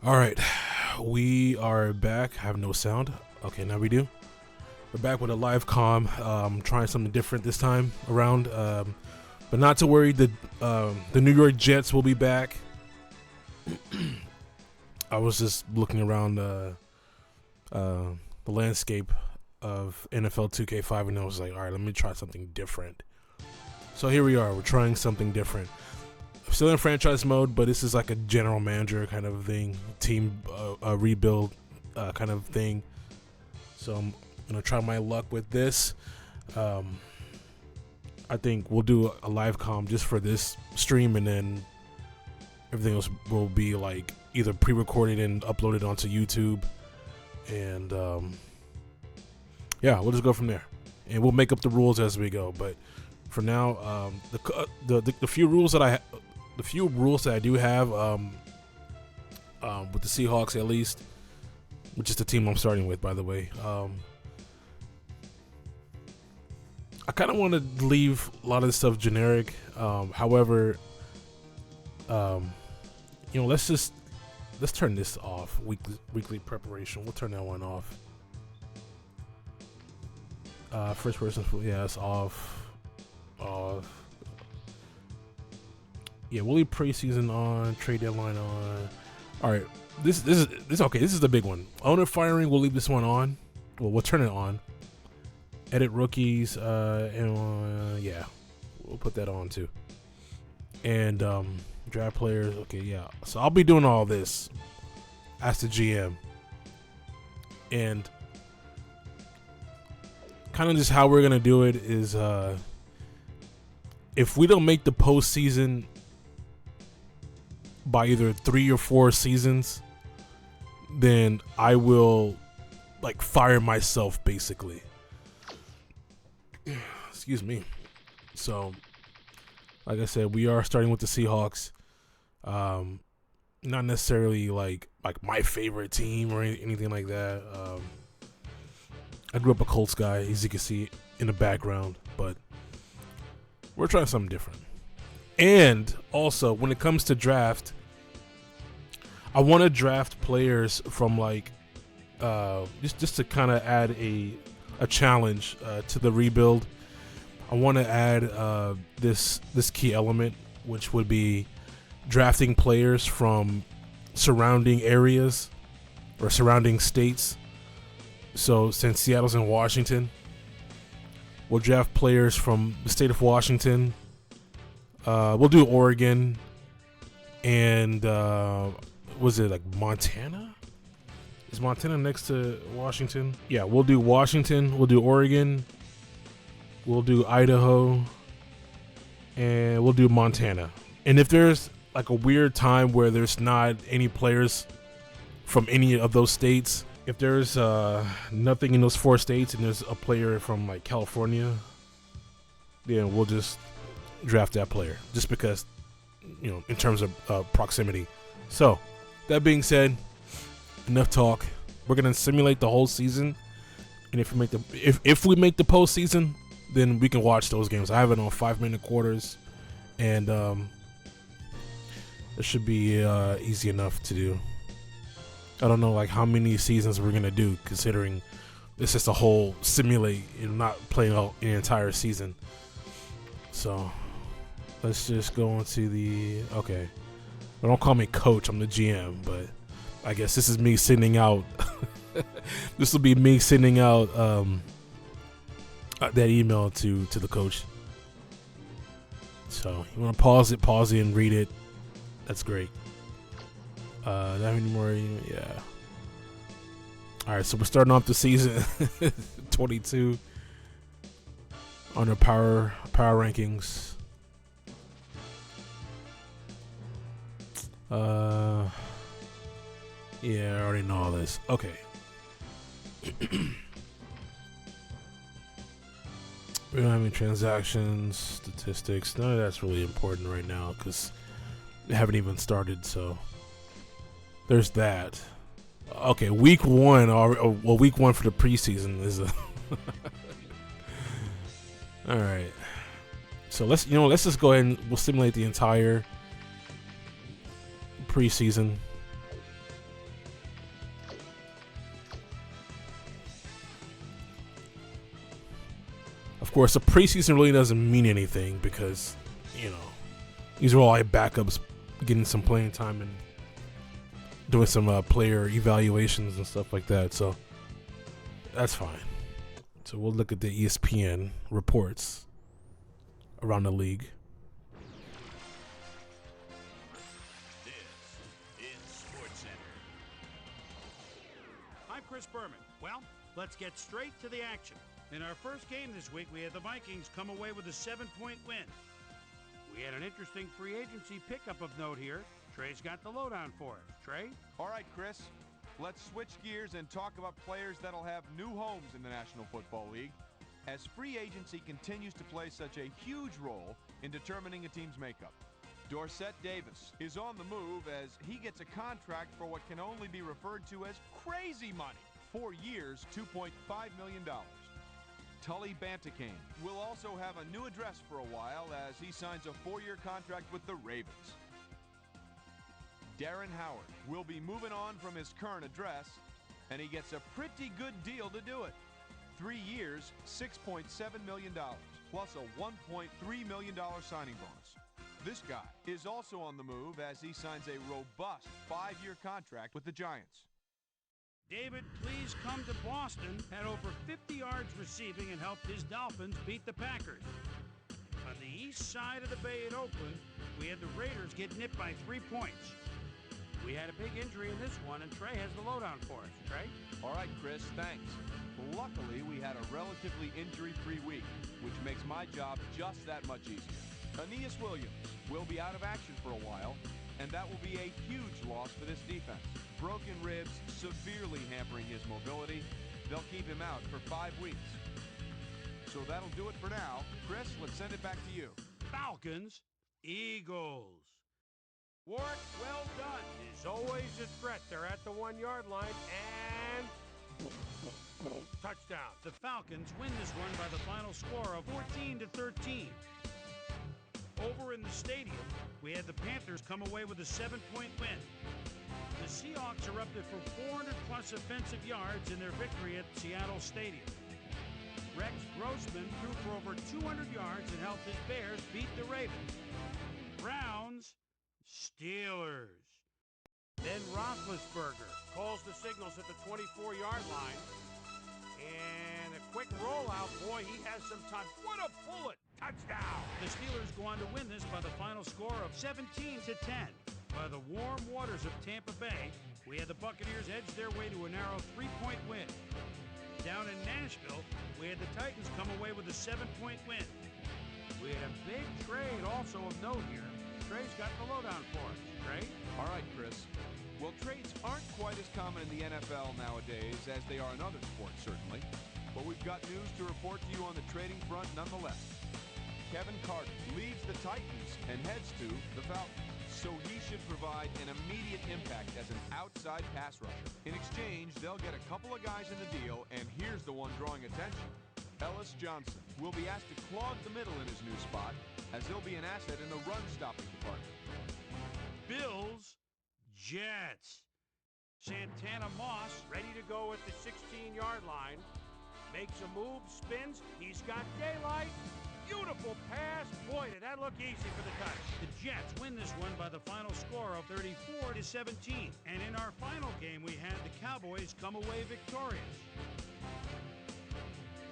All right, we are back. I have no sound. Okay, now we do. We're back with a live comm. Trying something different this time around. But not to worry. The New York Jets will be back. I was just looking around the landscape of NFL 2K5, and I was like, all right, let me try something different. So here we are. We're trying something different. Still in franchise mode, but this is like a general manager kind of thing, team rebuild kind of thing. So I'm gonna try my luck with this. I think we'll do a live comm just for this stream, and then everything else will be like either pre-recorded and uploaded onto YouTube. And yeah, we'll just go from there, and we'll make up the rules as we go. But for now, the few rules that I do have with the Seahawks, at least, which is the team I'm starting with, by the way. I kind of want to leave a lot of this stuff generic. However, let's turn this off. Weekly preparation. We'll turn that one off. First person, yeah, it's off. Yeah, we'll leave preseason on, trade deadline on. All right, this is okay. This is the big one. Owner firing, we'll leave this one on. Well, we'll turn it on. Edit rookies, and yeah, we'll put that on too. And draft players, okay, yeah. So I'll be doing all this as the GM, and kind of just how we're gonna do it is, if we don't make the postseason by either 3 or 4 seasons, then I will like fire myself, basically. Excuse me. So, like I said, we are starting with the Seahawks. Not necessarily like my favorite team or anything like that. I grew up a Colts guy, as you can see in the background, but we're trying something different. And also, when it comes to draft, I want to draft players from like just to kind of add a challenge to the rebuild. I want to add this key element, which would be drafting players from surrounding areas or surrounding states. So since Seattle's in Washington, we'll draft players from the state of Washington. We'll do Oregon, and was it like Montana? Is Montana next to Washington? Yeah, we'll do Washington. We'll do Oregon. We'll do Idaho, and we'll do Montana. And if there's like a weird time where there's not any players from any of those states, if there's nothing in those 4 states and there's a player from like California, then we'll just draft that player just because, in terms of proximity. So that being said, enough talk. We're gonna simulate the whole season, and if we make the postseason, then we can watch those games. I have it on 5-minute quarters, and it should be easy enough to do. I don't know like how many seasons we're gonna do, considering it's just a whole simulate and not playing out an entire season. So let's just go into the okay. Don't call me coach. I'm the GM, but I guess this is me sending out. This will be me sending out that email to the coach. So you want to pause it, and read it. That's great. Not anymore. Yeah. All right, so we're starting off the season 22 on our power rankings. Yeah, I already know all this. Okay. We don't have any transactions, statistics. None of that's really important right now because they haven't even started. So there's that. Okay, week 1. Well, week 1 for the preseason is a. All right. So let's just go ahead and we'll simulate the entire preseason. course, the preseason really doesn't mean anything because, these are all like backups getting some playing time and doing some player evaluations and stuff like that. So that's fine. So we'll look at the ESPN reports around the league. This is SportsCenter. I'm Chris Berman. Well, let's get straight to the action. In our first game this week, we had the Vikings come away with a 7-point win. We had an interesting free agency pickup of note here. Trey's got the lowdown for us. Trey? All right, Chris. Let's switch gears and talk about players that'll have new homes in the National Football League, as free agency continues to play such a huge role in determining a team's makeup. Dorsett Davis is on the move as he gets a contract for what can only be referred to as crazy money. 4 years, $2.5 million. Tully Bantakane will also have a new address for a while as he signs a 4-year contract with the Ravens. Darren Howard will be moving on from his current address, and he gets a pretty good deal to do it. 3 years, $6.7 million, plus a $1.3 million signing bonus. This guy is also on the move as he signs a robust 5-year contract with the Giants. David, please come to Boston, had over 50 yards receiving and helped his Dolphins beat the Packers. On the east side of the bay at Oakland, we had the Raiders get nipped by 3 points. We had a big injury in this one, and Trey has the lowdown for us. Trey? All right, Chris, thanks. Luckily, we had a relatively injury-free week, which makes my job just that much easier. Aeneas Williams will be out of action for a while, and that will be a huge loss for this defense. Broken ribs severely hampering his mobility. They'll keep him out for 5 weeks. So that'll do it for now. Chris, let's send it back to you. Falcons, Eagles. Work well done. There's always a threat. They're at the 1-yard line, and touchdown. The Falcons win this one by the final score of 14-13. Over in the stadium, we had the Panthers come away with a 7-point win. The Seahawks erupted for 400-plus offensive yards in their victory at Seattle Stadium. Rex Grossman threw for over 200 yards and helped his Bears beat the Ravens. Browns, Steelers. Then Roethlisberger calls the signals at the 24-yard line. And a quick rollout. Boy, he has some time. What a bullet! Touchdown! The Steelers go on to win this by the final score of 17-10. By the warm waters of Tampa Bay, we had the Buccaneers edge their way to a narrow 3-point win. Down in Nashville, we had the Titans come away with a 7-point win. We had a big trade also of note here. Trey's got the lowdown for us. Trey? All right, Chris. Well, trades aren't quite as common in the NFL nowadays as they are in other sports, certainly. But we've got news to report to you on the trading front nonetheless. Kevin Carter leaves the Titans and heads to the Falcons. So he should provide an immediate impact as an outside pass rusher. In exchange, they'll get a couple of guys in the deal, and here's the one drawing attention. Ellis Johnson will be asked to clog the middle in his new spot, as he'll be an asset in the run-stopping department. Bills, Jets. Santana Moss ready to go at the 16-yard line. Makes a move, spins. He's got daylight. Beautiful pass. Boy, did that look easy for the touch. The Jets win this one by the final score of 34-17. And in our final game, we had the Cowboys come away victorious.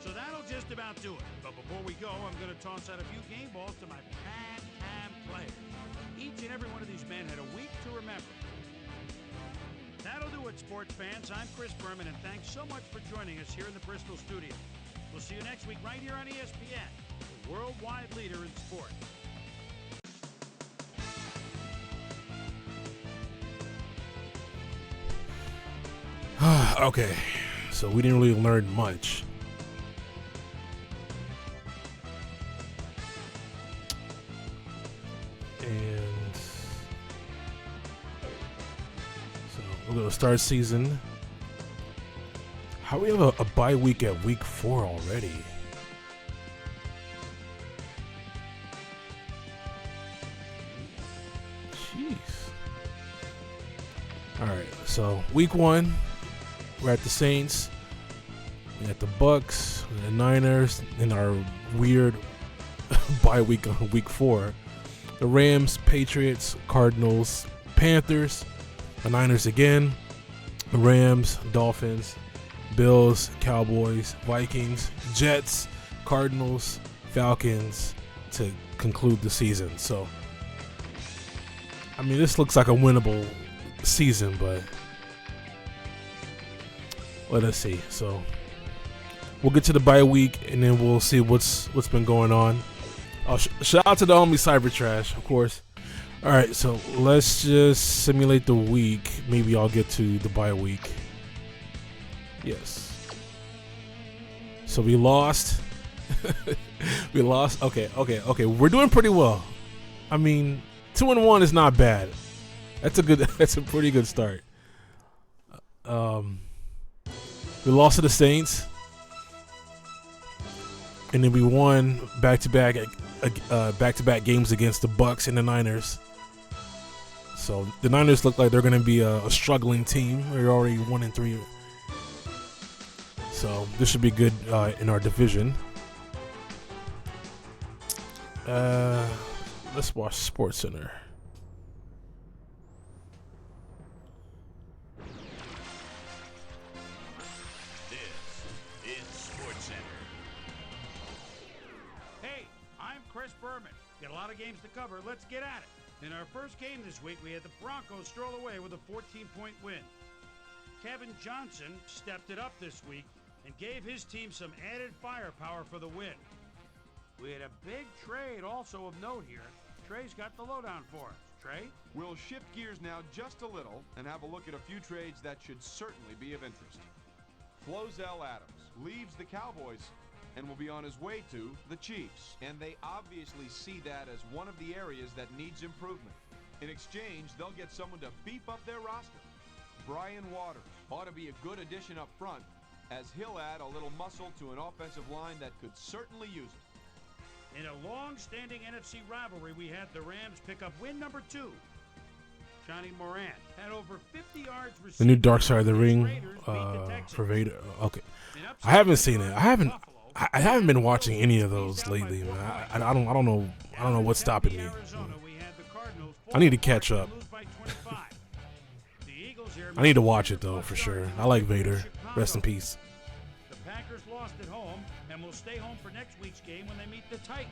So that'll just about do it. But before we go, I'm going to toss out a few game balls to my prime-time players. Each and every one of these men had a week to remember. That'll do it, sports fans. I'm Chris Berman, and thanks so much for joining us here in the Bristol studio. We'll see you next week right here on ESPN, the worldwide leader in sports. Okay, so we didn't really learn much. And so we're going to start season. How we have a bye week at week 4 already? Jeez. All right, so week 1, we're at the Saints. We got the Bucks, the Niners, and our weird bye week on week 4. The Rams, Patriots, Cardinals, Panthers, the Niners again, the Rams, Dolphins, Bills, Cowboys, Vikings, Jets, Cardinals, Falcons to conclude the season. So, I mean, this looks like a winnable season, but let us see. So, we'll get to the bye week, and then we'll see what's been going on. Shout out to the homie Cyber Trash, of course. All right, so let's just simulate the week. Maybe I'll get to the bye week. Yes. So we lost. We lost. Okay. We're doing pretty well. I mean, 2-1 is not bad. That's a pretty good start. We lost to the Saints, and then we won back-to-back games against the Bucks and the Niners. So the Niners look like they're going to be a struggling team. They're already 1-3. So this should be good in our division. Let's watch SportsCenter. This is SportsCenter. Hey, I'm Chris Berman. Got a lot of games to cover. Let's get at it. In our first game this week, we had the Broncos stroll away with a 14-point win. Kevin Johnson stepped it up this week and gave his team some added firepower for the win. We had a big trade also of note here. Trey's got the lowdown for us. Trey? We'll shift gears now just a little and have a look at a few trades that should certainly be of interest. Flozell Adams leaves the Cowboys and will be on his way to the Chiefs. And they obviously see that as one of the areas that needs improvement. In exchange, they'll get someone to beef up their roster. Brian Waters ought to be a good addition up front, as he'll add a little muscle to an offensive line that could certainly use it. In a long-standing NFC rivalry, we had the Rams pick up win number 2. Johnny Moran had over 50 yards receiving. The new Dark Side of the Ring for Vader. Okay, I haven't seen it. I haven't been watching any of those lately, man. I don't know what's stopping me. I need to catch up. I need to watch it though for sure. I like Vader. Rest in peace. The Packers lost at home and will stay home for next week's game when they meet the Titans.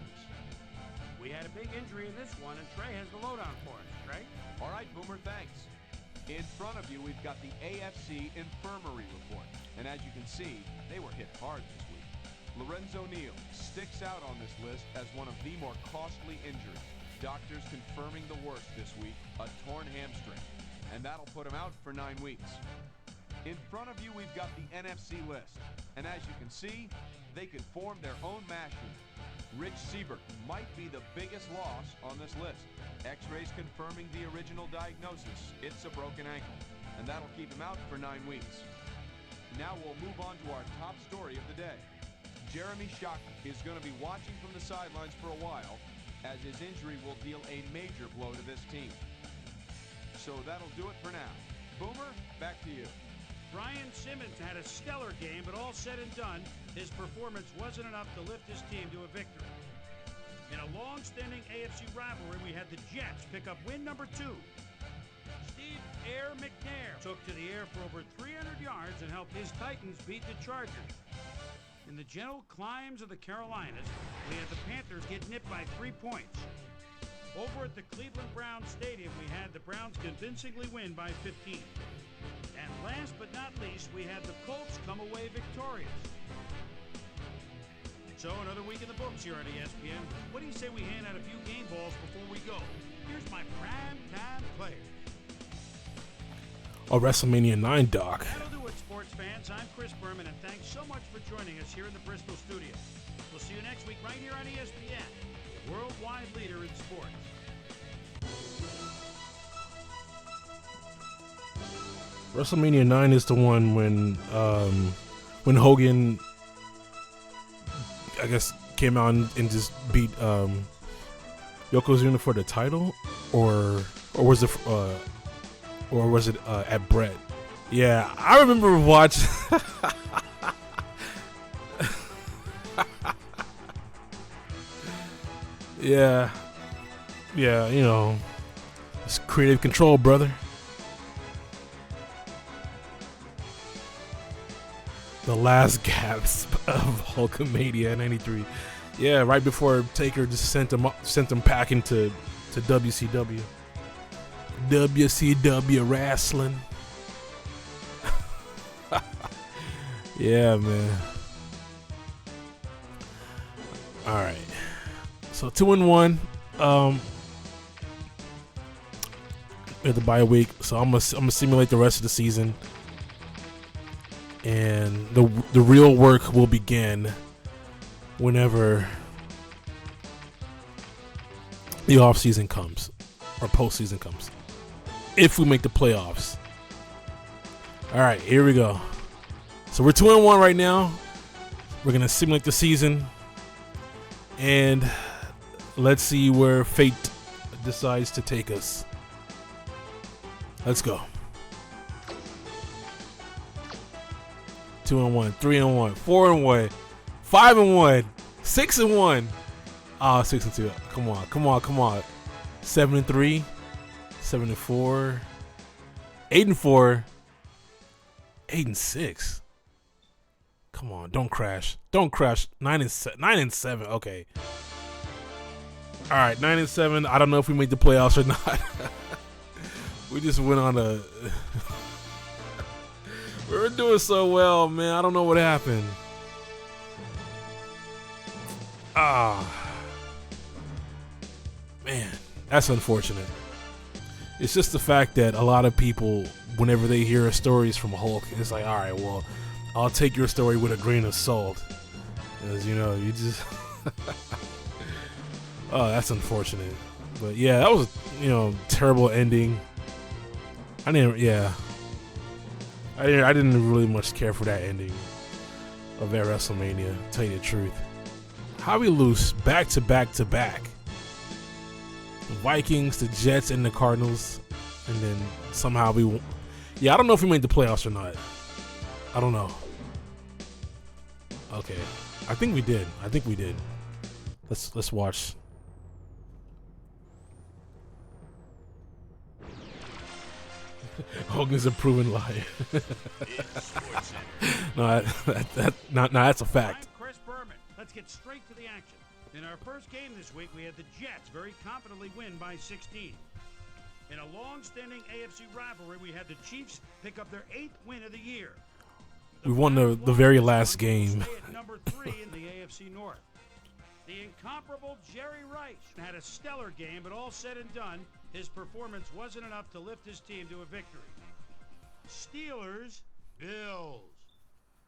We had a big injury in this one, and Trey has the lowdown for us. Trey? All right, Boomer, thanks. In front of you, we've got the AFC Infirmary Report. And as you can see, they were hit hard this week. Lorenzo Neal sticks out on this list as one of the more costly injuries. Doctors confirming the worst this week, a torn hamstring. And that'll put him out for 9 weeks. In front of you, we've got the NFC list. And as you can see, they could form their own mash unit. Rich Siebert might be the biggest loss on this list. X-rays confirming the original diagnosis. It's a broken ankle. And that'll keep him out for 9 weeks. Now we'll move on to our top story of the day. Jeremy Shockey is going to be watching from the sidelines for a while, as his injury will deal a major blow to this team. So that'll do it for now. Boomer, back to you. Brian Simmons had a stellar game, but all said and done, his performance wasn't enough to lift his team to a victory. In a long-standing AFC rivalry, we had the Jets pick up win number 2. Steve Air McNair took to the air for over 300 yards and helped his Titans beat the Chargers. In the gentle climbs of the Carolinas, we had the Panthers get nipped by 3 points. Over at the Cleveland Browns Stadium, we had the Browns convincingly win by 15. And last but not least, we had the Colts come away victorious. So another week in the books here on ESPN. What do you say we hand out a few game balls before we go? Here's my prime time players. Oh, WrestleMania 9, Doc. That'll do it, sports fans. I'm Chris Berman, and thanks so much for joining us here in the Bristol studio. We'll see you next week right here on ESPN, the worldwide leader in sports. WrestleMania 9 is the one when Hogan, I guess, came out and just beat Yokozuna for the title, or was it at Brett? Yeah, I remember watching. Yeah. Yeah, you know, it's creative control, brother. The last gasp of Hulkamania '93. Yeah, right before Taker just sent him packing to WCW. WCW wrestling. Yeah, man. All right. So 2-1. At the bye week, so I'm gonna simulate the rest of the season, and the real work will begin whenever the off season comes or postseason comes. If we make the playoffs. All right, here we go. So we're 2-1 right now. We're gonna simulate the season, and let's see where fate decides to take us. Let's go. 2-1, 3-1, 4-1, 5-1, 6-1. 6-2. Come on. 7-3, 7-4, 8-4, 8-6. Come on, don't crash. 9-7. Okay. All right, 9-7. I don't know if we made the playoffs or not. We just went on a. We were doing so well, man. I don't know what happened. Man, that's unfortunate. It's just the fact that a lot of people, whenever they hear stories from Hulk, it's like, all right, well, I'll take your story with a grain of salt. Because, you know, you just. Oh, that's unfortunate. But yeah, that was, you know, terrible ending. I didn't really much care for that ending of that WrestleMania, to tell you the truth. How we lose back to back to back. The Vikings, the Jets, and the Cardinals, and then somehow we I don't know if we made the playoffs or not. I don't know. Okay. I think we did. Let's watch. Hogan's a proven liar. No, that's a fact. I'm Chris Berman. Let's get straight to the action. In our first game this week, we had the Jets very confidently win by 16. In a long-standing AFC rivalry, we had the Chiefs pick up their 8th win of the year. We won the very last game. Stay at number 3 in the AFC North. The incomparable Jerry Rice had a stellar game, but all said and done, his performance wasn't enough to lift his team to a victory. Steelers, Bills.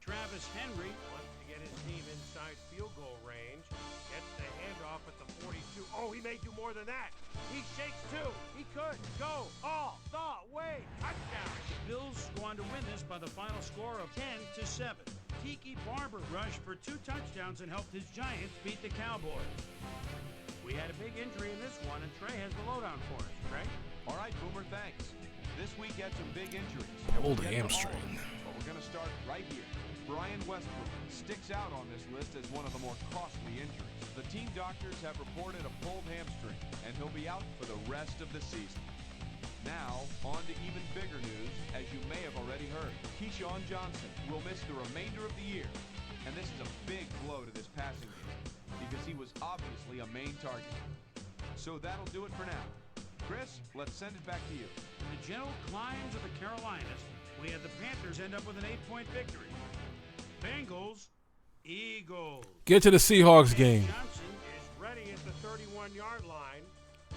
Travis Henry wants to get his team inside field goal range. Gets the handoff at the 42. Oh, he may do more than that. He shakes too. He could go all the way. Touchdown. The Bills go on to win this by the final score of 10-7. Tiki Barber rushed for 2 touchdowns and helped his Giants beat the Cowboys. We had a big injury in this one, and Trey has the lowdown for us. Trey? All right, Boomer, thanks. This week had some big injuries. Pulled a hamstring. But we're going to start right here. Brian Westbrook sticks out on this list as one of the more costly injuries. The team doctors have reported a pulled hamstring, and he'll be out for the rest of the season. Now, on to even bigger news, as you may have already heard. Keyshawn Johnson will miss the remainder of the year, and this is a big blow to this passing game, because he was obviously a main target. So that'll do it for now. Chris, let's send it back to you. In the gentle climbs of the Carolinas, we had the Panthers end up with an 8-point victory. Bengals, Eagles. Get to the Seahawks game. Johnson is ready at the 31-yard line.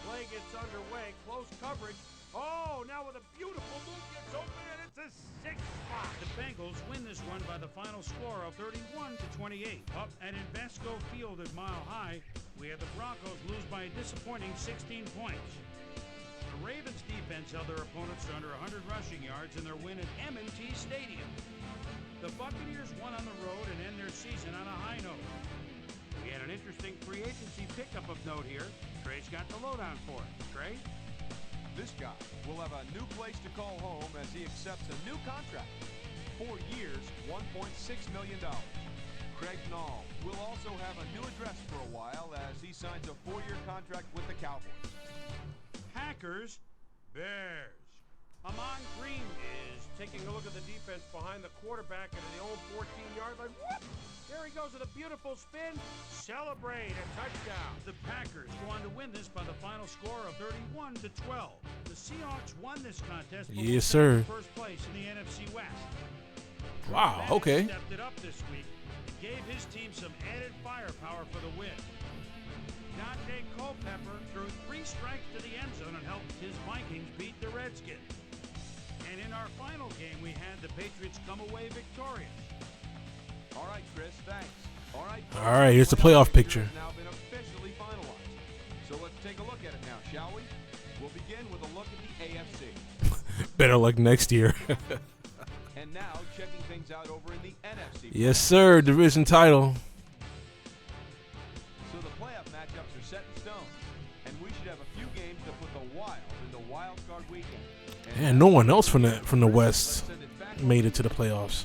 Play gets underway. Close coverage. Oh, now with a beautiful move gets open, and it's a 6 spot. The Bengals win this one by the final score of 31-28. Up at Invesco Field at Mile High, we had the Broncos lose by a disappointing 16 points. The Ravens defense held their opponents to under 100 rushing yards in their win at M&T Stadium. The Buccaneers won on the road and end their season on a high note. We had an interesting free agency pickup of note here. Trey's got the lowdown for it. Trey? This guy will have a new place to call home as he accepts a new contract. 4 years, $1.6 million. Craig Nall will also have a new address for a while as he signs a 4-year contract with the Cowboys. Packers, Bears. Amon Green is taking a look at the defense behind the quarterback at the old 14-yard line. What? There he goes with a beautiful spin. Celebrate a touchdown. The Packers go on to win this by the final score of 31-12. The Seahawks won this contest. Yes, sir. First place in the NFC West. Wow, okay. Stepped it up this week and gave his team some added firepower for the win. Dante Culpepper threw 3 strikes to the end zone and helped his Vikings beat the Redskins. And in our final game, we had the Patriots come away victorious. All right, Chris, thanks. All right, here's the playoff picture. Has now been officially finalized. So let's take a look at it now, shall we? We'll begin with a look at the AFC. Better luck next year. And now checking things out over in the NFC. Yes, sir. Division title. So the playoff matchups are set in stone, and we should have a few games to put the Wild into Wild Card Weekend. And no one else from the West made it to the playoffs.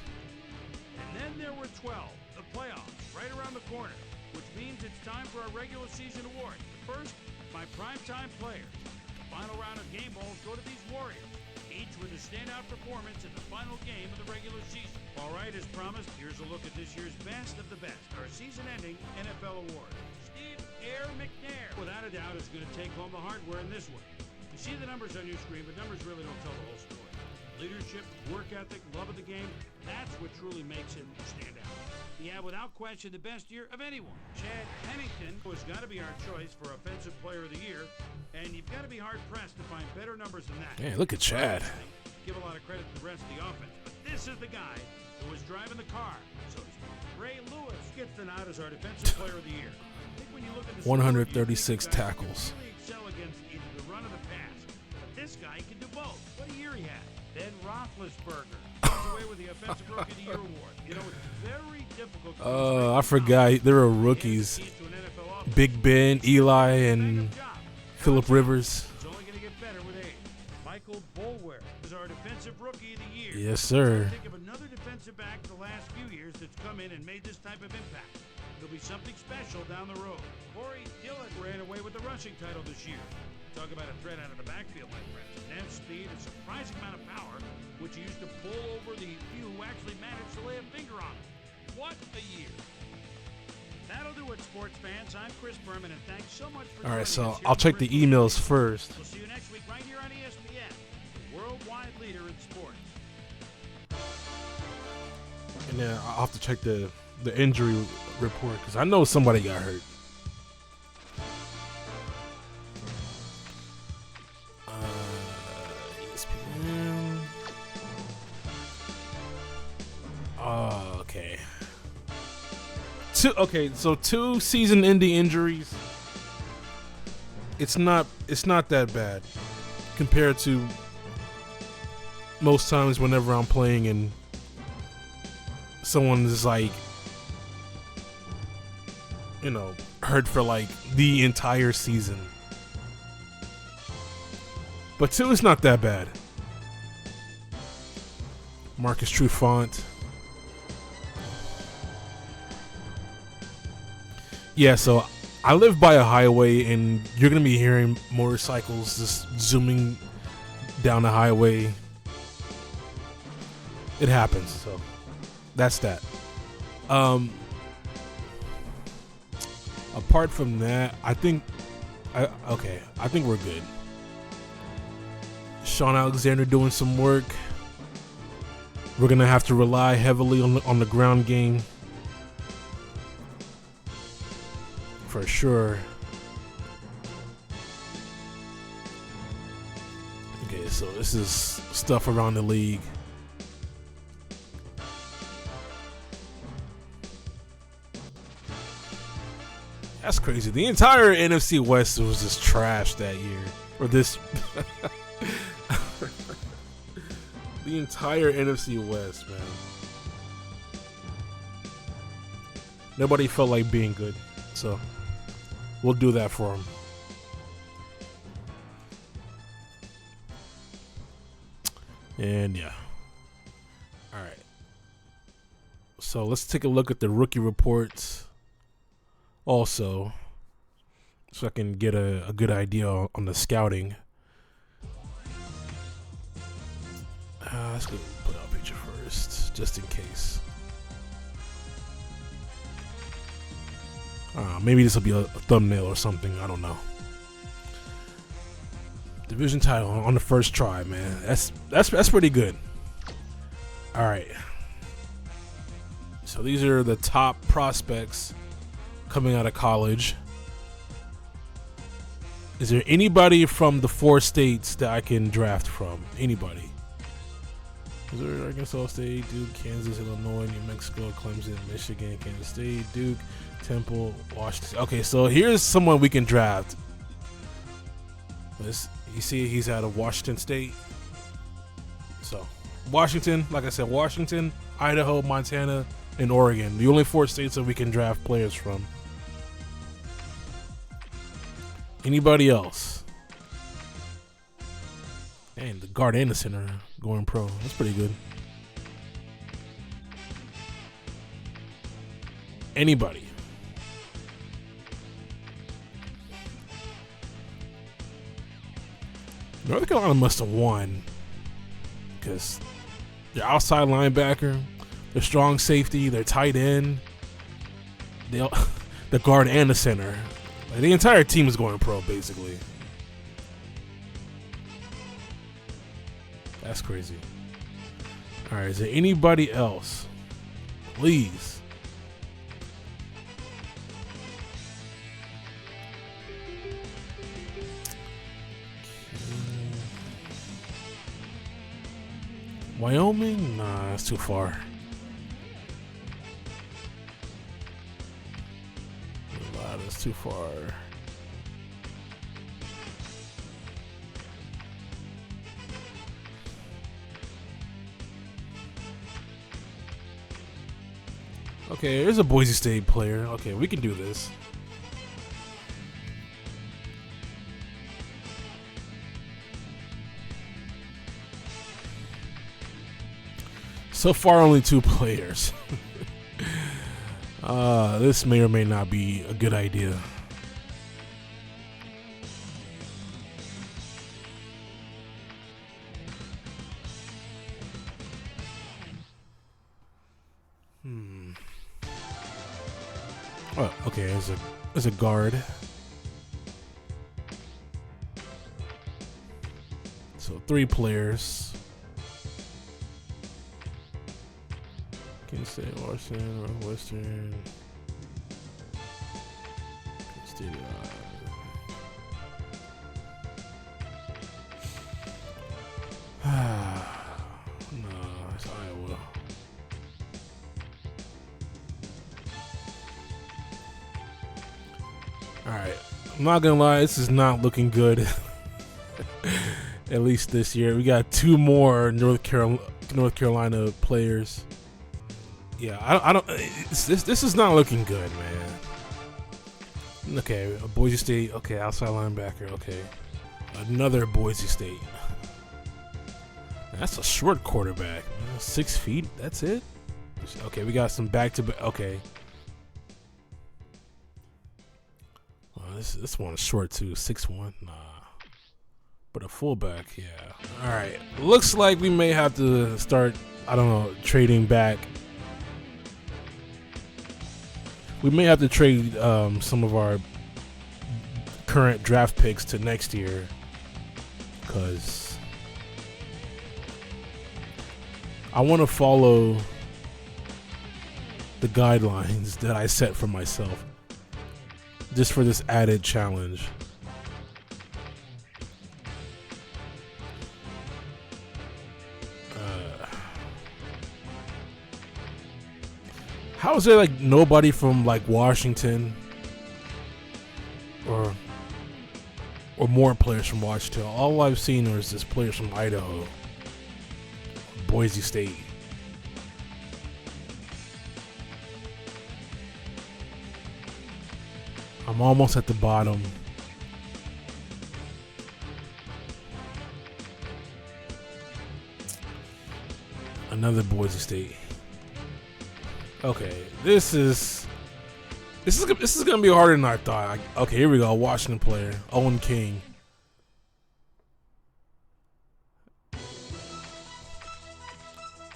And then there were 12, the playoffs, right around the corner, which means it's time for our regular season awards. But first, my primetime players. The final round of game balls go to these Warriors, each with a standout performance in the final game of the regular season. All right, as promised, here's a look at this year's best of the best, our season-ending NFL award. Steve Air McNair, without a doubt, is going to take home the hardware in this one. You see the numbers on your screen, but numbers really don't tell the whole story. Leadership, work ethic, love of the game, that's what truly makes him stand out. Yeah, without question, the best year of anyone. Chad Pennington has got to be our choice for Offensive Player of the Year, and you've got to be hard-pressed to find better numbers than that. Yeah, look at Chad. Give a lot of credit to the rest of the offense, but this is the guy who was driving the car, so to speak. Ray Lewis gets the nod as our Defensive Player of the Year. I think when you look at the 136 score, tackles. Really excel against either the run or the pass, but this guy can do both. What a year he had. Ben Roethlisberger comes away with the Offensive Rookie of the Year award. You know, it's very difficult to I forgot there were rookies. Big Ben, Eli, and Phillip Rivers. It's only going to get better with age. Michael Boulware is our Defensive Rookie of the Year. Yes, sir. Think of another defensive back the last few years that's come in and made this type of impact. There'll be something special down the road. Corey Dillon ran away with the rushing title this year. Talk about a threat out of the backfield, my friends. Net speed, a surprising amount of power, which he used to pull over the few who actually managed to lay a finger on him. What a year. That'll do it, sports fans. I'm Chris Berman, and thanks so much for All right, joining so us here I'll on check the Chris emails Berman. first. We'll see you next week right here on ESPN, the worldwide leader in sports. And then I'll have to check the injury report because I know somebody got hurt. ESPN. Oh, okay. So 2 season-ending injuries. It's not that bad compared to most times whenever I'm playing and someone is like, you know, hurt for like the entire season. But 2 is not that bad. Marcus Trufant. Yeah, so I live by a highway and you're going to be hearing motorcycles just zooming down the highway. It happens, so that's that. Apart from that, I think we're good. Sean Alexander doing some work. We're gonna have to rely heavily on the ground game for sure. Okay, so this is stuff around the league. That's crazy. The entire NFC West was just trash that year. Or this. The entire NFC West, man. Nobody felt like being good. So, we'll do that for them. And yeah. Alright. So let's take a look at the rookie reports also, so I can get a good idea on the scouting. Let's go put out a picture first, just in case. Maybe this will be a thumbnail or something. I don't know. Division title on the first try, man. That's pretty good. All right. So these are the top prospects coming out of college. Is there anybody from the 4 states that I can draft from? Anybody? Missouri, Arkansas State, Duke, Kansas, Illinois, New Mexico, Clemson, Michigan, Kansas State, Duke, Temple, Washington. Okay, so here's someone we can draft. You see he's out of Washington State. So Washington, like I said, Washington, Idaho, Montana, and Oregon. The only 4 states that we can draft players from. Anybody else? And the guard and the center going pro. That's pretty good. Anybody? North Carolina must have won because their outside linebacker, their strong safety, their tight end, the guard and the center. Like, the entire team is going pro, basically. That's crazy. All right, is there anybody else? Please. Wyoming? Nah, that's too far. That's too far. Okay, there's a Boise State player. Okay, we can do this. So far, only 2 players. This may or may not be a good idea. Oh, okay, there's a guard. So 3 players. Kansas State, Washington, Northwestern. State, no, it's Iowa. Alright, I'm not gonna lie, this is not looking good. At least this year. We got 2 more North Carolina players. Yeah, I don't. This is not looking good, man. Okay, Boise State. Okay, outside linebacker. Okay, another Boise State. That's a short quarterback. 6 feet. That's it. Okay, we got some back-to-back. Okay. This one is short too. 6'1". Nah. But a fullback, yeah. All right. Looks like we may have to start, I don't know, trading back. We may have to trade some of our current draft picks to next year, because I want to follow the guidelines that I set for myself, just for this added challenge. How is there like nobody from like Washington or more players from Washington? All I've seen is just players from Idaho, Boise State. I'm almost at the bottom. Another Boise State. Okay, this is gonna be harder than I thought. Okay, here we go. Washington player Owen King.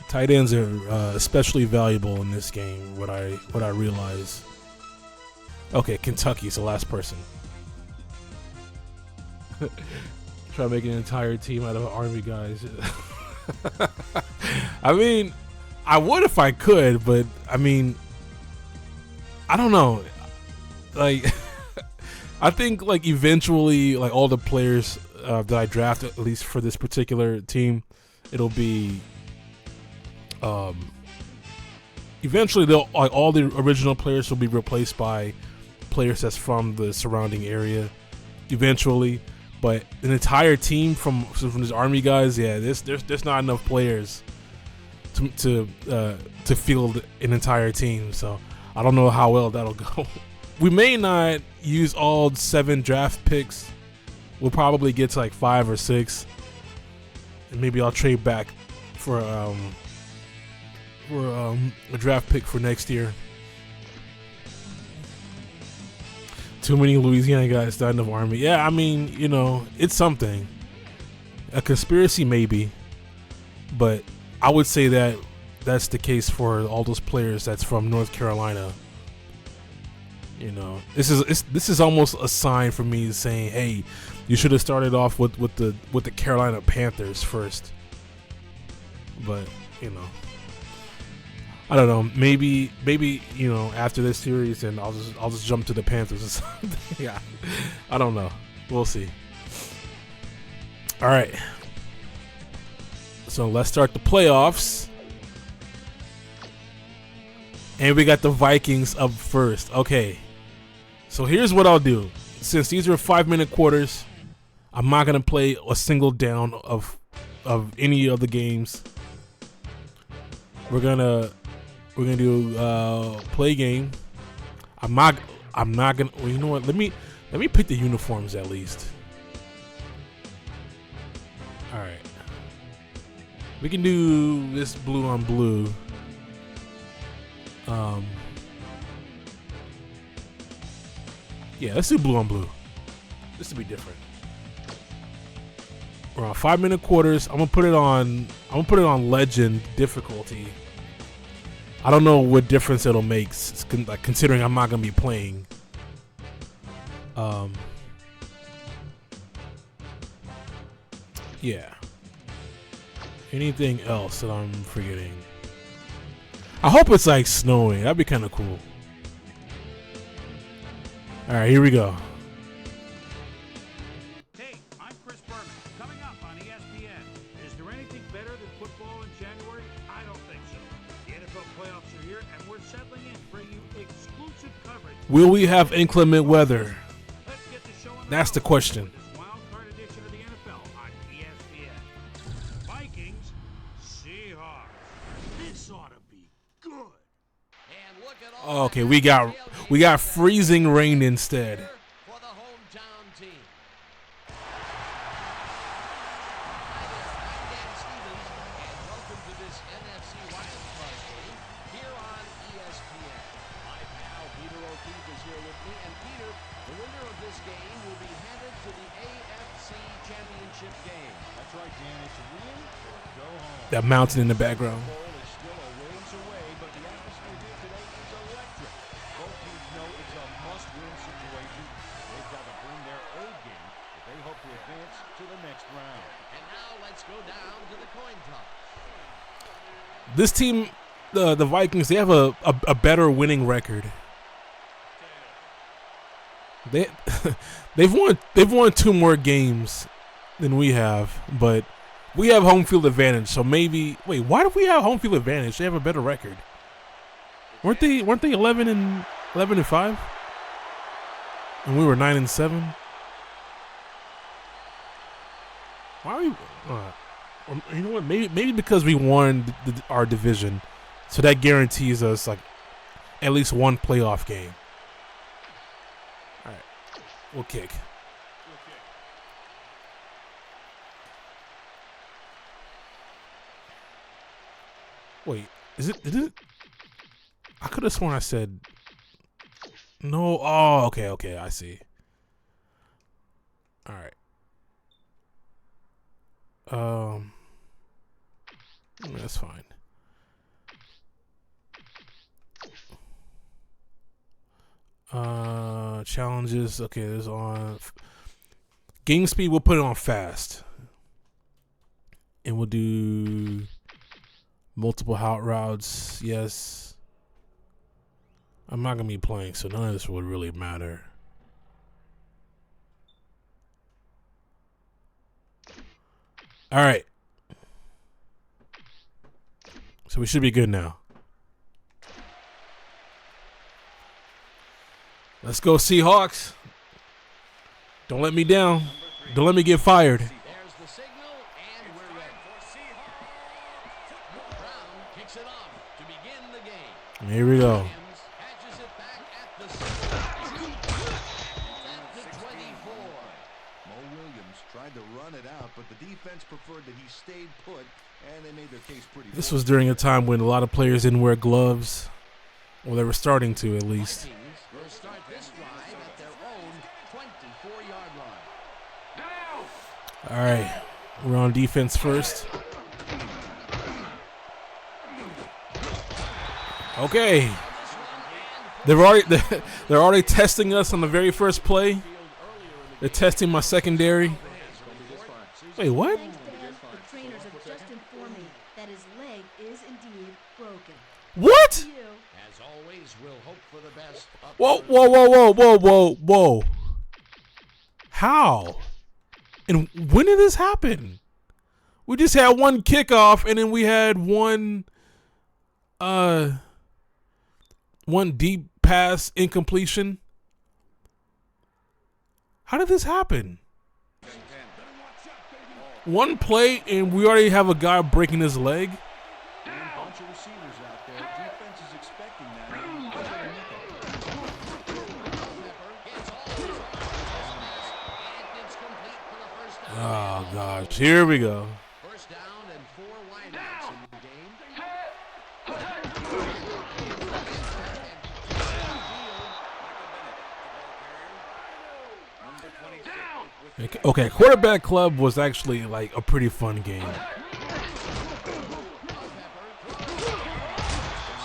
Tight ends are especially valuable in this game. What I realize. Okay, Kentucky's the last person. Try to make an entire team out of Army guys. I mean, I would if I could, but I mean, I don't know. Like, I think like eventually, like all the players that I draft, at least for this particular team, it'll be. Eventually, they'll like all the original players will be replaced by players that's from the surrounding area. Eventually, but an entire team from these Army guys, yeah, there's not enough players to field an entire team. So I don't know how well that'll go. We may not use all 7 draft picks. We'll probably get to like 5 or 6, and maybe I'll trade back for a draft pick for next year. Too many Louisiana guys died of Army. Yeah, I mean, you know, it's something. A conspiracy maybe, but I would say that that's the case for all those players that's from North Carolina. You know, this is almost a sign for me saying, hey, you should have started off with the Carolina Panthers first. But you know, I don't know. Maybe you know, after this series, and I'll just jump to the Panthers or something. Yeah, I don't know. We'll see. All right. So let's start the playoffs, and we got the Vikings up first. Okay. So here's what I'll do. Since these are 5-minute quarters, I'm not gonna play a single down of any of the games. We're gonna do play game. I'm not gonna. Well, you know what? Let me pick the uniforms at least. All right. We can do this blue on blue. Yeah, let's do blue on blue. This will be different. We're on 5-minute quarters. I'm gonna put it on legend difficulty. I don't know what difference it'll make, like, considering I'm not gonna be playing. Yeah. Anything else that I'm forgetting? I hope it's like snowing. That'd be kind of cool. All right, here we go. Hey, I'm Chris Berman. Coming up on ESPN, is there anything better than football in January? I don't think so. The NFL playoffs are here, and we're settling in to bring you exclusive coverage. Will we have inclement weather? Let's get the show on That's the road question. with this wild card edition of the NFL on ESPN. Vikings, Seahawks. This ought to be good. And look at all Okay, we got freezing rain instead. for the hometown team. Hi there, I'm Dan Stevens, and welcome to this NFC Wild Card game here on ESPN. My pal Peter O'Keefe is here with me, and Peter, the winner of this game will be headed to the AFC Championship game. That's right, Dan. It's win or go home. That mountain in the background. The goal is still a ways away, but the atmosphere here today is electric. Both teams know it's a must-win situation. They've got to bring their A game if they hope to advance to the next round. And now let's go down to the coin toss. This team, the Vikings, they have a better winning record. They've won 2 more games than we have, but we have home field advantage. So maybe why do we have home field advantage? They have a better record. Weren't they 11 and 5? And we were 9 and 7. Why are we? You know what? Maybe because we won our division, so that guarantees us like at least one playoff game. All right, we'll kick. Wait, is it? I could have sworn I said no. Oh, okay. I see. All right. That's fine. Challenges. Okay, there's on game speed. We'll put it on fast, and we'll do multiple hot routes. Yes. I'm not gonna be playing, so none of this would really matter. All right. So we should be good now. Let's go, Seahawks. Don't let me down. Don't let me get fired. There's the signal, and we're ready. Brown kicks it off to begin the game. Here we go. Catches it back at the 6. At the 24. Mo Williams tried to run it out, but the defense preferred that he stayed put, and they made their case pretty. This was during a time when a lot of players didn't wear gloves. Well, they were starting to, at least. Vikings will start this drive at their own 24-yard line. All right. We're on defense first. Okay. They're already testing us on the very first play. They're testing my secondary. Wait, what? Thanks, Dad. The trainers have just informed me that his leg is indeed broken. What? You. As always, we'll hope for the best. Whoa. How? And when did this happen? We just had one kickoff, and then we had one deep pass incompletion. How did this happen? One play, and we already have a guy breaking his leg. A bunch of receivers out there. Defense is expecting that. Oh gosh, here we go. First down and 4 wideouts in the game. Okay, Quarterback Club was actually like a pretty fun game.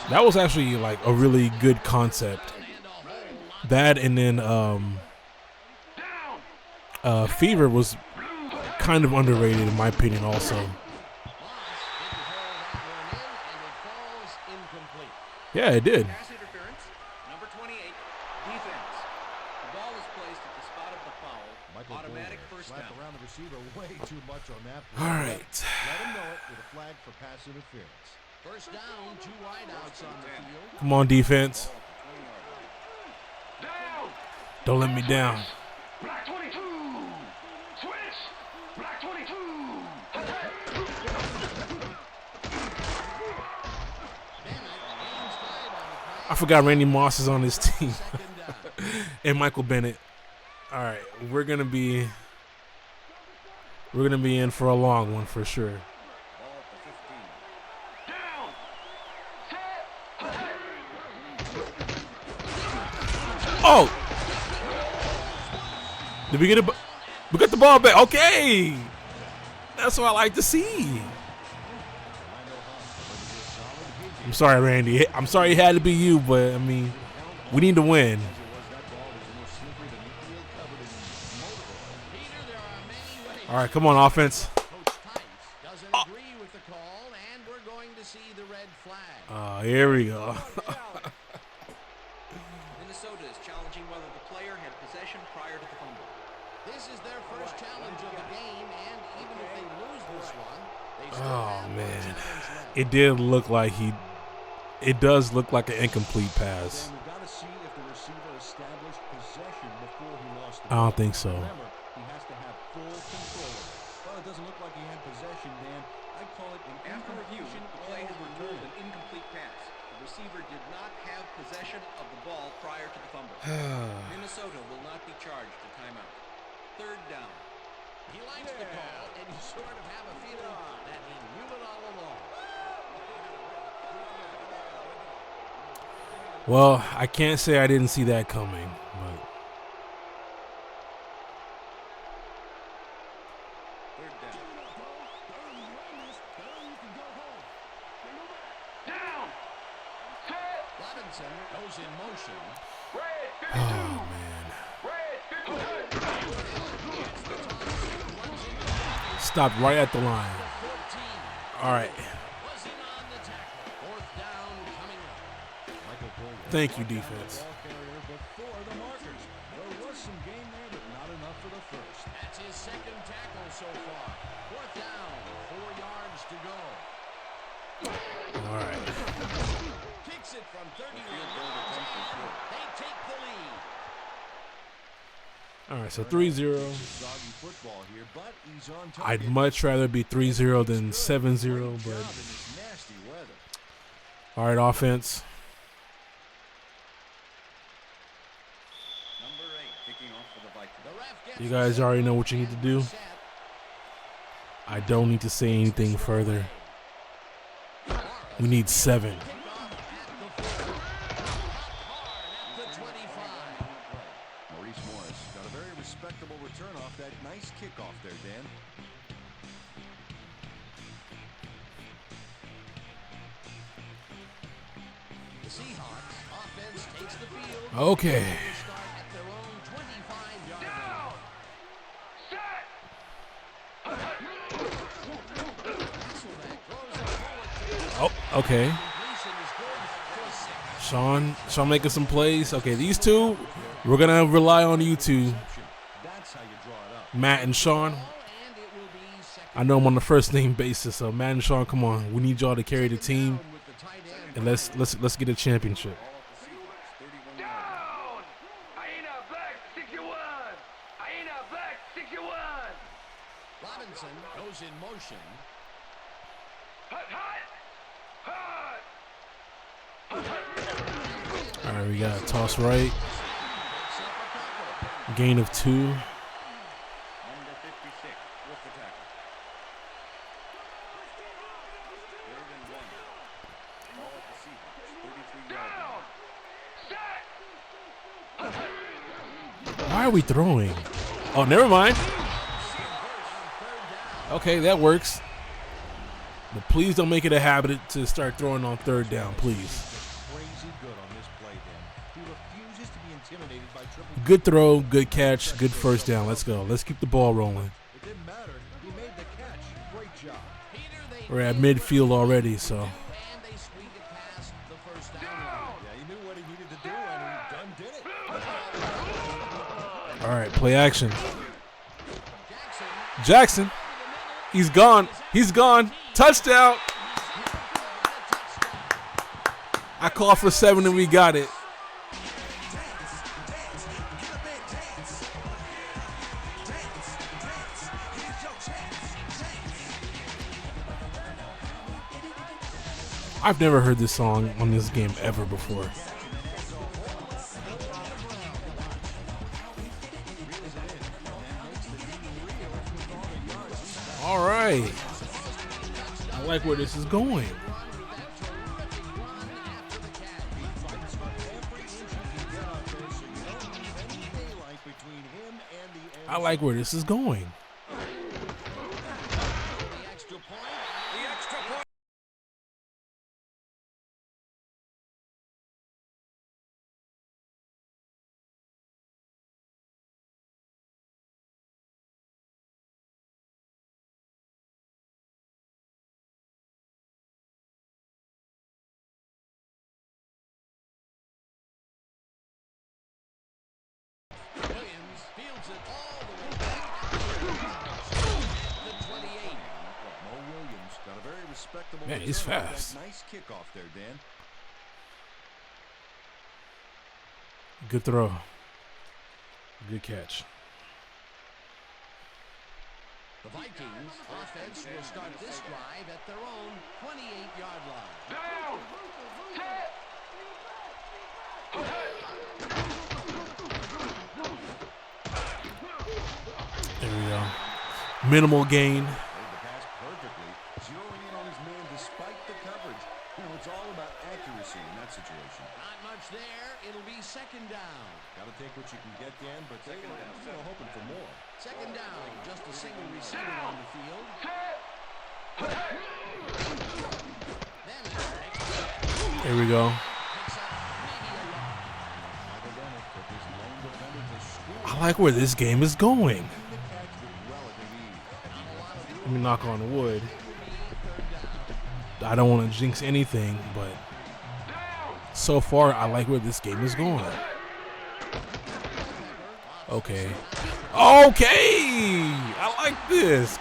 That was actually like a really good concept. That and then Fever was kind of underrated in my opinion also. Yeah, it did. Pass interference, number 28, defense. The ball is placed at the spot of the foul. Automatic first down. Around the receiver way too much on that play. All right. Let him know it with a flag for pass interference. First down, 2 wideouts on the field. Come on, defense. Don't let me down. Black 22. Switch. Black 22. I forgot Randy Moss is on this team. And Michael Bennett. All right, we're gonna be in for a long one for sure. Oh! Did we get it? We got the ball back. Okay, that's what I like to see. I'm sorry, Randy. I'm sorry it had to be you, but I mean, we need to win. All right, come on, offense. Coach Tice doesn't agree with the call, and we're going to see the red flag. Here we go. Minnesota is challenging whether the player had possession prior to the fumble. This is their first challenge of the game, and even if they lose this one, they still Oh have one man, challenge left. it did look like it does look like an incomplete pass. And we've got to see if the receiver established possession before he lost the I don't ball. think so. Remember, he has to have full control of it. Well, it doesn't look like he had possession, Dan. I'd call it an After review, incompletion the play has or revealed return. an incomplete pass. The receiver did not have possession of the ball prior to the fumble. Minnesota will not be charged a timeout. Third down. He likes the call, and you sort of have a feeling that he knew it all along. Well, I can't say I didn't see that coming, but Third down. Robinson goes in motion. oh man. Stopped right at the line. 14. All right. Wasn't on the tackle. Fourth down coming up. Thank you, defense. Before the markers. There was some game there, but not enough for the first. That's his second tackle so far. Fourth down, 4 yards to go. All right. Kicks it from 31 yards, and they take the lead. All right, so 3-0. Soggy football here, but he's on target. I'd much rather be 3-0 than 7-0, Great but job in this nasty weather. all right, offense. Number 8 kicking off for the Vikings. The ref gets You guys already know what you need to do. set. I don't need to say anything further. We need 7. Kickoff at the 4. Hard at the 25. Maurice Morris got a very respectable return off that nice kickoff there, Dan. The Seahawks offense takes the field. Okay. They start at their own 25-yard line. Hasselbeck throws it forward to Oh, okay. completion is good for 6. Sean making some plays. Okay, these two, we're going to rely on you two, That's how you draw it up. Matt and Sean. And it will be second I know I'm on the first name basis, so Matt and Sean, come on. We need y'all to carry the team, down with the tight end. and let's get a championship. Ball at the Seahawks, 31 yard line. Robinson goes in motion. All right, we got a toss right. Picks up a couple. Gain of 2. Number 56 with the tackle. Third and 1. Ball at the Seahawks, 33 yard line. Why are we throwing? Oh, never mind. Okay, that works. But please don't make it a habit to start throwing on 3rd down, please. Crazy good on this play, Dan. He refuses to be intimidated by triple. Good throw, good catch, good first down. Let's go. Let's keep the ball rolling. It didn't matter. He made the catch. Great job. Peter, they We're at midfield already, so. and they squeak it past the first down line. Yeah, he knew what he needed to do, and he done did it. All right, play action. Jackson Jackson. He's gone. He's gone. Touchdown. I called for 7 and we got it. I've never heard this song on this game ever before. All right. I like where this is going. I like where this is going. The extra point. Williams fields it all the way back at the 28. Mo Williams got a very respectable. Man, he's return off that fast. Nice kickoff there, Dan. Good throw. Good catch. The Vikings offense will start this drive at their own 28-yard line. There we go. Minimal gain. Played the pass perfectly, zeroing in on his man despite the coverage. You know, it's all about accuracy in that situation. Not much there. on the field. Here we go. I like where this game is going. Let me knock on wood. I don't want to jinx anything, but so far I like where this game is going. Okay. I like this.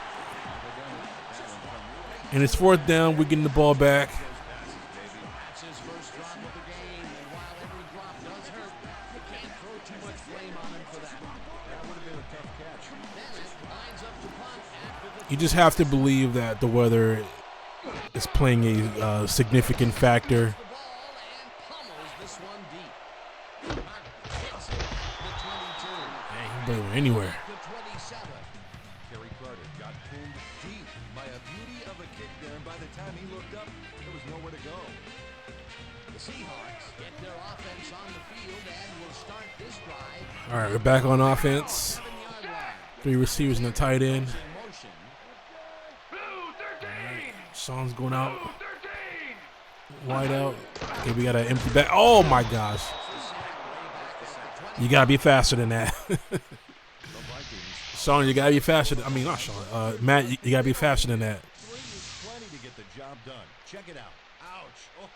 And it's 4th down. We're getting the ball back. That's his first drop of the game, and while every drop does hurt, you can't throw too much blame on him for that. That would have been a tough catch. Bennett lines up to punt after the You just have to believe that the weather is playing a significant factor. the ball and pummels this one deep. Hits it, the 22. Man, he can play it anywhere. The 27. Kerry Carter got pulled deep by a beauty of a kick there, and by the time he looked up, there was nowhere to go. The Seahawks get their offense on the field and will start this drive. All right, we're back on offense. 7-yard line. 3 receivers and a tight end. In motion. Sean's going out. Wide out. Okay, we got an empty back. Oh my gosh. You gotta be faster than that. Sean, you gotta be faster. I mean, not Sean. Matt, you gotta be faster than that. 3 is plenty to get the job done. Check it out. Ouch. Oh,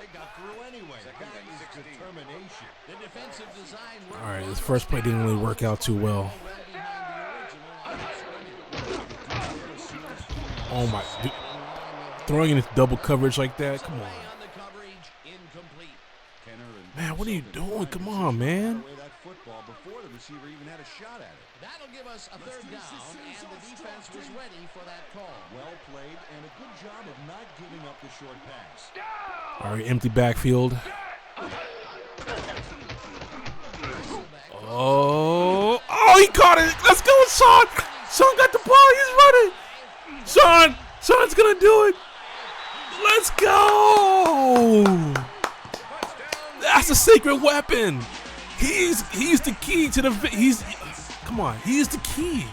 they got through anyway. That is determination. The defensive design worked All right, this first play didn't really work out too well. Oh my. Dude, throwing in double coverage like that. Come on. on the coverage, incomplete. Kenner and Man, what are you doing? Come on, man. away that football before the receiver even had a shot at it. That'll give us a 3rd down, and the defense was ready for that call. Well played and a good job of not giving up the short pass. All right, empty backfield. Oh, he caught it. Let's go, Sean. Sean got the ball. He's running. Sean's gonna do it. Let's go. That's a secret weapon. He's the key to the. Come on. He's the key.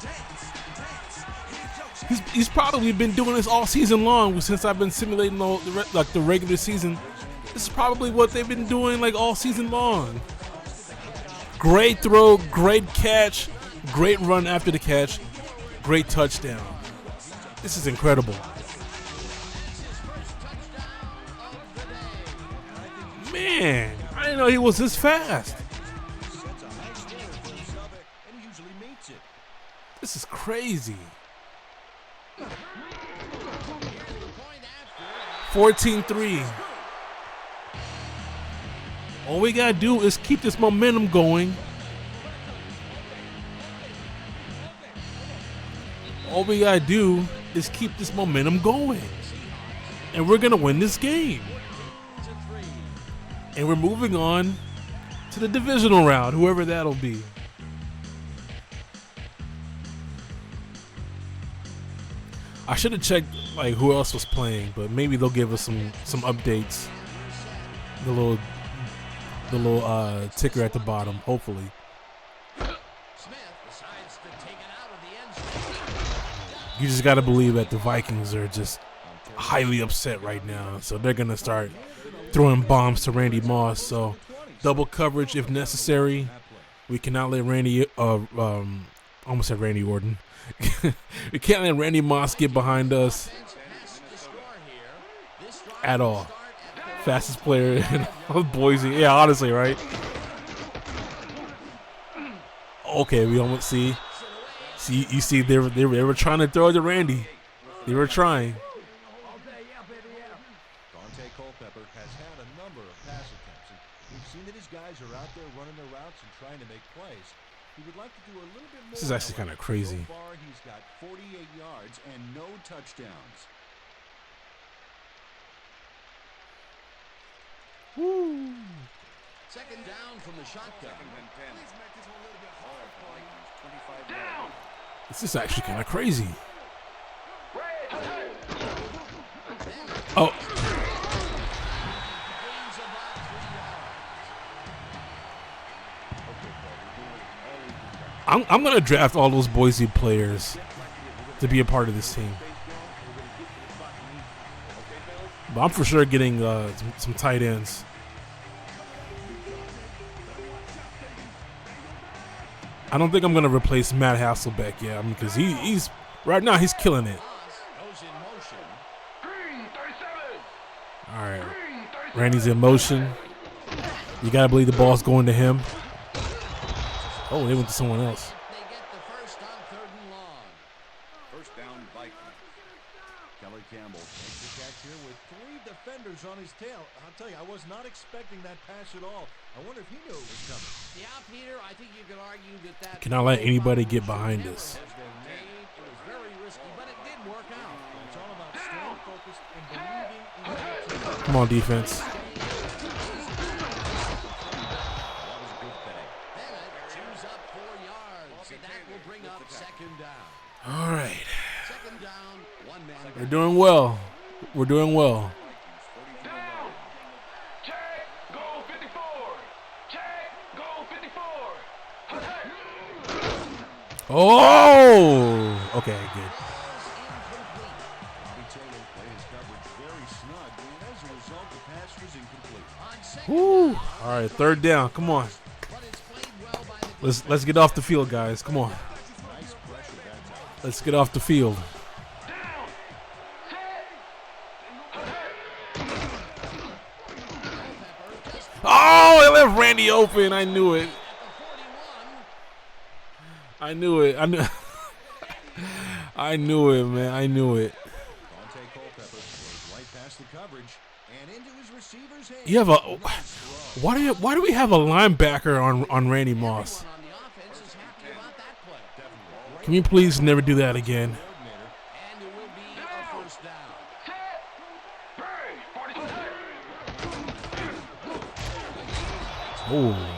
He's probably been doing this all season long since I've been simulating the regular season. This is probably what they've been doing like all season long. Great throw, great catch, great run after the catch, great touchdown. This is incredible. Man, I didn't know he was this fast. Sets a high standard for himself, and he usually meets it. This is crazy. 14-3. All we gotta do is keep this momentum going. All we gotta do is keep this momentum going. And we're gonna win this game. And we're moving on to the divisional round, whoever that'll be. I should have checked like who else was playing, but maybe they'll give us some updates. The little ticker at the bottom, hopefully. You just got to believe that the Vikings are just highly upset right now, so they're gonna start throwing bombs to Randy Moss. So double coverage if necessary. We cannot let almost said Randy Orton. We can't let Randy Moss get behind us at all. Fastest player in Boise. Yeah, honestly, right? Okay, we almost see. You see, they were trying to throw to Randy. They were trying. Dante Culpepper has had a number of pass attempts, and we've seen that his guys are out there running their routes and trying to make plays. He would like to do a little bit more. This is actually kind of crazy. So far, he's got 48 yards and no touchdowns. Woo. Second down from the shotgun. This is actually kind of crazy. Oh. I'm gonna draft all those Boise players to be a part of this team. But I'm for sure getting some tight ends. I don't think I'm gonna replace Matt Hasselbeck yet. I mean, because he's right now he's killing it. All right, Randy's in motion. You gotta believe the ball's going to him. Oh, they went to someone else. They get the first on 3rd and long. First down, Vikings. Kelly Campbell makes the catch here with 3 defenders on his tail. I'll tell you, I was not expecting that pass at all. I wonder if he knew it was coming. Yeah, Peter, I think you could argue that Cannot let anybody get behind us. It was very risky, but it did work out. It's all about staying focused and believing in your team. Come on, defense. Choose up 4 yards, and that will bring up 2nd down. All right. 2nd down, 1 man. We're doing well. We're doing well. Oh! Okay, good. Woo! All right, 3rd down. Come on. Let's get off the field, guys. Come on. Let's get off the field. Oh, they left Randy open. I knew it. I knew it. I knew. I knew it, man. I knew it. You have a. Why do we have a linebacker on Randy Moss? Can you please never do that again? And it will be a 1st down. Oh.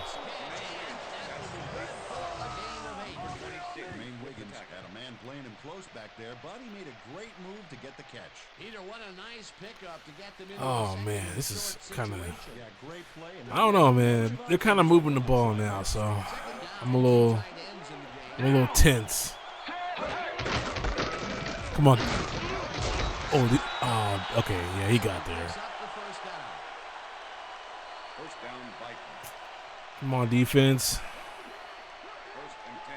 Peter, what a nice pickup to get them into Oh the man, second this is short kind of. situation. I don't know, man. They're kind of moving the ball now, so I'm a little tense. Come on. Oh, okay, yeah, he got there. First down, Vikings. Come on, defense. 1st and 10.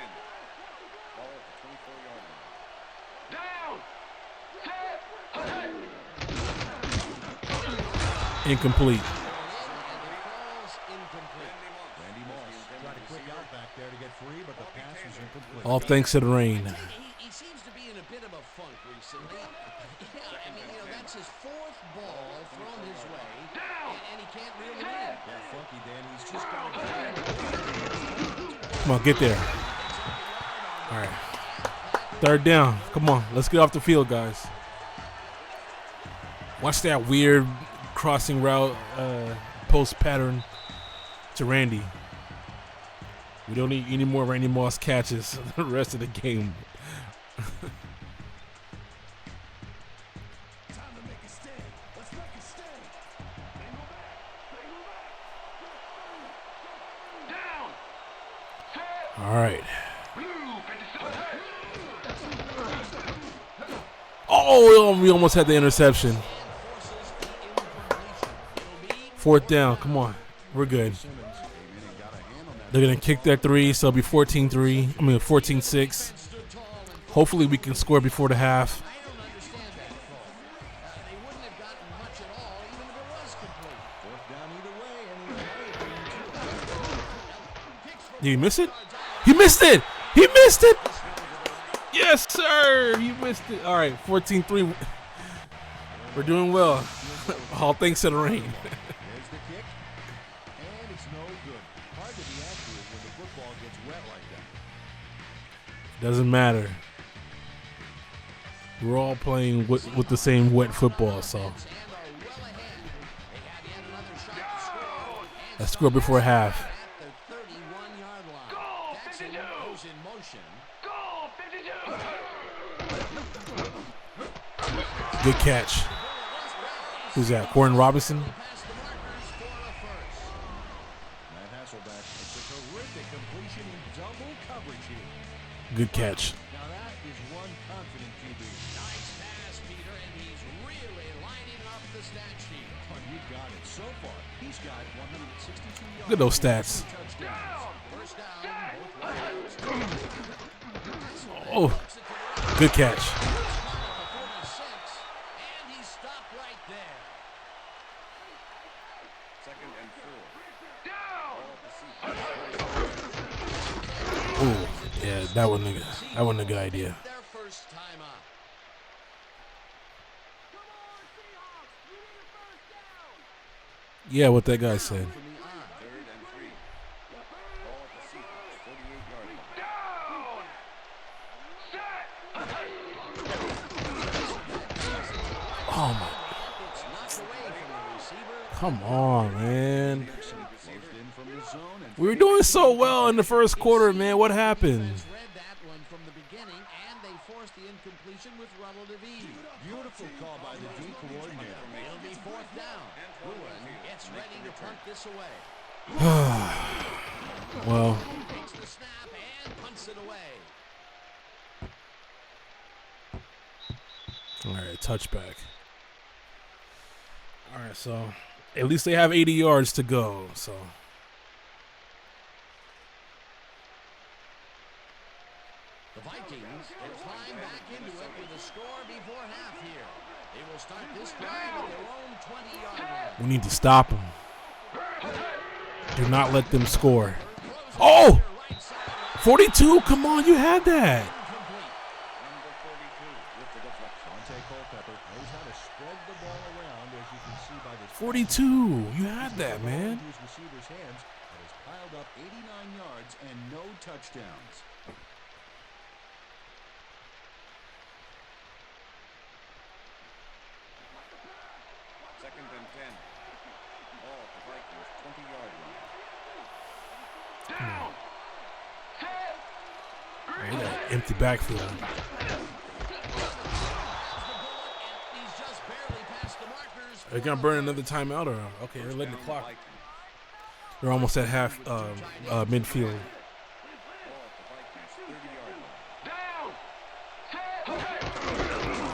Ball at the 24-yard line. Incomplete. Randy Moss tried a quick out back there to get free, but the pass was incomplete. All thanks to the rain. He seems to be in a bit of a funk recently. Yeah, I mean, that's his 4th ball thrown his way, and he can't reel it in. Yeah, funky Dan, he's just got Come on, get there. All right. 3rd down. Come on, let's get off the field, guys. Watch that weird crossing route post pattern to Randy. We don't need any more Randy Moss catches the rest of the game. All right. Oh, we almost had the interception. 4th down. Come on. We're good. They're going to kick that 3, so it'll be 14-3. I mean, 14-6. Hopefully we can score before the half. They wouldn't have gotten much at all, even if it was complete. 4th down either way. Did he miss it? He missed it! He missed it! Yes, sir! He missed it. All right, 14-3. We're doing well. All thanks to the rain. There's the kick, and it's no good. Hard to be accurate when the football gets wet like that. Doesn't matter. We're all playing with the same wet football, so. Let's score before half. The 31-yard line. Jackson goes in motion. Good catch. Who's that? Gordon Robinson? Matt Hasselbeck makes a terrific completion in double coverage here. Good catch. Now that is one confident stat sheet. Oh, you got it. So far, he's got 162 yards. Look at those stats. First down, both wideouts. Oh, good catch. And he stopped right there. Second and 4. Oh, yeah, that wasn't a good idea. Their first time out. Yeah, what that guy said. From the on. Third and 3. Ball at the Seahawks 48-yard line. Oh my! It's knocked away from the receiver. Come on, man. Closed in from the zone and We were doing so well in the first quarter, man. What happened? Defense read that one from the beginning, and they forced the incompletion with relative ease. beautiful call by the D coordinator. It'll be fourth down. Bruin gets ready to punt this away. Well, Takes the snap and punts it away. all right, touchback. All right, so at least they have 80 yards to go. So The Vikings will climb back into it with a score before half here. They will start this drive at their own 20-yard line. we need to stop them. Do not let them score. Oh, 42. Come on, you had that. Number 42 with the deflection. Dante Culpepper knows how to spread the ball around, as you can see by the 42. You had that, man. into his receiver's hands, and has piled up 89 yards and no touchdowns. Second and 10. Ball at the Vikings 20-yard line. Right, you got empty backfield. And he's just barely past the markers. Are they gonna burn another timeout or okay? They're letting the clock. They're almost at half midfield. Ball at the Vikings 30-yard line.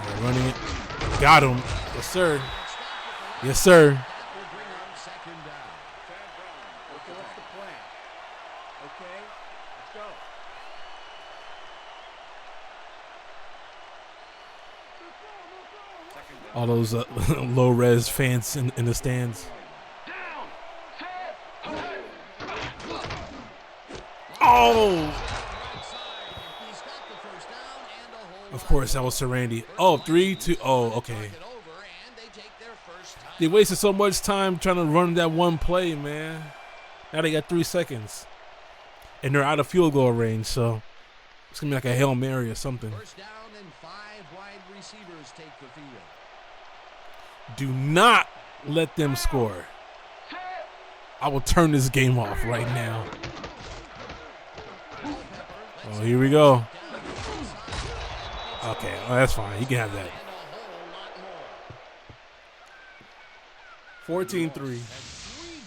They're running it. Got him. Yes, sir. Yes, sir. That will bring up second down. Okay, what's the plan? Okay, let's go. All those low res fans in the stands. Oh, He's got the first down and a whole of course that was Sir Randy. Oh, 3-2. Oh, okay. it over, and they take their first time. They wasted so much time trying to run that one play, man. Now they got 3 seconds, and they're out of field goal range, so it's gonna be like a Hail Mary or something. First down and 5 wide receivers take the field. Do not let them score. I will turn this game off right now. Oh, here we go. Okay, oh, that's fine. You can have that. And a whole lot more. 14-3. And 3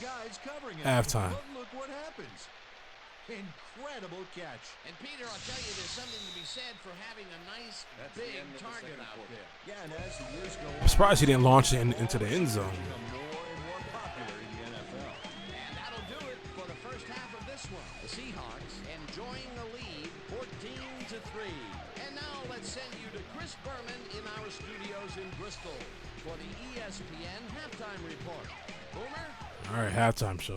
guys covering him. Halftime. But look what happens. Incredible catch. And Peter, I'll tell you, there's something to be said for having a nice That's the big end of the target second out quarter. there. Yeah, and as the years go on, I'm surprised he didn't launch it into the end zone. become more and more popular in the NFL. And that'll do it for the first half of this one. The Seahawks enjoying the lead 14-3. And now let's send you to Chris Berman in our studios in Bristol for the ESPN halftime report. Boomer? All right, halftime show.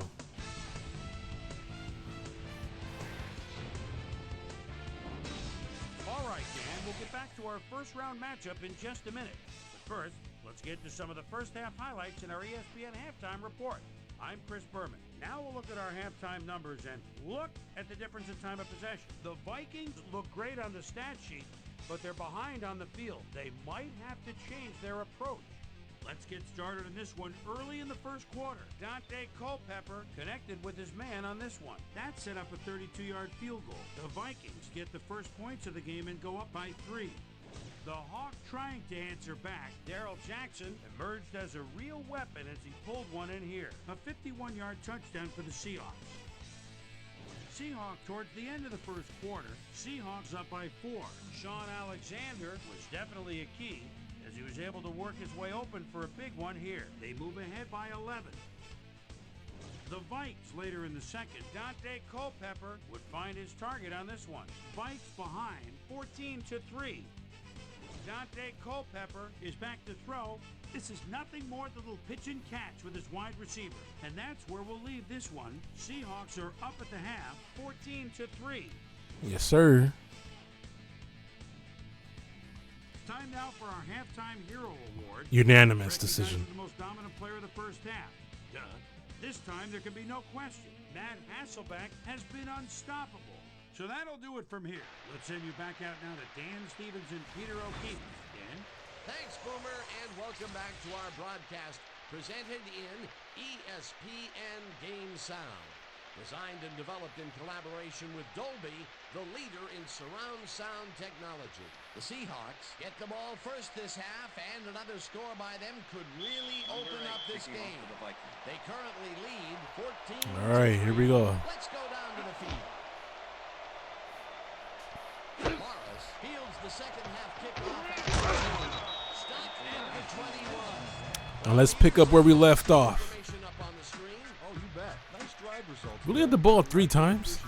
All right, Dan, we'll get back to our first round matchup in just a minute. But first, let's get to some of the first half highlights in our ESPN halftime report. I'm Chris Berman. Now we'll look at our halftime numbers and look at the difference in time of possession. The Vikings look great on the stat sheet, but they're behind on the field. They might have to change their approach. Let's get started on this one early in the first quarter. Dante Culpepper connected with his man on this one. That set up a 32-yard field goal. The Vikings get the first points of the game and go up by 3. The Hawk trying to answer back. Darrell Jackson emerged as a real weapon as he pulled one in here. A 51-yard touchdown for the Seahawks. Seahawks towards the end of the first quarter. Seahawks up by 4. Sean Alexander was definitely a key as he was able to work his way open for a big one here. They move ahead by 11. The Vikes later in the second. Dante Culpepper would find his target on this one. Vikes behind 14-3. Dante Culpepper is back to throw. This is nothing more than a little pitch and catch with his wide receiver. And that's where we'll leave this one. Seahawks are up at the half, 14-3. Yes, sir. Time now for our halftime hero award. Unanimous decision. The most dominant player of the first half. Duh. This time there can be no question. Matt Hasselbeck has been unstoppable. So that'll do it from here. Let's send you back out now to Dan Stevens and Peter O'Keefe. Dan? Thanks, Boomer, and welcome back to our broadcast presented in ESPN Game Sound. Designed and developed in collaboration with Dolby, the leader in surround sound technology. The Seahawks get the ball first this half, and another score by them could really open up this game. They currently lead 14. All right, here we go. Let's go down to the field. Morris fields the second half kickoff after stop at the 21. Now let's pick up where we left off. Information up on the screen. Oh, you bet. Nice drive results. Really had the ball 3 times.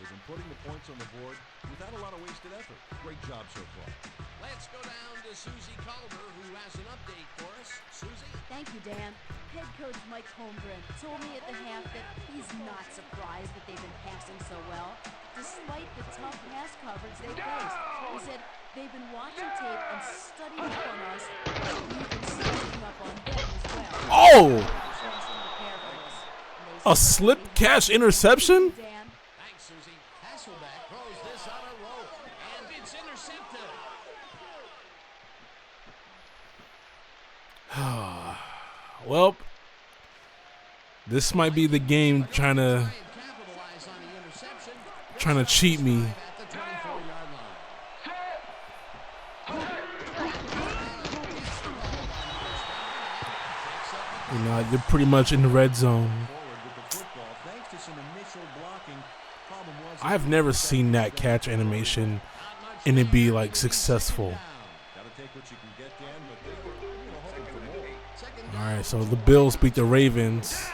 They've been putting the points on the board without a lot of wasted effort. Great job so far. Let's go down to Susie Calder, who has an update for us. Susie? Thank you, Dan. Head coach Mike Holmgren told me at the half that he's not surprised that they've been passing so well, despite the tough pass coverage they faced. He said they've been watching tape and studying up on us, and we've been studying up on them as well. Oh! So I'm sure prepared for this. And they A said slip they- catch interception? Dan. Thanks, Susie. Hasselbeck throws this on a rope, and it's intercepted. Well, this might be the game trying to Capitalize on the interception. cheat me. At the 24-yard line. You know, you're pretty much in the red zone. Forward with the football. Thanks to some initial blocking. Problem was I've never seen that catch animation and it be like successful. gotta take what you can get, Dan, but they were hoping for more. All right, so the Bills beat the Ravens,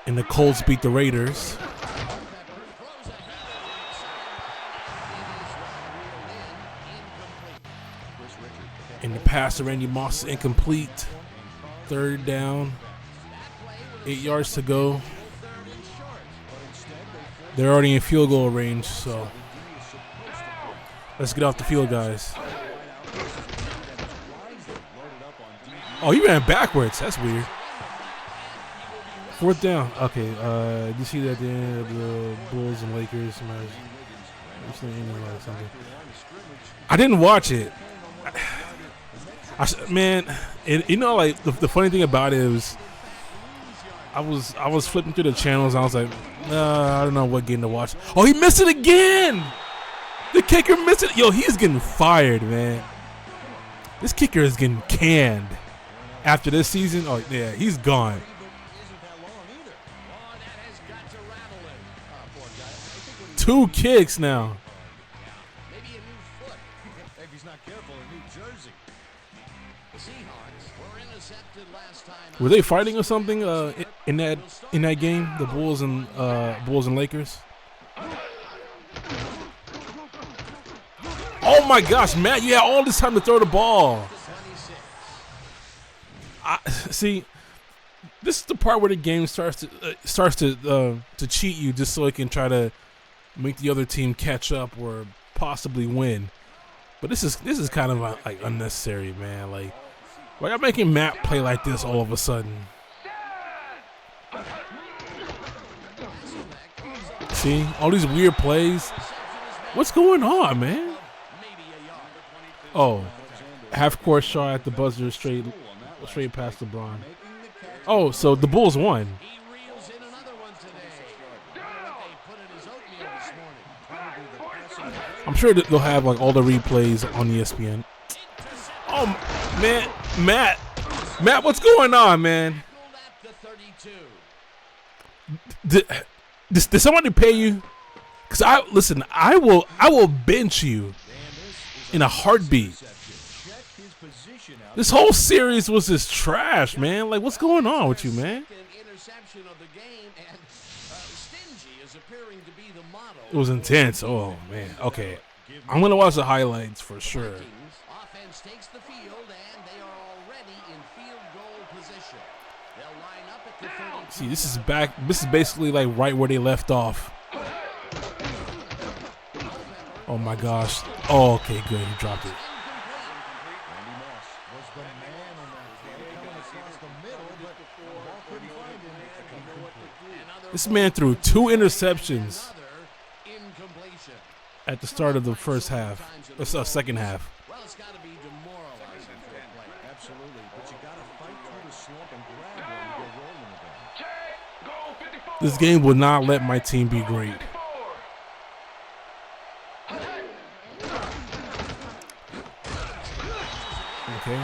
and the Colts beat the Raiders. And the pass to Randy Moss is incomplete. 3rd down, 8 yards to go. They're already in field goal range, so let's get off the field, guys. Oh, he ran backwards. That's weird. 4th down. Okay, did you see that at the end of the Bulls and Lakers? I didn't watch it. Man, you know, like the funny thing about it was, I was flipping through the channels. And I was like, I don't know what game to watch. Oh, he missed it again. The kicker missed it. Yo, he's getting fired, man. This kicker is getting canned after this season. Oh yeah, he's gone. Two kicks now. Maybe a new foot. If he's not careful, a New Jersey. The Seahawks were intercepted last time. Were they fighting or something in that game? The Bulls and Lakers. Oh my gosh, Matt! You had all this time to throw the ball. See, this is the part where the game starts to cheat you, just so it can try to make the other team catch up or possibly win. But this is kind of like unnecessary, man. Like why y'all making Matt play like this all of a sudden? See, all these weird plays. What's going on, man? Oh, half-court shot at the buzzer, straight past LeBron. Oh, so the Bulls won. He reels in another one today. They put in his oatmeal this morning. I'm sure that they'll have like all the replays on ESPN. Oh man, Matt, what's going on, man? Did somebody pay you? Cause I will bench you in a heartbeat. This whole series was just trash, man. Like, what's going on with you, man? Interception of the game, and stingy is appearing to be the motto. It was intense. Oh, man. Okay. I'm going to watch the highlights for sure. Offense takes the field, and they are already in field goal position. They'll line up at the 32. See, this is back. This is basically like right where they left off. Oh, my gosh. Oh, okay, good. He dropped it. This man threw 2 interceptions at the start of the first half. Second half. Well, it's got to be demoralizing for a player. Absolutely, but you got to fight through the slump and grab one and get rolling again. This game will not let my team be great. Okay.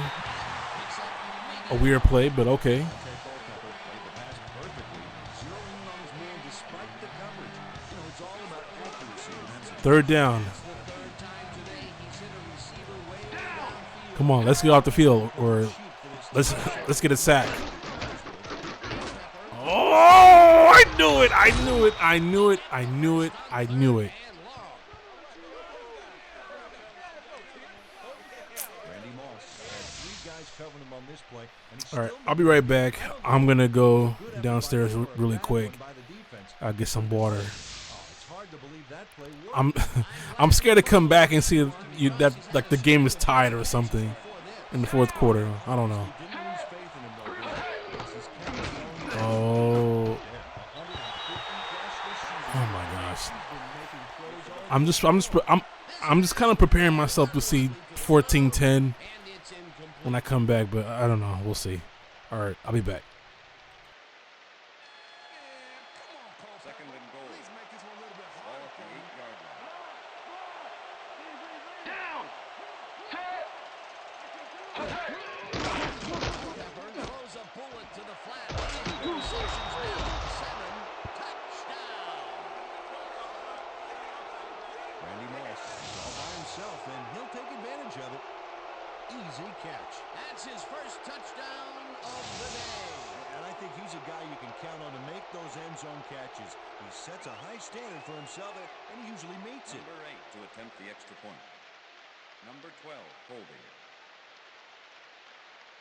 A weird play, but okay. Third down. Come on, let's get off the field, or let's get a sack. Oh, I knew it! I knew it! I knew it! I knew it! I knew it! All right, I'll be right back. I'm gonna go downstairs really quick. I'll get some water. I'm scared to come back and see that like the game is tied or something in the fourth quarter. I don't know. Oh my gosh. I'm just kind of preparing myself to see 14-10 when I come back, but I don't know. We'll see. All right, I'll be back. And he'll take advantage of it. Easy catch. That's his first touchdown of the day. And I think he's a guy you can count on to make those end zone catches. He sets a high standard for himself, and he usually meets it. Number 8 to attempt the extra point. Number 12 holding.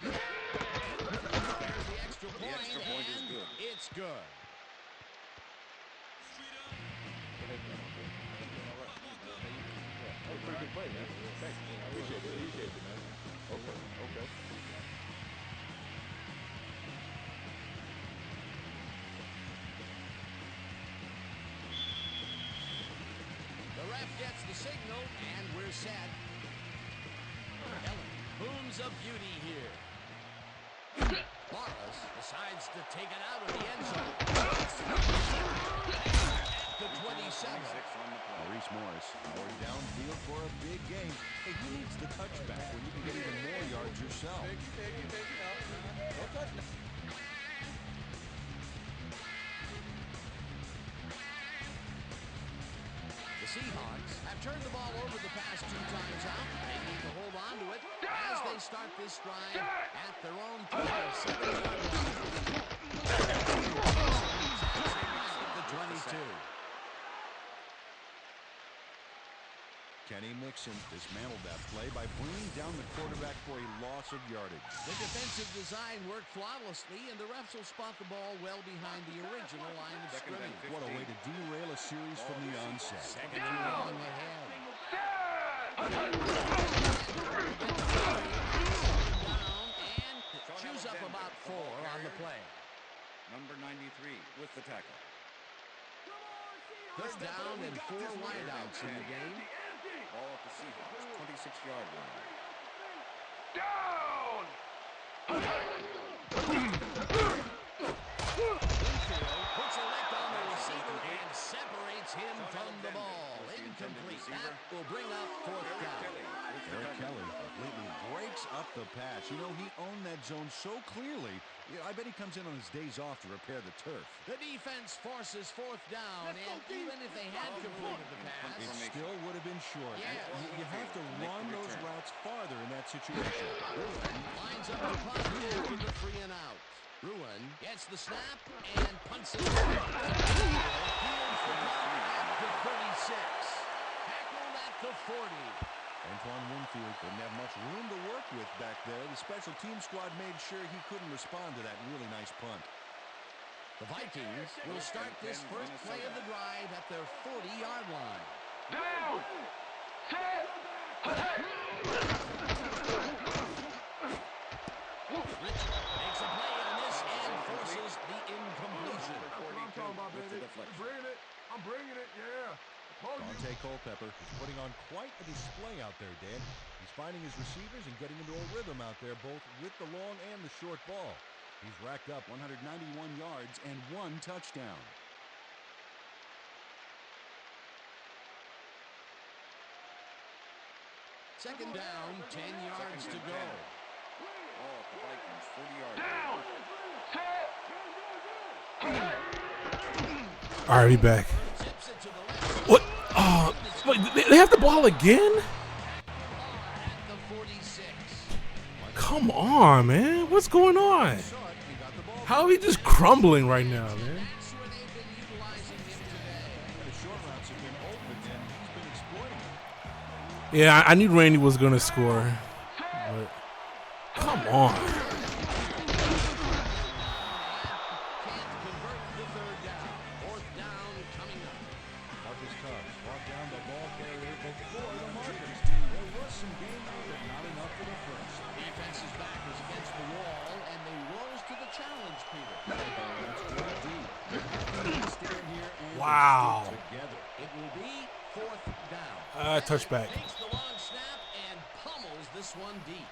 There's the extra point, The extra point is good. It's good. Pretty good play, man. Thanks. Appreciate it, man. Okay. The ref gets the signal, and we're set. Ellen booms a beauty here. Morris decides to take it out of the end zone. The 27. Maurice Morris, going downfield for a big game. Hey, he needs the touchback when you can get even more yards yourself. The Seahawks have turned the ball over the past 2 times out. They need to hold on to it as they start this drive at their own 7-yard line. The 22. Kenny Mixon dismantled that play by bringing down the quarterback for a loss of yardage. The defensive design worked flawlessly, and the refs will spot the ball well behind the original line of scrimmage. What a way to derail a series from the onset. Second and long ahead. Down and chews up about 4 on the play. Number 93 with the tackle. Third down and 4 wideouts in the game. Ball at the Seahawks 26-yard line. Infield puts a lick on the receiver and separates him from the ball. Incomplete. That will bring up 4th down. Eric Kelly completely breaks up the pass. You know, he owned that zone so clearly. I bet he comes in on his days off to repair the turf. The defense forces 4th down, and even if they had completed the pass, it still would have been short. Yeah. You have to run those routes farther in that that situation. Ruin lines up to punt after the 3 and out. Ruin gets the snap and punts it. Fields the punt at the 36. Tackled at the 40. Antoine Winfield didn't have much room to work with back there. The special team squad made sure he couldn't respond to that really nice punt. The Vikings will start this first play of the drive at their 40-yard line. Down! Set! Richard makes a play on this and forces the incompletion. That's what I'm talking about, baby. I'm bringing it, yeah. Dante Culpepper is putting on quite a display out there, Dan. He's finding his receivers and getting into a rhythm out there, both with the long and the short ball. He's racked up 191 yards and 1 touchdown. Second down, 10 yards to go. Oh, the Vikings, 40 yards. All right, we back. Tips it to the left. What? Oh, wait, they have the ball again? At the 46. Come on, man. What's going on? How are we just crumbling right now, man? That's where they've been utilizing him today. The short routes have been open, and he's been exploiting it. Yeah, I knew Randy was going to score. But come on. Can't convert the third down. Fourth down coming up. Marcus Tubbs brought down the ball carrier before the markers. There was some game there, but not enough for the first. Defense's back is against the wall, and they rose to the challenge, Peter. That's good deep. Stand here and Wow. stick together. It will be fourth down. Touchback. Takes the long snap and pummels this one deep.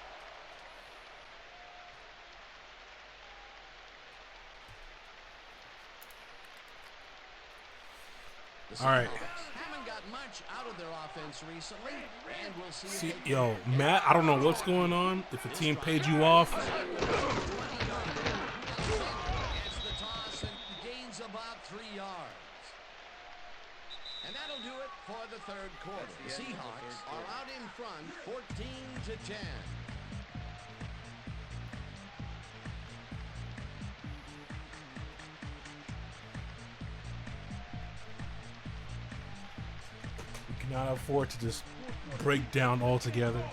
The All right. Seahawks haven't got much out of their offense recently, and we'll see. See, if they yo, Matt, I don't know what's going on. If a team paid you off, gets the toss and gains about 3 yards. And that'll do it for the third quarter. The Seahawks are out in front, 14-10. we cannot afford to just break down altogether.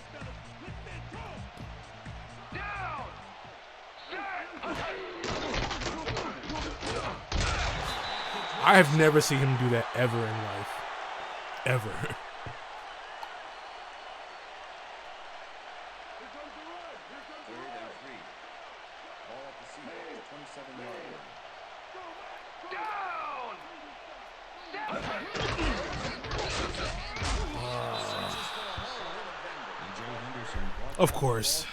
I have never seen him do that ever in life. Ever. Here comes the run. Here comes the Third run. and 3. Ball at the Seahawks, 27-yard line. Of course.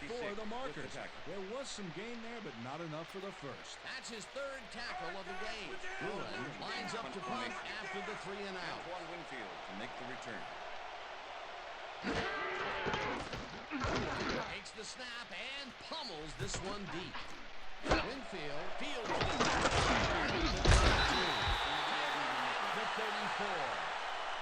Before the markers. There was some gain there, but not enough for the first. That's his third tackle of the game. Ruin lines up to punt after the 3 and out. Antoine Winfield to make the return. Takes the snap and pummels this one deep. Winfield fields the 34.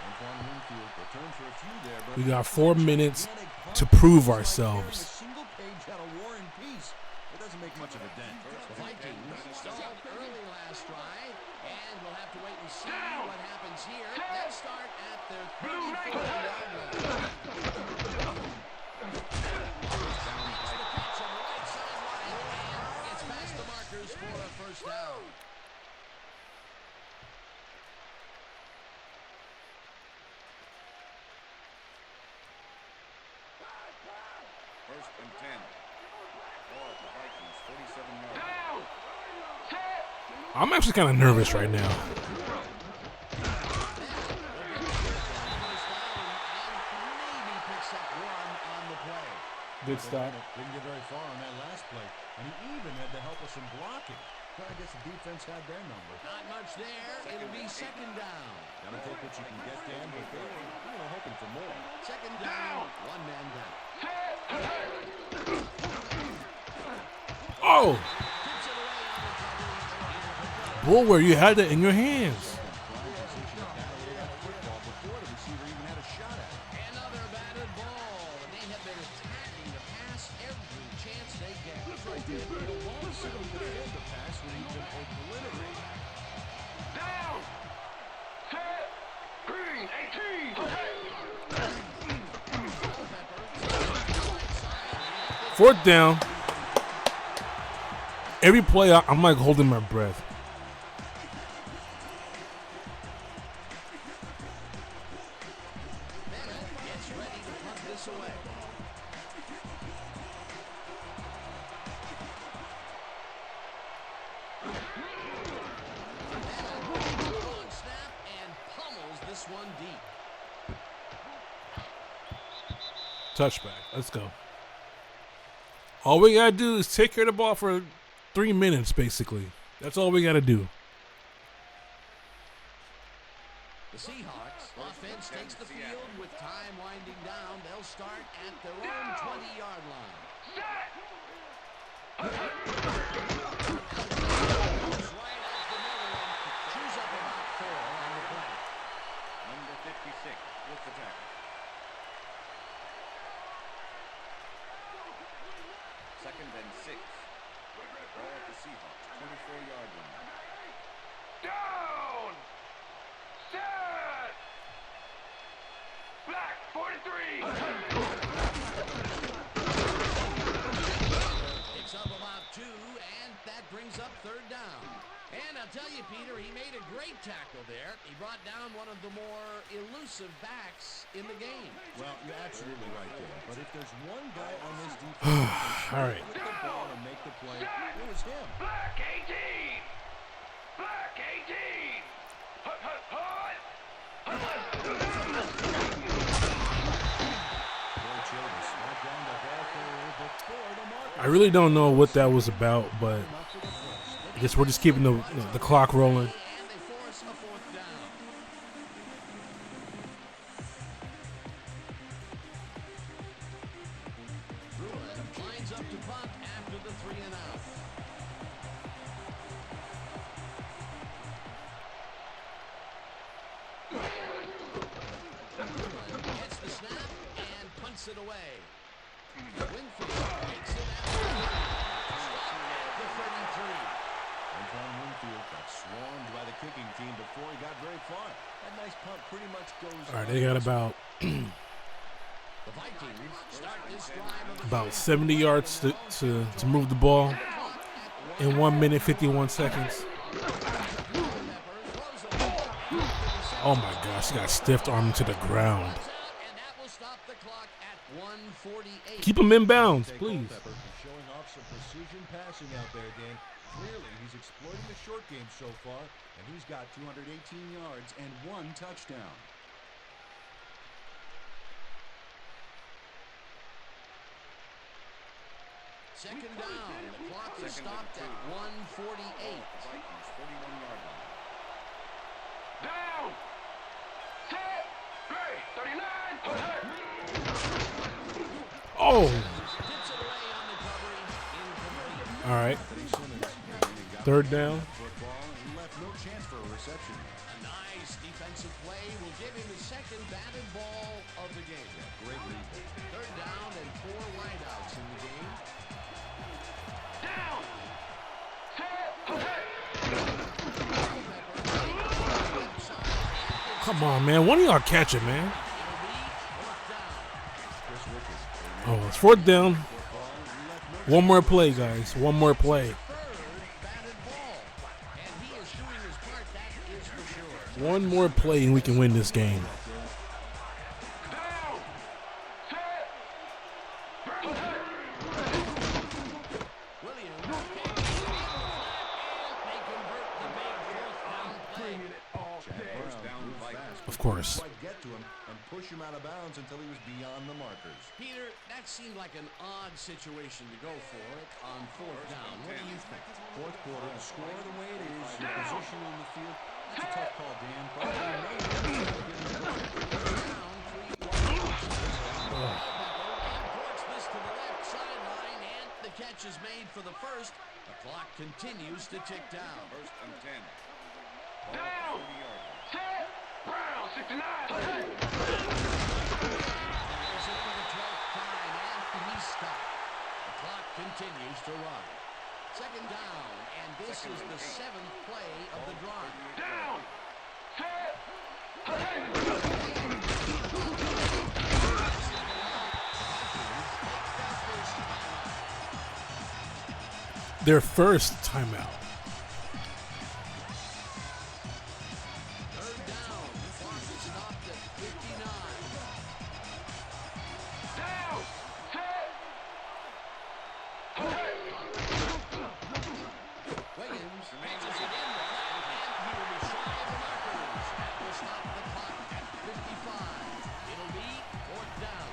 Antoine Winfield returned for a few there, but We got 4 minutes to prove ourselves. A single page had a war and peace. It doesn't make much of a dent. The Vikings stalled early last drive, and we'll have to wait and see what happens here. They'll start at their 34-yard line. Makes the catch on the right sideline and gets past the markers for a first down. First and 10. Ball at the Vikings, 47-yard line. I'm actually kind of nervous right now. Good stop. Didn't get very far on that last play, and he even had the help of some blocking. I guess the defense had their number. Not much there. It'll be second down. Gotta take what you can get, Dan, but they were hoping for more. Second down, one man down. Oh! Tips it away on the cover. Bull, where you had that in your hands. Before the receiver even had a shot at it. Another batted ball. And they have been attacked Why sit him to fail the pass when he's been obliterated? Down! Set! Green, 18! Fourth down. Every play, I'm like holding my breath. Gets ready to punt this away. Long snap and pummels this one deep. Touchback. Let's go. All we gotta do is take care of the ball for 3 minutes, basically. That's all we gotta do. The Seahawks offense takes the field with time winding down. They'll start at their own 20-yard line. Goes right off the middle and chews up about 4 on the play. Number 56 with the tackle. Second and 6. Ball at the Seahawks, 24-yard line. Down! Set! Black, 43! Picks up about 2, and that brings up third down. And I'll tell you, Peter, he made a great tackle there. He brought down one of the more elusive backs in the game. Well, you're absolutely right there. But if there's one guy on this defense All right. with the ball and make the play, it was him. Black, 18! Black, 18! Hut, hut, hut! Hut, hut. Roy Childress knocked down the ball carrier before the marker. I really don't know what that was about, but I guess we're just keeping the clock rolling. And they force a fourth down. Bruin lines up to punt after the 3 and out. Bruin gets the snap and punts it away. Winfield takes it at the 33. Antoine Winfield got swarmed by the kicking team before he got very far. That nice punt pretty much goes. All right, they got about The Vikings start this drive of the about 70 yards to move the ball in 1 minute 51 seconds. Oh my gosh, he got stiff armed to the ground. and that will stop the clock at 1:48. Keep him in bounds, Jay please. Culpepper is showing off some precision passing out there, Dan. Clearly, he's exploiting the short game so far, and he's got 218 yards and 1 touchdown. Second down. The clock is stopped at 1:48. Vikings, 41-yard line. Down! Set! Gray, 39! Hut, hut. Oh, Tips it away on the recovery. Incomplete. all right. Anthony Simmons got Third down. football and left no chance for a reception. A nice defensive play will give him the second batted ball of the game. Great lead. Third down and 4 wideouts in the game. Down! Set! Hut, hut. Come on, man. One of y'all catch it, man. Chris Wickett. Oh, it's fourth down. One more play, guys. One more play. Third batted ball. And he is doing his part, that is for sure. One more play and we can win this game. Down! Set! Hut, hut. Williams takes it in the flat, and they convert the big fourth down play. Bringing it all day. First down, Moved Vikings. fast, Of course. but couldn't quite get to him and push him out of bounds until he was beyond the markers. Peter, that seemed like an odd situation to go for it on fourth down. What do you think? Fourth quarter, the score the way it is, your position in the field, that's a tough call, Dan. But they may have to give him credit. Down 3 yards. Ports this to the left sideline, and the catch is made for the first. The clock continues to tick down. First and 10. Ball Down! at the 40-yard line. Set! Brown, 69! Hut, hut. There's it for the 12th time, and he's stopped. The clock continues to run. Second down, and this is the 7th play of the drive. Down! Their first timeout. Third down, clock is stopped at 59. Down! Williams reaches it in the flat, and he will be shy of the markers. That will stop the clock at 55. It'll be 4th down.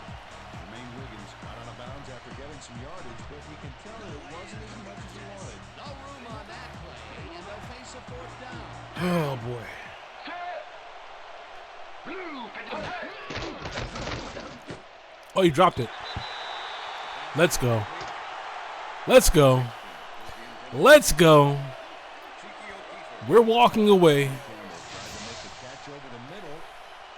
Jermaine Wiggins got out of bounds after getting some yardage, but you can tell that it wasn't as much as he wanted. No room on that play, and they'll face a 4th down. Oh boy. Oh, you dropped it. Let's go. Let's go. Let's go. We're walking away. Campbell tried to make the catch over the middle,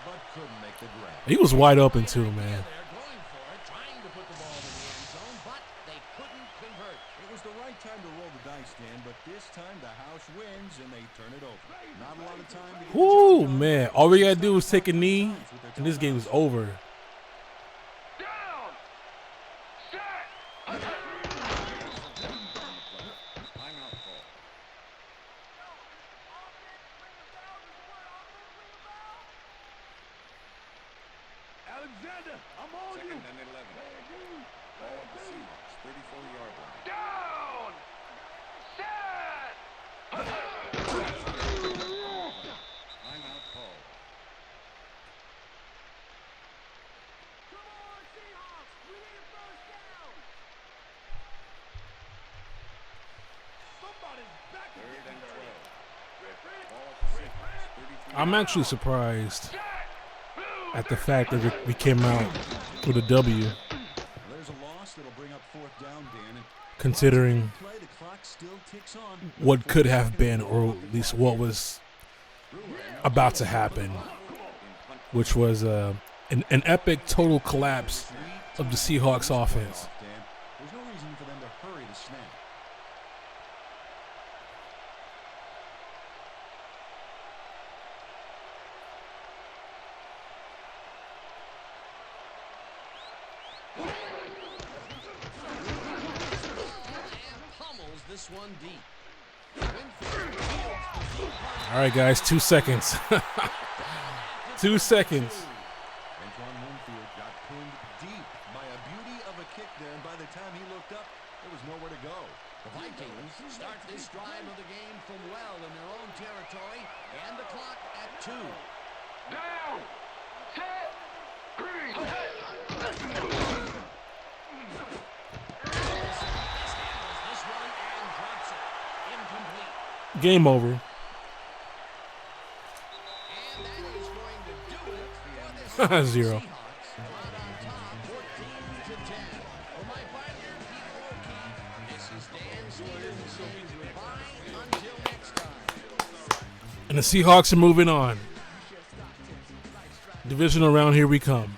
but couldn't make the grab. He was wide open too, man. They're going for it, trying to put the ball in the end zone, but they couldn't convert. It was the right time to roll the dice, Dan, but this time the house wins and they turn it over. Not a lot of time to get the Whoo, job done. man. All we gotta do is take a knee, and this game is over. Down! Set! Timeout call. Alexander, I'm on you! Second and 11. Ball at the Seahawks, 34-yard line. Down! Set! Timeout call. Come on, Seahawks! We need a first down! Somebody's back in Third and 12. Ball at Rip, the Seahawks, 33. I'm actually surprised set! Blue! at the fact that we came out with a W, Well, there's a loss that'll bring up 4th down, Dan. And considering play, the clock still ticks on. what could have been, or at least what was about to happen, which was an epic total collapse of the Seahawks offense. Dan, there's no reason for them to hurry to snap. And pummels this one deep. Winfield fields the deep ball. All right, guys, 2 seconds. 2 seconds. Antoine Winfield got pinned deep by a beauty of a kick there, and by the time he looked up, there was nowhere to go. The Vikings start this drive of the game from well in their own territory, and the clock at 2. Down! Set! Green! Mishandles this one and drops it. Incomplete. Game over. And that is going to do it for this 0. Seahawks. Right on top, 14-10. For my partner, Peter O'Keefe, this is Dan Stevens saying goodbye until next time. And the Seahawks are moving on. Divisional round, here we come.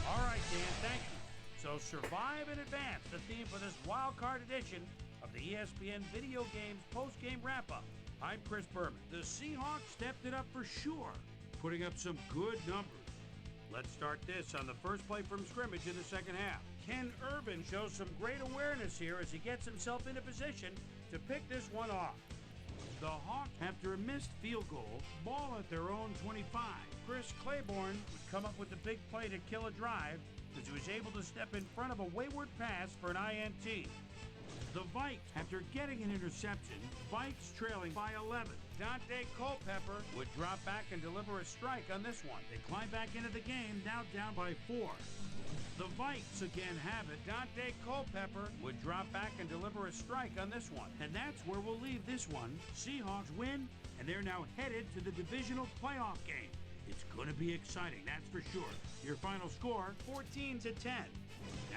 All right, Dan, thank you. So survive and advance, the theme for this wild card edition of the ESPN Video Games post-game wrap-up. I'm Chris Berman. The Seahawks stepped it up for sure, putting up some good numbers. Let's start this on the first play from scrimmage in the second half. Ken Urban shows some great awareness here as he gets himself into position to pick this one off. The Hawks, after a missed field goal, ball at their own 25. Chris Claiborne would come up with the big play to kill a drive as he was able to step in front of a wayward pass for an INT. The Vikes, after getting an interception, Vikes trailing by 11. Dante Culpepper would drop back and deliver a strike on this one. They climb back into the game, now down by 4. The Vikes again have it. Dante Culpepper would drop back and deliver a strike on this one. And that's where we'll leave this one. Seahawks win, and they're now headed to the divisional playoff game. It's going to be exciting, that's for sure. Your final score, 14-10.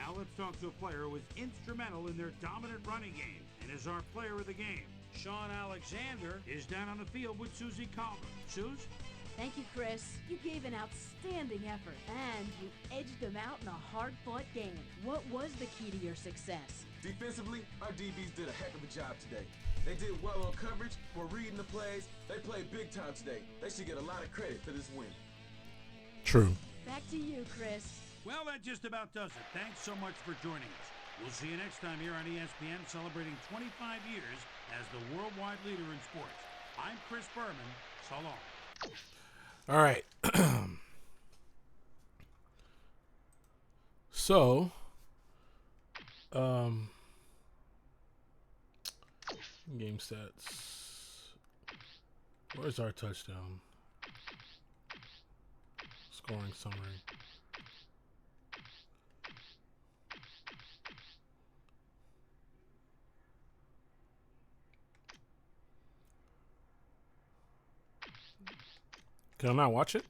Now let's talk to a player who was instrumental in their dominant running game and is our player of the game. Sean Alexander is down on the field with Susie Calmer. Suze? Thank you, Chris. You gave an outstanding effort, and you edged them out in a hard-fought game. What was the key to your success? Defensively, our DBs did a heck of a job today. They did well on coverage, were reading the plays. They played big time today. They should get a lot of credit for this win. True. Back to you, Chris. Well, that just about does it. Thanks so much for joining us. We'll see you next time here on ESPN, celebrating 25 years as the worldwide leader in sports. I'm Chris Berman. So long. All right. So, game stats. Where's our touchdown? Scoring summary. Can I not watch it?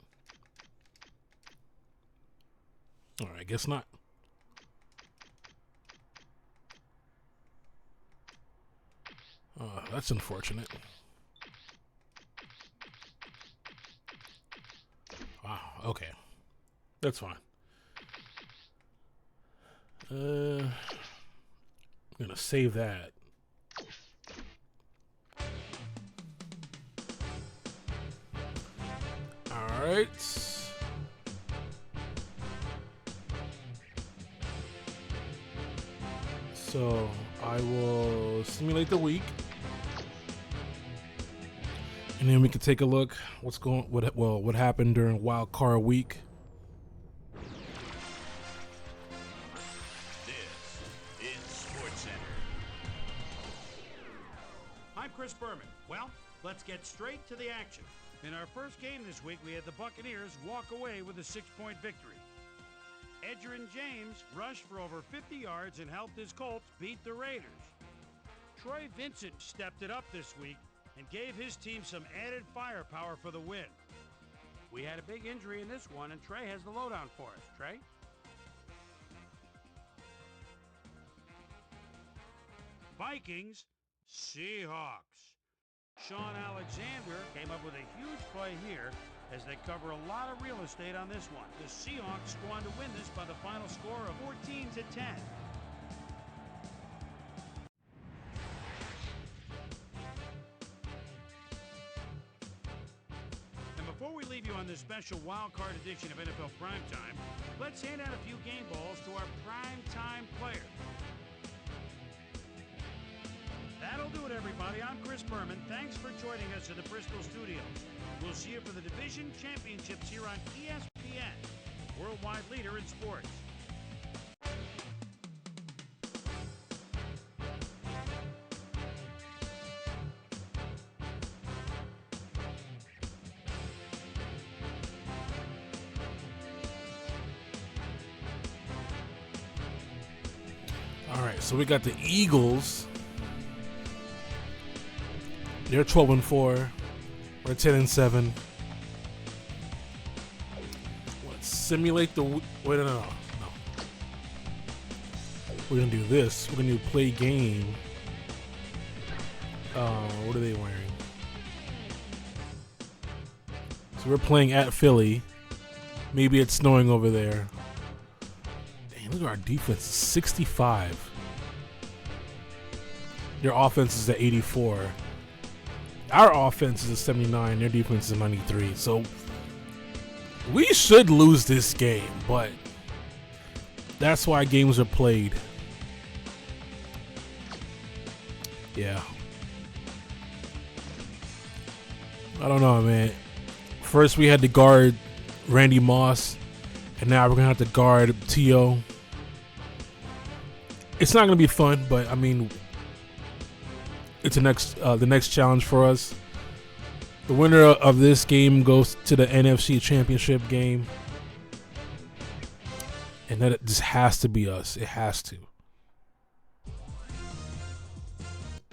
All right, I guess not. That's unfortunate. Wow, okay. That's fine. I'm gonna save that. All right. So I will simulate the week, and then we can take a look what happened during Wild Card Week. This is SportsCenter. I'm Chris Berman. Well, let's get straight to the action. In our first game this week, we had the Buccaneers walk away with a 6-point victory. Edgerrin James rushed for over 50 yards and helped his Colts beat the Raiders. Troy Vincent stepped it up this week and gave his team some added firepower for the win. We had a big injury in this one, and Trey has the lowdown for us. Trey? Vikings, Seahawks. Sean Alexander came up with a huge play here as they cover a lot of real estate on this one. The Seahawks go on to win this by the final score of 14-10. And before we leave you on this special wild card edition of NFL Primetime, let's hand out a few game balls to our primetime players. That'll do it, everybody. I'm Chris Berman. Thanks for joining us in the Bristol studios. We'll see you for the division championships here on ESPN, worldwide leader in sports. All right, so we got the Eagles. They're 12-4. We're 10-7. Let's simulate the. Wait, no. We're gonna do this. We're gonna do play game. What are they wearing? So we're playing at Philly. Maybe it's snowing over there. Dang, look at our defense. 65. Their offense is at 84. Our offense is a 79. Their defense is a 93. So we should lose this game, but that's why games are played. Yeah. I don't know, man. First we had to guard Randy Moss, and now we're going to have to guard T.O. It's not going to be fun, but I mean, it's the next challenge for us. The winner of this game goes to the NFC Championship game. And that just has to be us. It has to.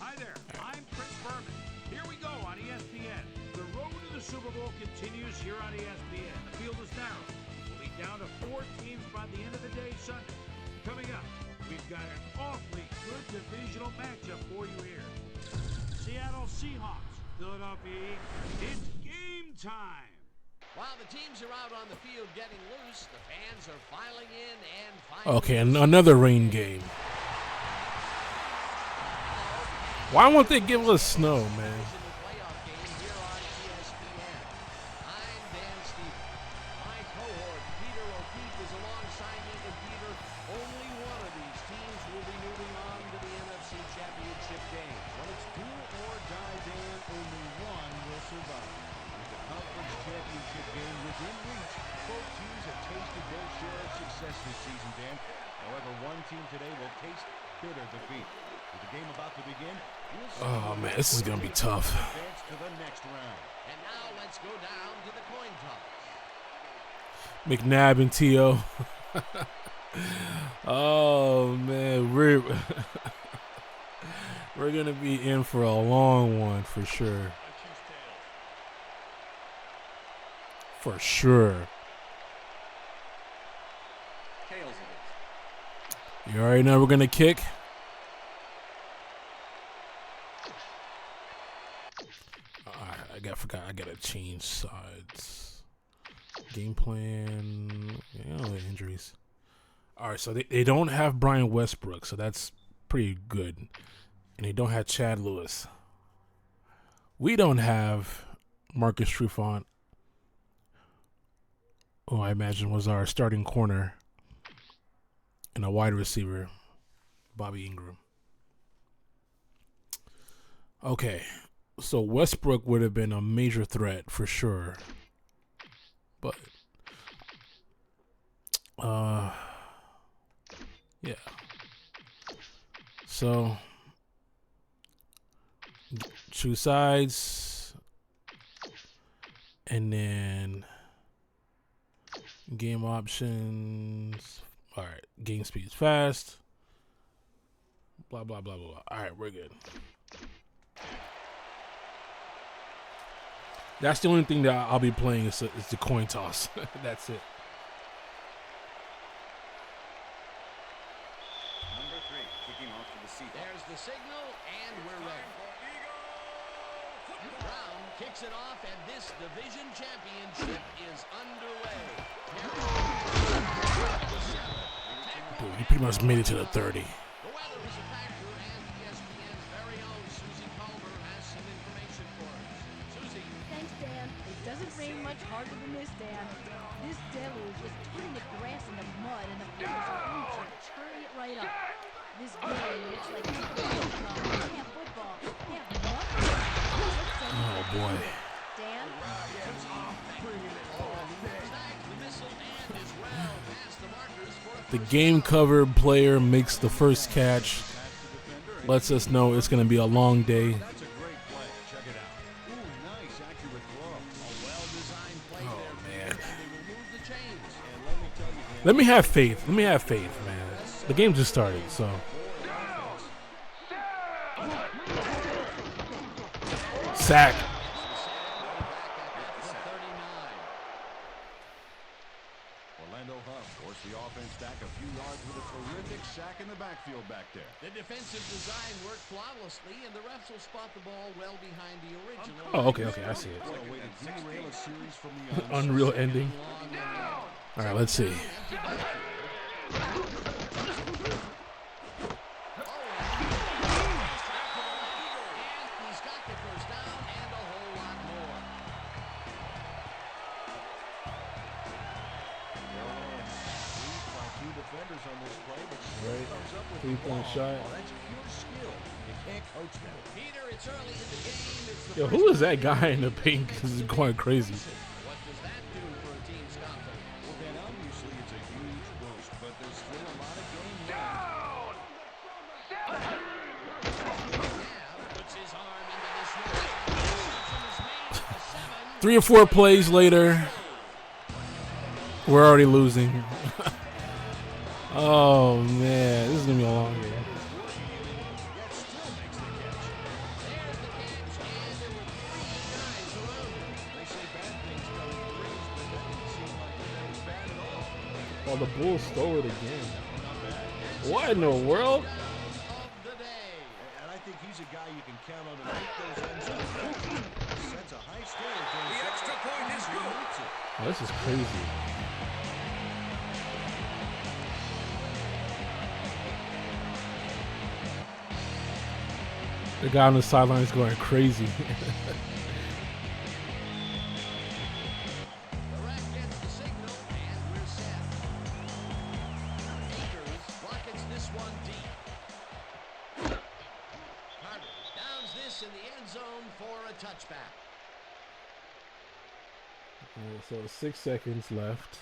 Hi there, I'm Chris Berman. Here we go on ESPN. The road to the Super Bowl continues here on ESPN. The field is narrow. We'll be down to 4 teams by the end of the day Sunday. Coming up, we've got an awfully good divisional matchup for you here. Seattle Seahawks, Philadelphia Eagles. It's game time. While the teams are out on the field getting loose, the fans are filing in and filing. Okay, another rain game. Why won't they give us snow, man? Playoff game here on ESPN. I'm Dan Stevens. My cohort, Peter O'Keefe, is alongside me. And Peter, only one of these teams will be moving on to the NFC Championship game. Well, it's do or die, Dan. Only one will survive. With the conference championship game within reach, both teams have tasted their share of success this season, Dan. However, one team today will taste bitter defeat. With the game about to begin, we'll see. Oh man, this is gonna be tough. Advance to the next round. And now let's go down to the coin toss. McNabb and T.O. Oh man, we're gonna be in for a long one for sure. For sure. Tails it is. You already know we're gonna kick. I gotta change sides. Game plan. Yeah, injuries. All right, so they don't have Brian Westbrook, so that's pretty good. And they don't have Chad Lewis. We don't have Marcus Trufant, who I imagine was our starting corner, and a wide receiver, Bobby Ingram. Okay, so Westbrook would have been a major threat for sure. But, yeah. So, choose sides, and then game options. All right, game speed is fast. Blah, blah, blah, blah, blah. All right, we're good. That's the only thing that I'll be playing is the coin toss. That's it. Number 3, kicking off for the Seahawks. There's the signal, and we're ready. Brown kicks it off, and this division championship is underway. Dude, he pretty much made it to the 30. The weather is a factor, and ESPN's very own Susie Culver has some information for us. Susie. Thanks, Dan. It doesn't rain much harder than this, Dan. This deluge is turning the grass into mud, and the fields are turning it right up. This game looks like it's camp football. Camp nothing. Oh, boy. Dan? The game cover player makes the first catch. Lets us know it's going to be a long day. That's a great play. Check it out. Ooh, nice, accurate throw. A well-designed play Oh, there. man. And they will move the chains. And let me tell you, Dan, Let me have faith. Let me have faith, man. The game just started, so. Sack. Orlando Hub forced the offense back a few yards with a terrific sack in the backfield back there. The defensive design worked flawlessly, and the refs will spot the ball well behind the original. Oh, okay, I see it. What a way to derail a series from the Unreal ending. All right, let's see. He's got the first down and a whole lot more. Two defenders on this play, but Right. comes up with 3-point the shot. ball. That's pure skill. You can't coach that. Peter, it's early in the game. It's the Yo, first who is that guy in the pink? This is going crazy. What does that do for a team's confidence? Well, then obviously it's a huge boost, but there's still a lot of game left. Puts his arm into this one. 3 or 4 plays later, we're already losing. Oh, man. This is going to be a long game. Oh, the Bulls stole it again. What in the world? Of the day. And I think he's a guy you can count on to make those end zones. Sets a high standard. The extra point is good. Oh, this is crazy. The guy on the sideline is going crazy. The ref gets the signal, and we're set. Akers rockets this one deep. Carter downs this in the end zone for a touchback. Alright, so 6 seconds left.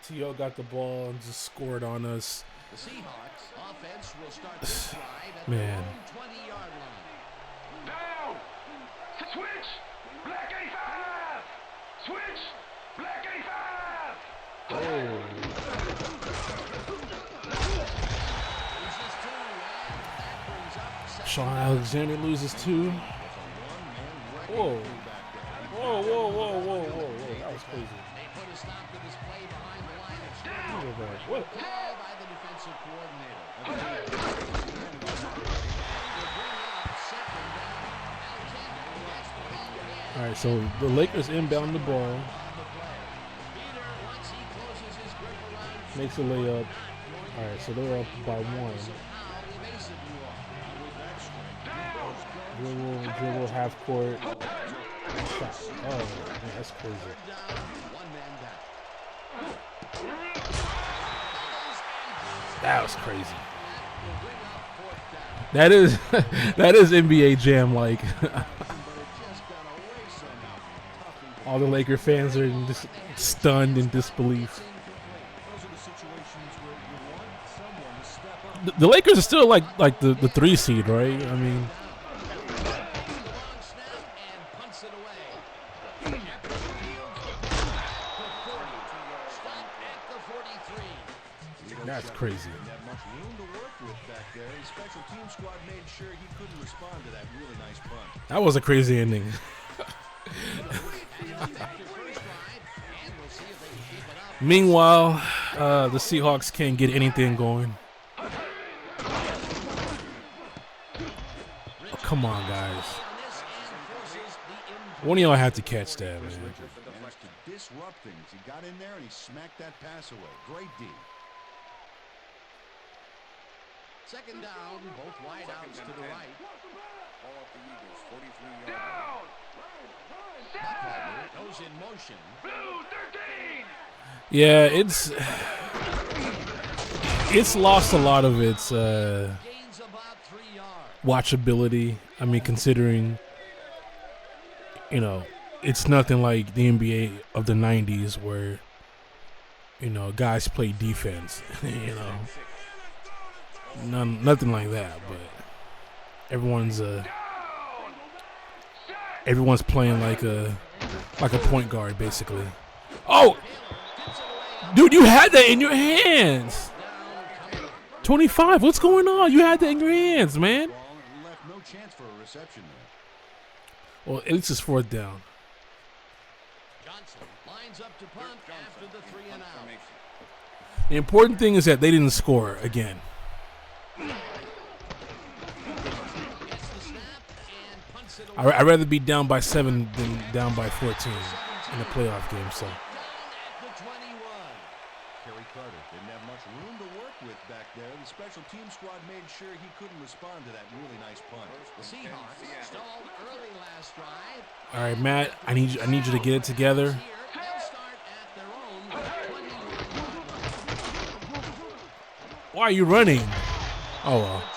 T.O. got the ball and just scored on us. The Seahawks offense will start this drive at Man. their own 20-yard line. Down! Switch! Black 85! Switch! Black 85! Loses two, and that brings up second Sean down. Alexander loses 2. Whoa. Whoa, whoa, whoa, whoa, whoa, whoa. That was crazy. They put a stop to this play behind the line of scrimmage. Look at that. What? Call by the defensive coordinator. They'll bring up second down. Alexander gets the ball again. All right, so the Lakers inbound the ball, On the play. Peter, once he closes his grip around makes a layup. All right, so they're up by 1. how evasive you are. Dribble, half court. Shot. Oh, man, that's crazy. Down, one man down. That was crazy. Will bring up fourth down. That is that is NBA Jam like. But it just got away somehow. Tough All the Laker fans are just stunned in disbelief. Those are the situations where you want someone to step up. The Lakers are still like the 3 seed, right? I mean, Long snap and punts it away. Shepard fields the pass at the 40. Stop at the 43. that's crazy. Didn't have much room to work with back there. His special team squad made sure he couldn't respond to that really nice punt. That was a crazy ending. An effective first drive, and we'll see if they can keep it up. Meanwhile, the Seahawks can't get anything going. Oh, come on, guys. On this and forces the in. One of y'all had to catch that, man. Managed to disrupt things. He got in there and he smacked that pass away. Great D. Second down, both wide outs to the right. Ball up the Eagles, 43-yard line. Buckhalter goes in motion. Blue 13! Yeah, it's lost a lot of its Gains about 3 yards. watchability. I mean, considering, you know, it's nothing like the NBA of the 90s where, you know, guys play defense, you know. Nothing like that, but everyone's playing like a point guard basically. Oh, dude, you had that in your hands. 25. What's going on? You had that in your hands, man. Ball and left no chance for a reception there. Well, at least it's 4th down. Johnson lines up to punt after the 3 and out. The important thing is that they didn't score again. Gets the snap and punts it away. I'd rather be down by 7 than down by 14 in a playoff game. So. Down at the 21. Kerry Carter didn't have much room to work with back there. The special team squad made sure he couldn't respond to that really nice punt. The Seahawks stalled early last drive. All right, Matt, I need you to get it together. Here, they'll start at their own 21-yard line. Why are you running? Oh well. 28.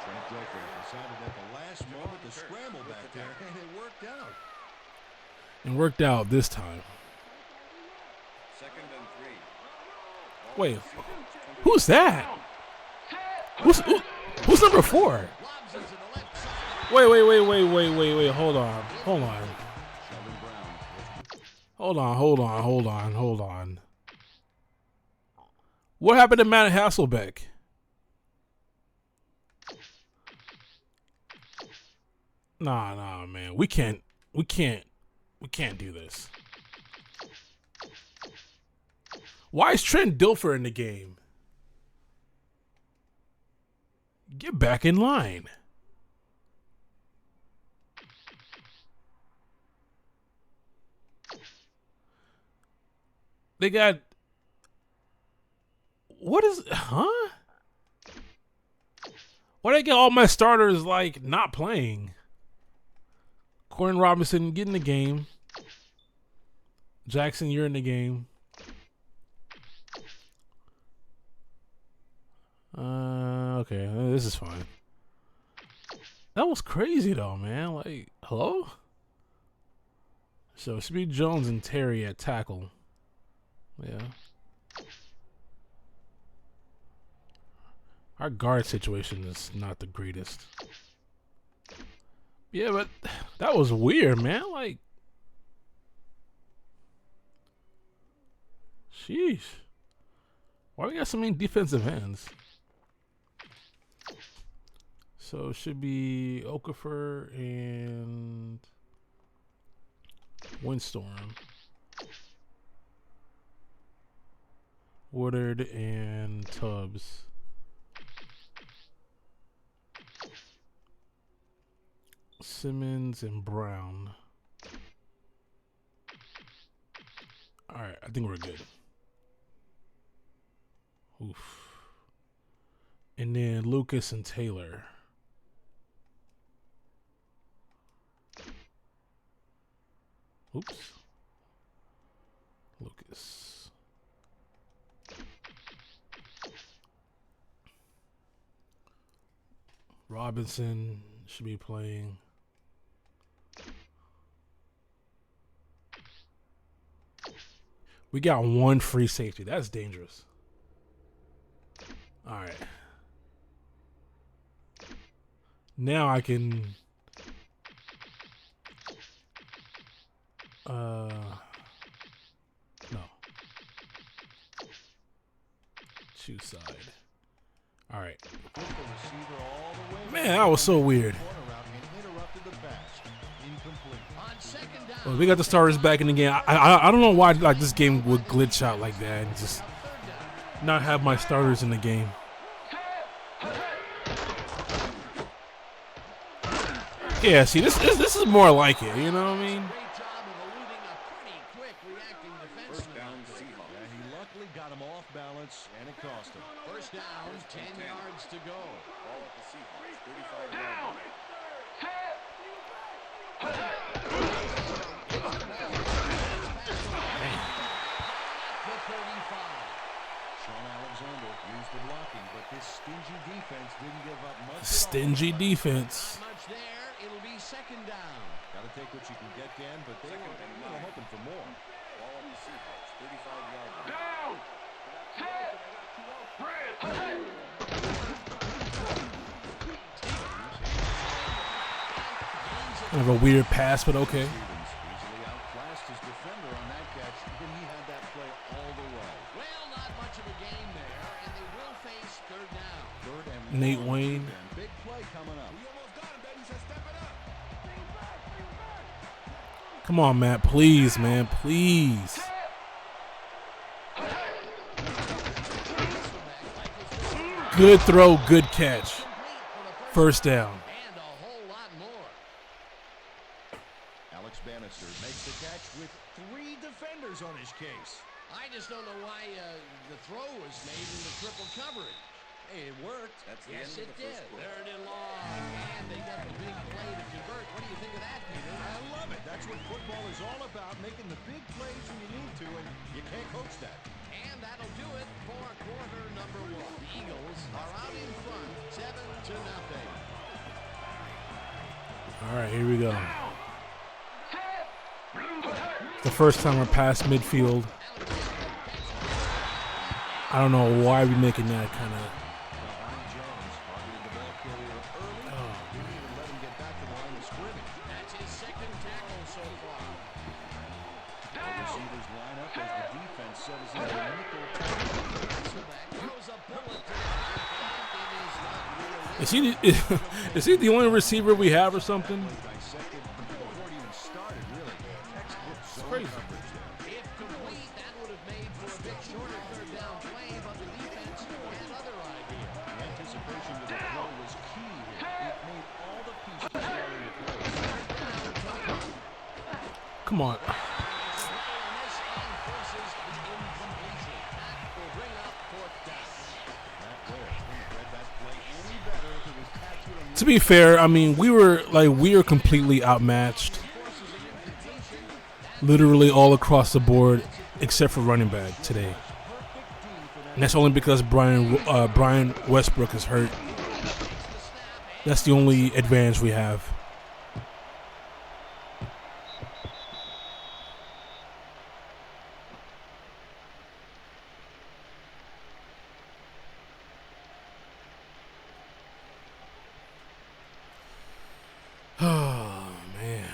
Trent Dilfer decided at the last moment to scramble back there, and it worked out. It worked out this time. Second and 3. Wait, who's that? Who's number 4? Lobs it to the left side. Wait. Hold on. Sheldon Brown. Hold on. What happened to Matt Hasselbeck? Nah, man. We can't do this. Why is Trent Dilfer in the game? Get back in line. They got... What is... Huh? Why they get all my starters, like, not playing? Corn Robinson, get in the game. Jackson, you're in the game. Okay, this is fine. That was crazy, though, man. Like, hello? So, Speed Jones and Terry at tackle. Yeah. Our guard situation is not the greatest. Yeah, but that was weird, man. Like, sheesh. Why we got so many defensive ends? So it should be Okafor and Windstorm. Woodard and Tubbs. Simmons and Brown. All right, I think we're good. Oof. And then Lucas and Taylor. Oops. Lucas. Robinson should be playing. We got one free safety. That's dangerous. All right. Now I can... No. Choose side. All right. Man, that was so weird. Well, we got the starters back in the game. I don't know why like this game would glitch out like that and just not have my starters in the game. Yeah, see, this is more like it. You know what I mean? First down, Seahawks. Yeah, he luckily got him off balance, and it cost him. First down, 10 yards to go. Ball at the Seahawks, 35 yards. Sean Alexander used the blocking, but this stingy defense didn't give up much. Stingy defense. Not much there. It'll be second down. Got to take what you can get, Dan, but they were hoping for more. Ball at the Seahawks, 35 yards. Down! Set! Kind of a weird pass, but okay. Stevens easily outclassed his defender on that catch, and he had that play all the way. Well, not much of a game there, and they will face third down. Third and Nate long, Wayne. and big play coming up. We almost got him, baby. So step it up. Come on, Matt. Please, man. Please. Good throw, good catch. First down. And a whole lot more. Alex Bannister makes the catch with 3 defenders on his case. I just don't know why the throw was made in the triple coverage. Hey, it worked. That's the Yes, end it of the did. first quarter. Third and long, and they got the big play to convert. What do you think of that, Peter? I love it. That's what football is all about, making the big plays when you need to, and you can't coach that. And that'll do it for quarter number 1. The Eagles are out in front, 7-0. All right, here we go. The first time we're past midfield. I don't know why we're making that kind of... Jones targeted the ball carrier early. Didn't even let him get back to the line of scrimmage. That's his second tackle so far. The receivers line up as the defense settles into a nickel. Throws a bullet to the Is he the only receiver we have or something? Dissected before it even started, really. Textbook zone crazy. coverage there. If complete, that would have made for a big shorter third down play, but the defense had other ideas. The anticipation of the throw was key here. It made all the pieces fall into place. Come on. To be fair, I mean, we are completely outmatched, literally all across the board, except for running back today. And that's only because Brian Westbrook is hurt. That's the only advantage we have. Oh, man.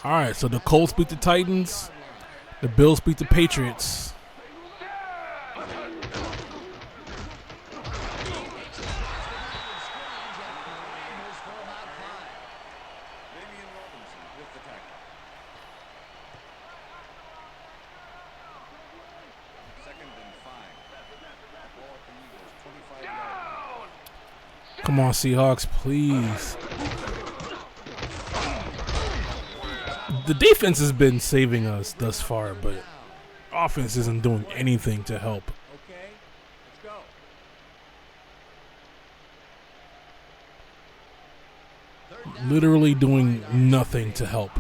All right, so the Colts beat the Titans. The Bills beat the Patriots. Come on, Seahawks, please. The defense has been saving us thus far, but offense isn't doing anything to help. Okay, let's go. Literally doing nothing to help.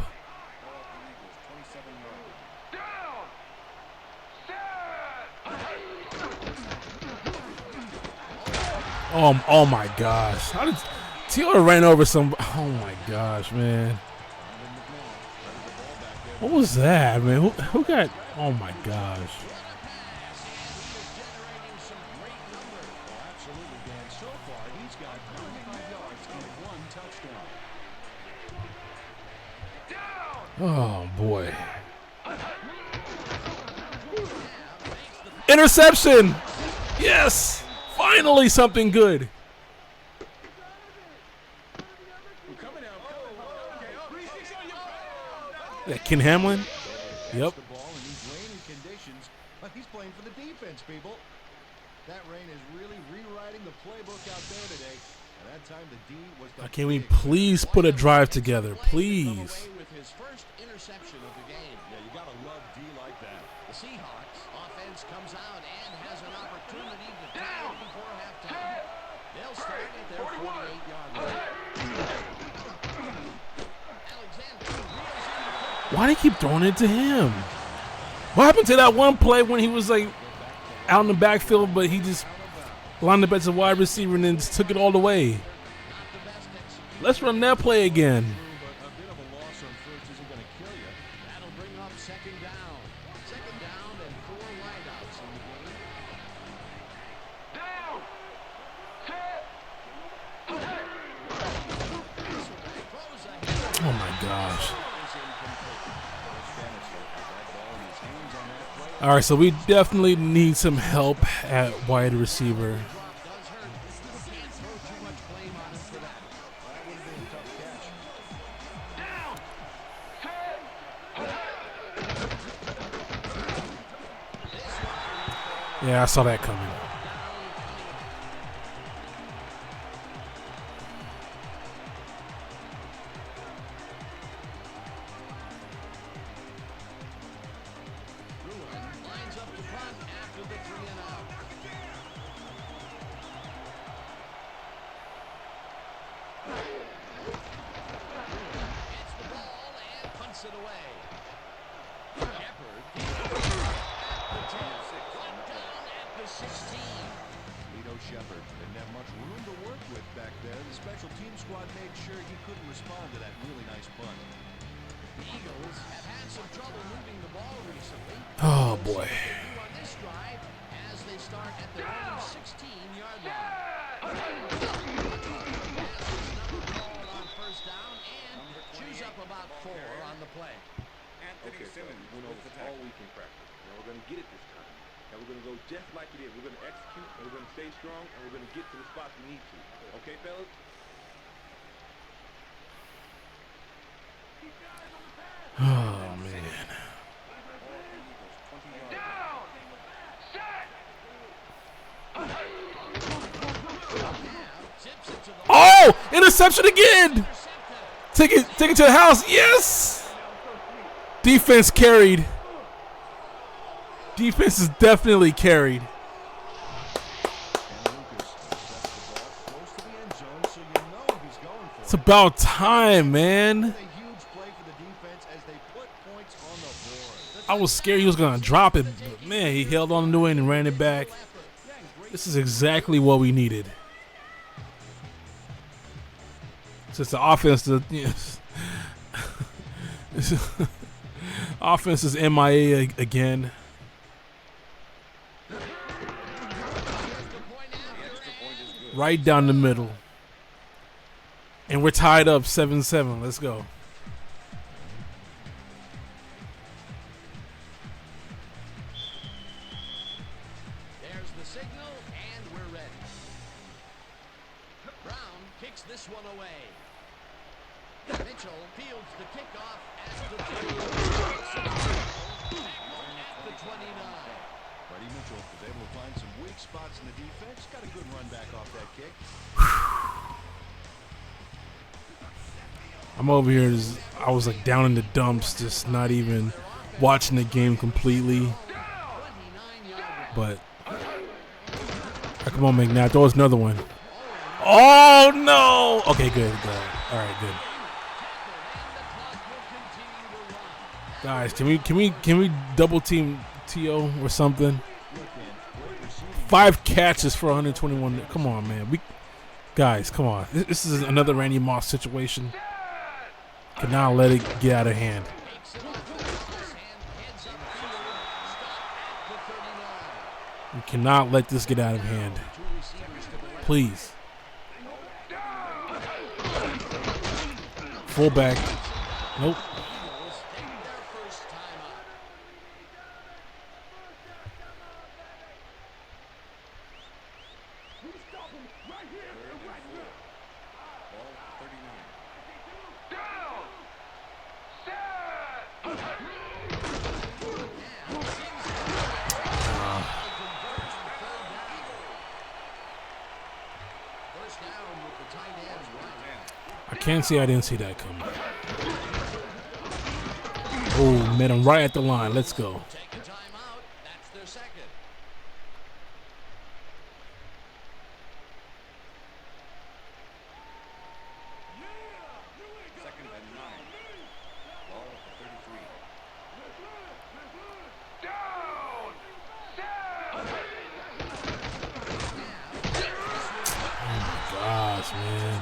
Oh my gosh. How did Taylor ran over some? Oh my gosh, man. What was that, man? Who got? Oh my gosh. Absolutely, Dan. So far, he's got 95 yards and 1 touchdown. Oh boy. Interception! Yes! Finally something good. Yeah, Ken Hamlin? Yep. The ball in these rainy conditions, but he's playing for the defense, people. That rain is really rewriting the playbook out there today. And that time the D was the Can we please put a drive together, please? With his first interception of the game. Yeah, you gotta love D like that. The Seahawks offense comes out and has an opportunity to tie it before halftime. They'll start at their 48-yard line. Why do they keep throwing it to him? What happened to that one play when he was like out in the backfield, but he just lined up as a wide receiver and then just took it all the way? Let's run that play again. But a bit of a loss on first isn't going to kill you. That'll bring up second down. Second down and 4 wideouts in the game. Oh my gosh. All right, so we definitely need some help at wide receiver. Yeah, I saw that coming. Shepard didn't have much room to work with back there. The special team squad made sure he couldn't respond to that really nice punt. The Eagles have had some trouble moving the ball recently. Oh boy. On this drive as they start at their own 16-yard line. Ball on first down and chews up about 4 on the play. Anthony Simmons went over all week in practice. Now we're going to get it this time. And we're going to go just like it is. We're going to execute, and we're going to stay strong, and we're going to get to the spots we need to. Okay, fellas? Oh, man. interception again. Take it to the house. Yes. Defense carried. Defense is definitely carried. It's about time, man. I was scared he was going to drop it, but man, he held on to it and ran it back. This is exactly what we needed. Since the offense, offense is MIA again. Right down the middle. And we're tied up 7-7. Let's go. There's the signal, and we're ready. Brown kicks this one away. Mitchell fields the kickoff at the 2. At the 29. Freddie Mitchell was able to find some weak spots in the defense. Got a good run back off that kick. I'm over here. I was like down in the dumps, just not even watching the game completely. But come on, McNabb, throw us another one. Oh no! Okay, good. All right, good. Guys, can we double team T.O. or something? 5 catches for 121. Come on, man. Guys, come on. This is another Randy Moss situation. Cannot let it get out of hand. We cannot let this get out of hand. Please. Fullback. Nope. I can't say I didn't see that coming. Oh, met him right at the line. Let's go. Take a timeout. That's their second. Second and 9. Ball at the 33. Gosh, man.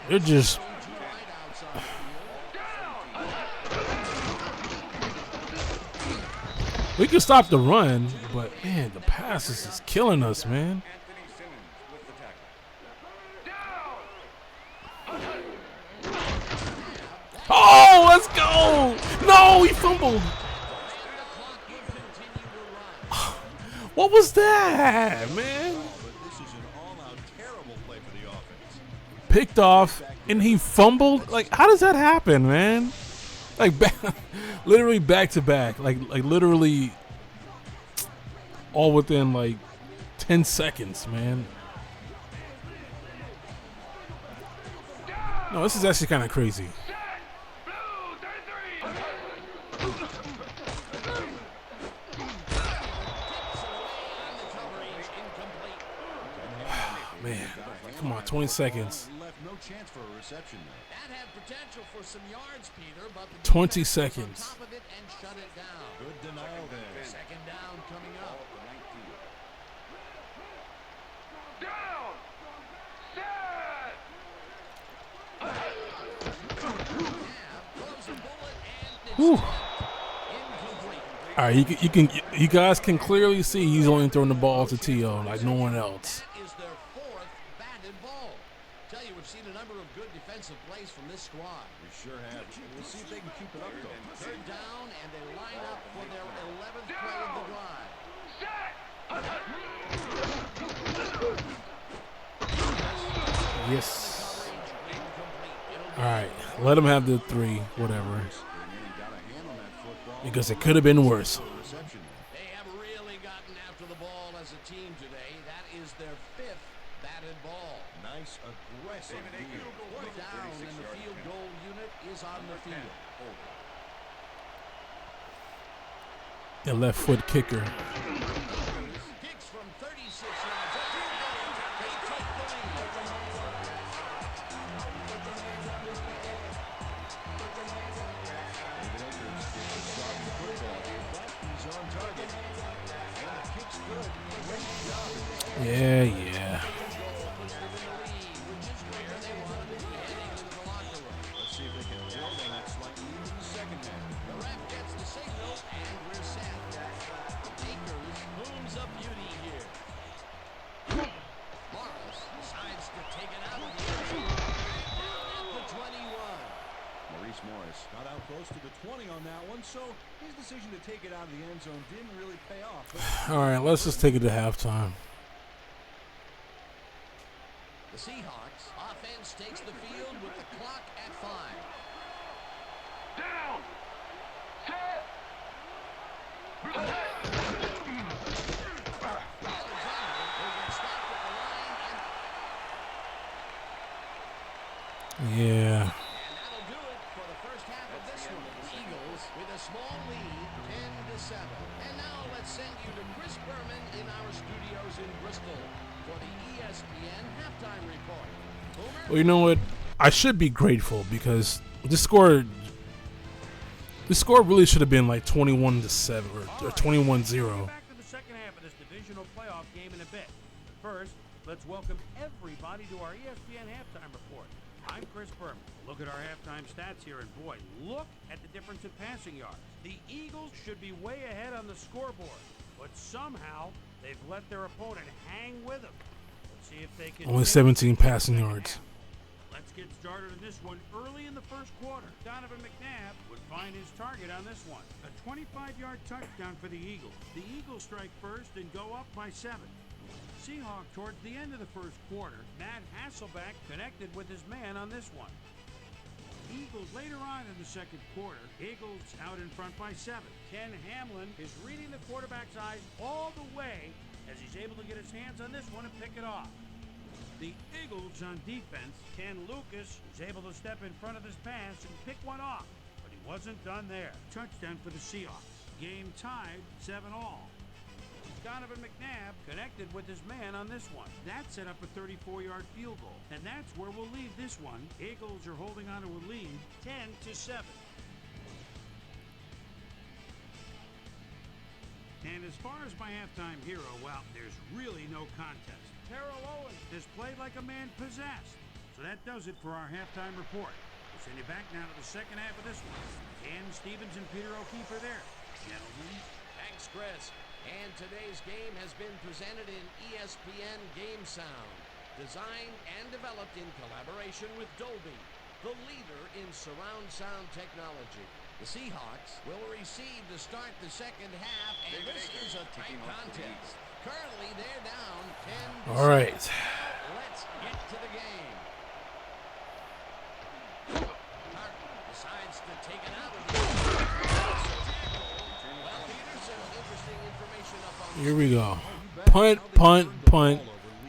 They're just. We can stop the run, but man, the pass is just killing us, man. Oh, let's go! No, he fumbled. What was that, man? Picked off and he fumbled. Like, how does that happen, man? Like, literally back to back. Like literally all within like 10 seconds, man. No, this is actually kind of crazy. Man, come on, 20 seconds. Left no chance for a reception there. That had potential for some yards, Peter, but the 20 defense was on seconds. top of it and shut it down. Good denial there. Second down coming up. Whew. All right, you guys can clearly see he's only throwing the ball to T.O. like no one else. That is their 4th batted ball. Tell you, we've seen a number of good defensive plays from this squad. We sure have. We'll see if they can keep it up, though. Third down, and they line up for their 11th play of the drive. Yes. All right, let him have the 3, whatever. Because it could have been worse. They have really gotten after the ball as a team today. That is their 5th batted field. The left foot kicker. Kicks from 36 yards. They take the lead. He's on target. And the kick's good. Great job. Yeah, yeah. Puts them in the lead, which is where they wanted to be heading into the locker room. Let's see if they can build on that slight lead in the second half. The ref gets the signal, and we're set. Akers booms a beauty here. Morris decides to take it out of the end zone. Down at the 21. Maurice Morris got out close to the 20 on that one, so his decision to take it out of the end zone didn't really pay off. All right, let's just take it to halftime. The Seahawks offense takes the field with the clock at 5. Down. Set. Alexander will get stopped at the line, Yeah. and that'll do it for the first half of this one. The Eagles with a small lead, 10-7. And now let's send you to Chris Berman in our studios in Bristol for the ESPN halftime report. Boomer? Well, you know what? I should be grateful because the score really should have been like 21-7 or 21-0. Back to the second half of this divisional playoff game in a bit. But first, let's welcome everybody to our ESPN halftime report. I'm Chris Berman. Look at our halftime stats here, and boy, look at the difference in passing yards. The Eagles should be way ahead on the scoreboard, but somehow they've let their opponent hang with them. Let's see if they can. Only 17 passing yards. Let's get started on this one early in the first quarter. Donovan McNabb would find his target on this one. A 25-yard touchdown for the Eagles. The Eagles strike first and go up by 7. Seahawks towards the end of the first quarter. Matt Hasselbeck connected with his man on this one. Eagles later on in the second quarter. Eagles out in front by 7. Ken Hamlin is reading the quarterback's eyes all the way as he's able to get his hands on this one and pick it off. The Eagles on defense. Ken Lucas was able to step in front of this pass and pick one off, but he wasn't done there. Touchdown for the Seahawks. Game tied 7-all. Donovan McNabb connected with his man on this one. That set up a 34-yard field goal, and that's where we'll leave this one. Eagles are holding on to a lead, 10-7. And as far as my halftime hero, well, there's really no contest. Terrell Owens has played like a man possessed. So that does it for our halftime report. We'll send you back now to the second half of this one. Dan Stevens and Peter O'Keefe are there. Gentlemen. Thanks, Chris. And today's game has been presented in ESPN Game Sound, designed and developed in collaboration with Dolby, the leader in surround sound technology. The Seahawks will receive to start the second half, and this is a tight contest. Currently, they're down 10. All right. Let's get to the game. Carter decides to take it out of the well, Peter, some interesting information up on Here we go. Punt.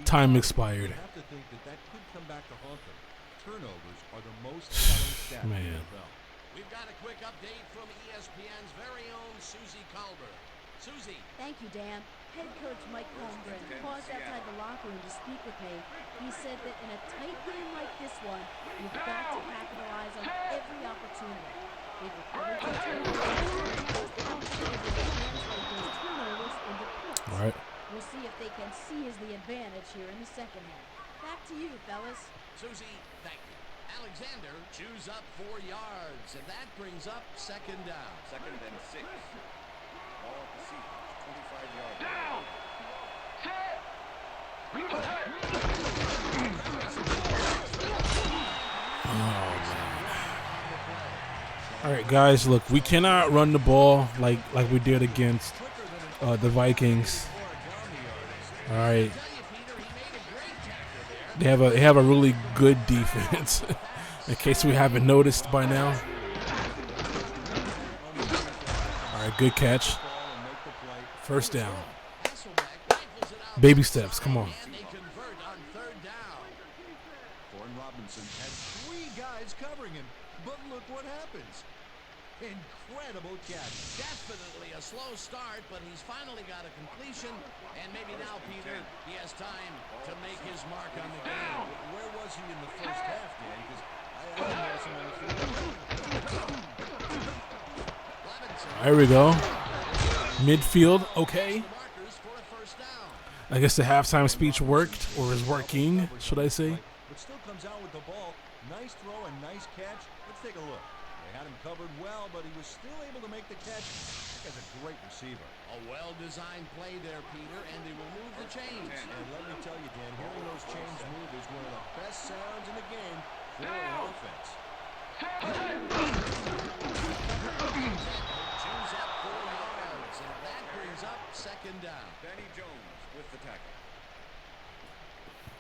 Time expired. You have to think that could come back to haunt them. Turnovers are the most telling stat in the Man. NFL. We've got a quick update from ESPN's very own Susie Calder. Susie. Thank you, Dan. Head coach Mike Holmgren paused outside the locker room to speak with me. He said that in a tight game like this one, you've got to capitalize on every opportunity. They've recovered from turnovers and translate those turnovers into points. All right. We'll see if they can seize the advantage here in the second half. Back to you, fellas. Susie, thank you. Alexander chews up 4 yards, and that brings up second down. Second and 6. Ball at the Seahawks, 25 yards. Down. Set. All right, guys. Look, we cannot run the ball like we did against the Vikings. All right. They have a really good defense. In case we haven't noticed by now. All right, good catch. First down. Baby steps. Come on. And they convert on third down. Thorne Robinson had 3 guys covering him, but look what happens. Incredible catch. Definitely a slow start, but he's finally got a completion. And maybe now, Peter, he has time to make his mark on the game. Where was he in the first half, Dan? Because I didn't notice him on the field. There we go. Midfield, okay. Markers for a first down. I guess the halftime speech worked, or is working, should I say? But still comes out with the ball. Nice throw and nice catch. Let's take a look. They had him covered well, but he was still able to make the catch. That guy's a great receiver. A well-designed play there, Peter, and they will move the chains. And let me tell you, Dan, hearing those chains move is one of the best sounds in the game for an offense. Choose up 4 yards, and that brings up second down. Danny Jones with the tackle.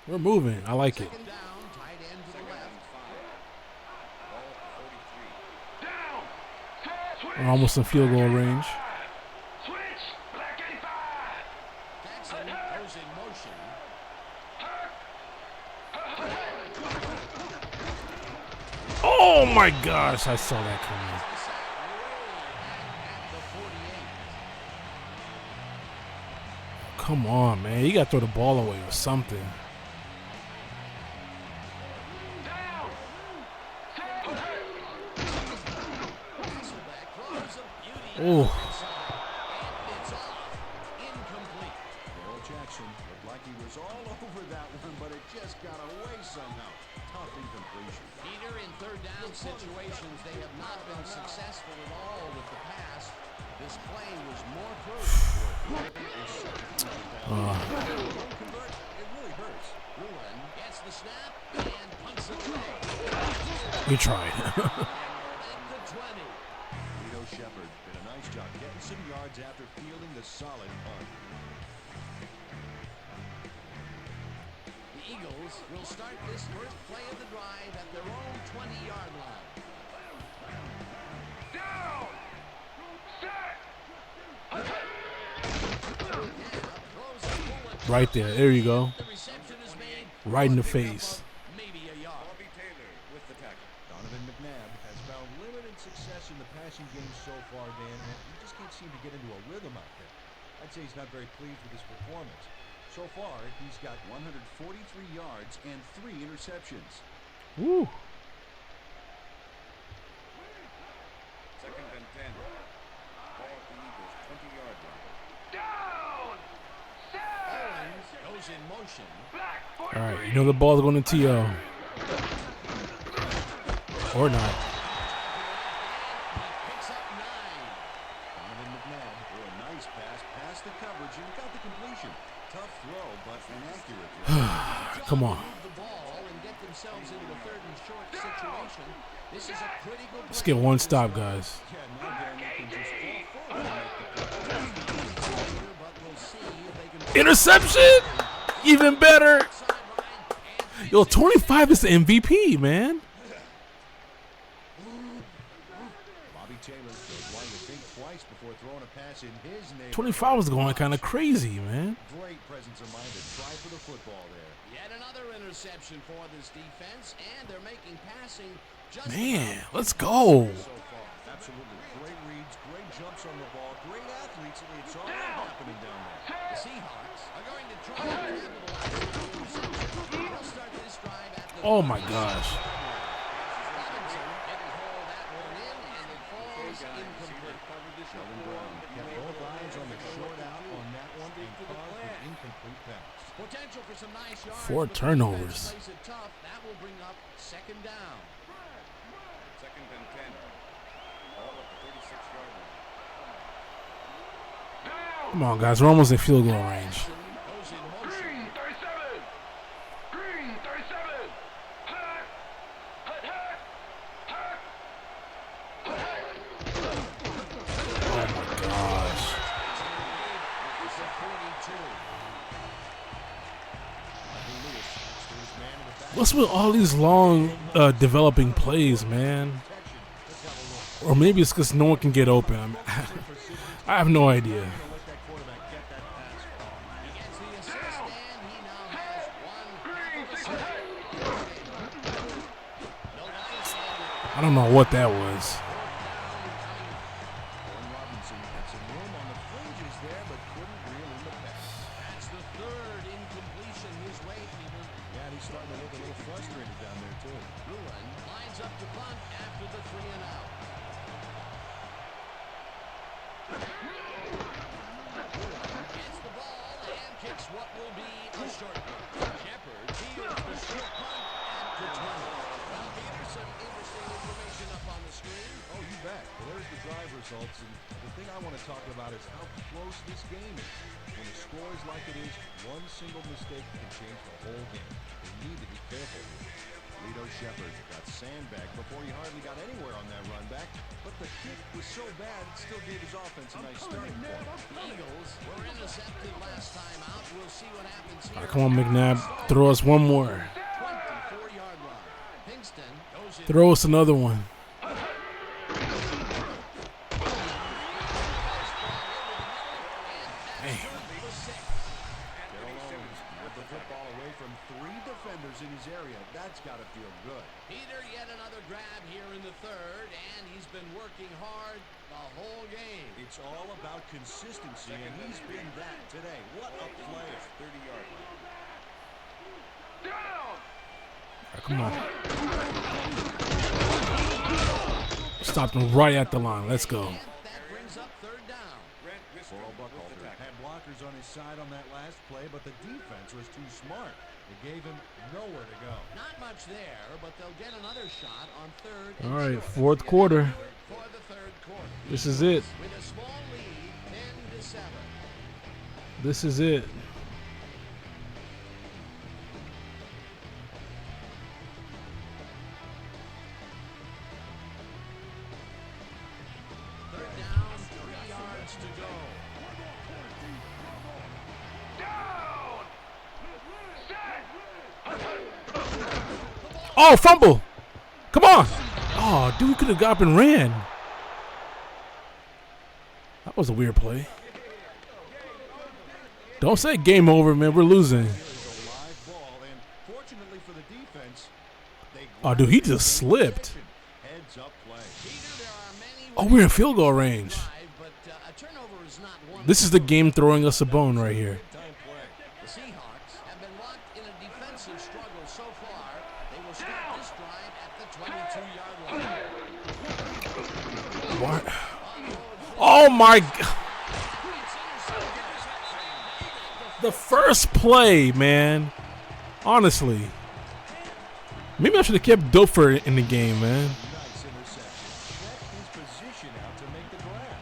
We're moving. I like it. Second down, tight end to the left. 5. Ball at the 43. We're almost in field goal range. Jackson goes in motion. Oh my gosh, I saw that coming. Way back at the 48. Come on, man. You got to throw the ball away or something. Hasselbeck throws a beauty. Oh, And it's off. Incomplete. Earl Jackson looked like he was all over that one, but it just got away somehow. Tough incompletion. Peter, in third down situations, they have not been successful at all with the pass. This play was more prudent. Don't convert, it really hurts. Ruin gets the snap and punts it away. we tried. At the 20. Vito Shepard did a nice job getting some yards after fielding the solid punt. The Eagles will start this first play of the drive at their own 20-yard line. Right there. There you go. The reception is made. Right in the face. Maybe a yard. Bobby Taylor with the tackle. Donovan McNabb has found limited success in the passing game so far, Dan, and he just can't seem to get into a rhythm out there. I'd say he's not very pleased with his performance. So far, he's got 143 yards and 3 interceptions. Woo. Second and 10. Ball at the Eagles 20-yard line. Owens goes in motion. All right, you know the ball's going to TO. Or not. Picks up 9. Donovan McNabb threw a nice pass past the coverage and got the completion. Tough throw, but inaccurate. Come on. Move the ball and get themselves into a third and short situation. This is a critical Let's play. get one stop, guys. Yeah, now Dan, they can just fall forward and make the play. But we'll see if they can Interception! Even better. sideline. Yo, 25 is the MVP, man. Bobby Taylor was one to think twice before throwing a pass in his neighborhood. 25 was going kind of crazy, man. Great presence of mind to try for the football there. Yet another interception for this defense, and they're making passing just Man, let's go. So far, absolutely great reads, great jumps on the ball, great athletes. It's all happening down there. The Seahawks are going to try and capitalize on the interception. They'll start this drive at the Oh my gosh. Robinson didn't haul that one in, and it falls incomplete. Sheldon Brown kept both eyes on the short out on that one and caused an incomplete pass. Potential for some nice yards. 4 but the turnovers. defense plays it tough. That will bring up second down. Second and 10. Ball at the 36-yard line. Come on, guys. We're almost in field goal range. Goes in motion. 37! Green 37! Hut! Hut, hut! Oh my gosh. It's a 42. What's with all these long developing plays, man? Or maybe it's because no one can get open. I have no idea. He gets the assist, and he now has one half of a sack. No life, and I don't know what that was. there, but couldn't reel in the pass. That's the third incompletion his way, Peter. Yeah, and he's starting to look a little frustrated down there, too. Lewin lines up to punt after the 3 and out. Gets the ball and kicks what will be a short one. Shepard fields the short punt at the 20. Well, Peter, some interesting information up on the screen. Oh, you bet. Well, there's the drive results, and the thing I want to talk about is how close this game is. When the score is like it is, one single mistake can change the whole game. They need to be careful. Lito Shepard got sandbagged before he hardly got anywhere on that run back, but the kick was so bad it still gave his offense a nice starting point. The Eagles were intercepted last time out. We'll see what happens here. All right, come on, McNabb. Throw us one more. 24-yard line. Pinkston goes in. Throw us another one. The football away from 3 defenders in his area. That's got to feel good. Peter, yet another grab here in the third, and he's been working hard the whole game. It's all about consistency, and he's been that today. What a player. 30-yard line. Right, come on. Stopped him right at the line. Let's go. And that brings up third down. Carl Buckhalter had blockers on his side on that last play, but the defense was too smart. It gave him nowhere to go. Not much there, but they'll get another shot on third and All right, short. fourth quarter. For the third quarter. This is it. With a small lead, 10-7. This is it. Third down, 3 yards to go. Oh, fumble. Come on. Oh, dude could have got up and ran. That was a weird play. Don't say game over, man. We're losing. Here's a live ball, and fortunately for the defense, they Oh, dude, he just slipped. heads up play. Peter, there are many Oh, we're in field goal range. drive, but a turnover is not one. This is the game throwing us a bone right here. Time play. The Seahawks have been locked in a defensive struggle so far. They will start this drive at the 22-yard line. What? Oh my God. The first play, man. Honestly. Maybe I should have kept Dofer in the game, man. Nice interception. Set his position out to make the grab.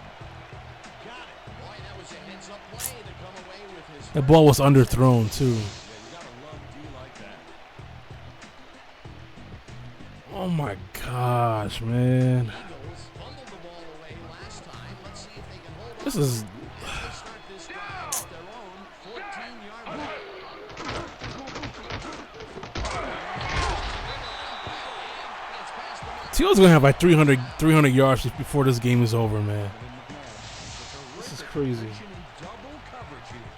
Got it. Boy, that was a heads-up play to come away with his. That ball was underthrown, too. Yeah, you gotta love D like that. Oh my gosh, man. Eagles fumbled the ball away last time. Let's see if they can hold on. This is. As they start this drive at their own 14-yard line. It's past the mark. Teal's gonna have like 300 yards before this game is over, man. This is crazy. Double coverage here.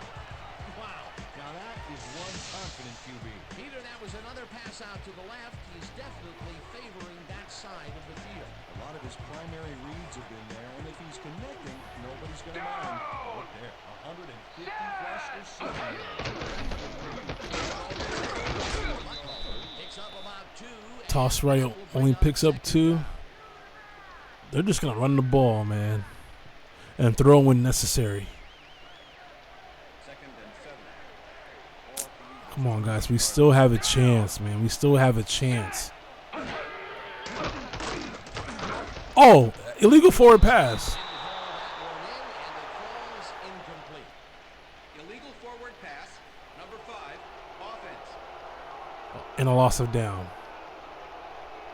Wow. Now that is one confident QB. Peter, that was another pass out to the left. He's definitely favoring that side of the field. A lot of his primary reads have been there, and if he's connecting, nobody's going to mind. Look there, 150 plus receiving. Picks up about 2. Toss right only picks up 2. They're just gonna run the ball, man, and throw when necessary. Second and 7. Come on, guys. We still have a chance, man. We still have a chance. Oh, illegal forward pass. Illegal forward pass, number 5, offense. And a loss of down.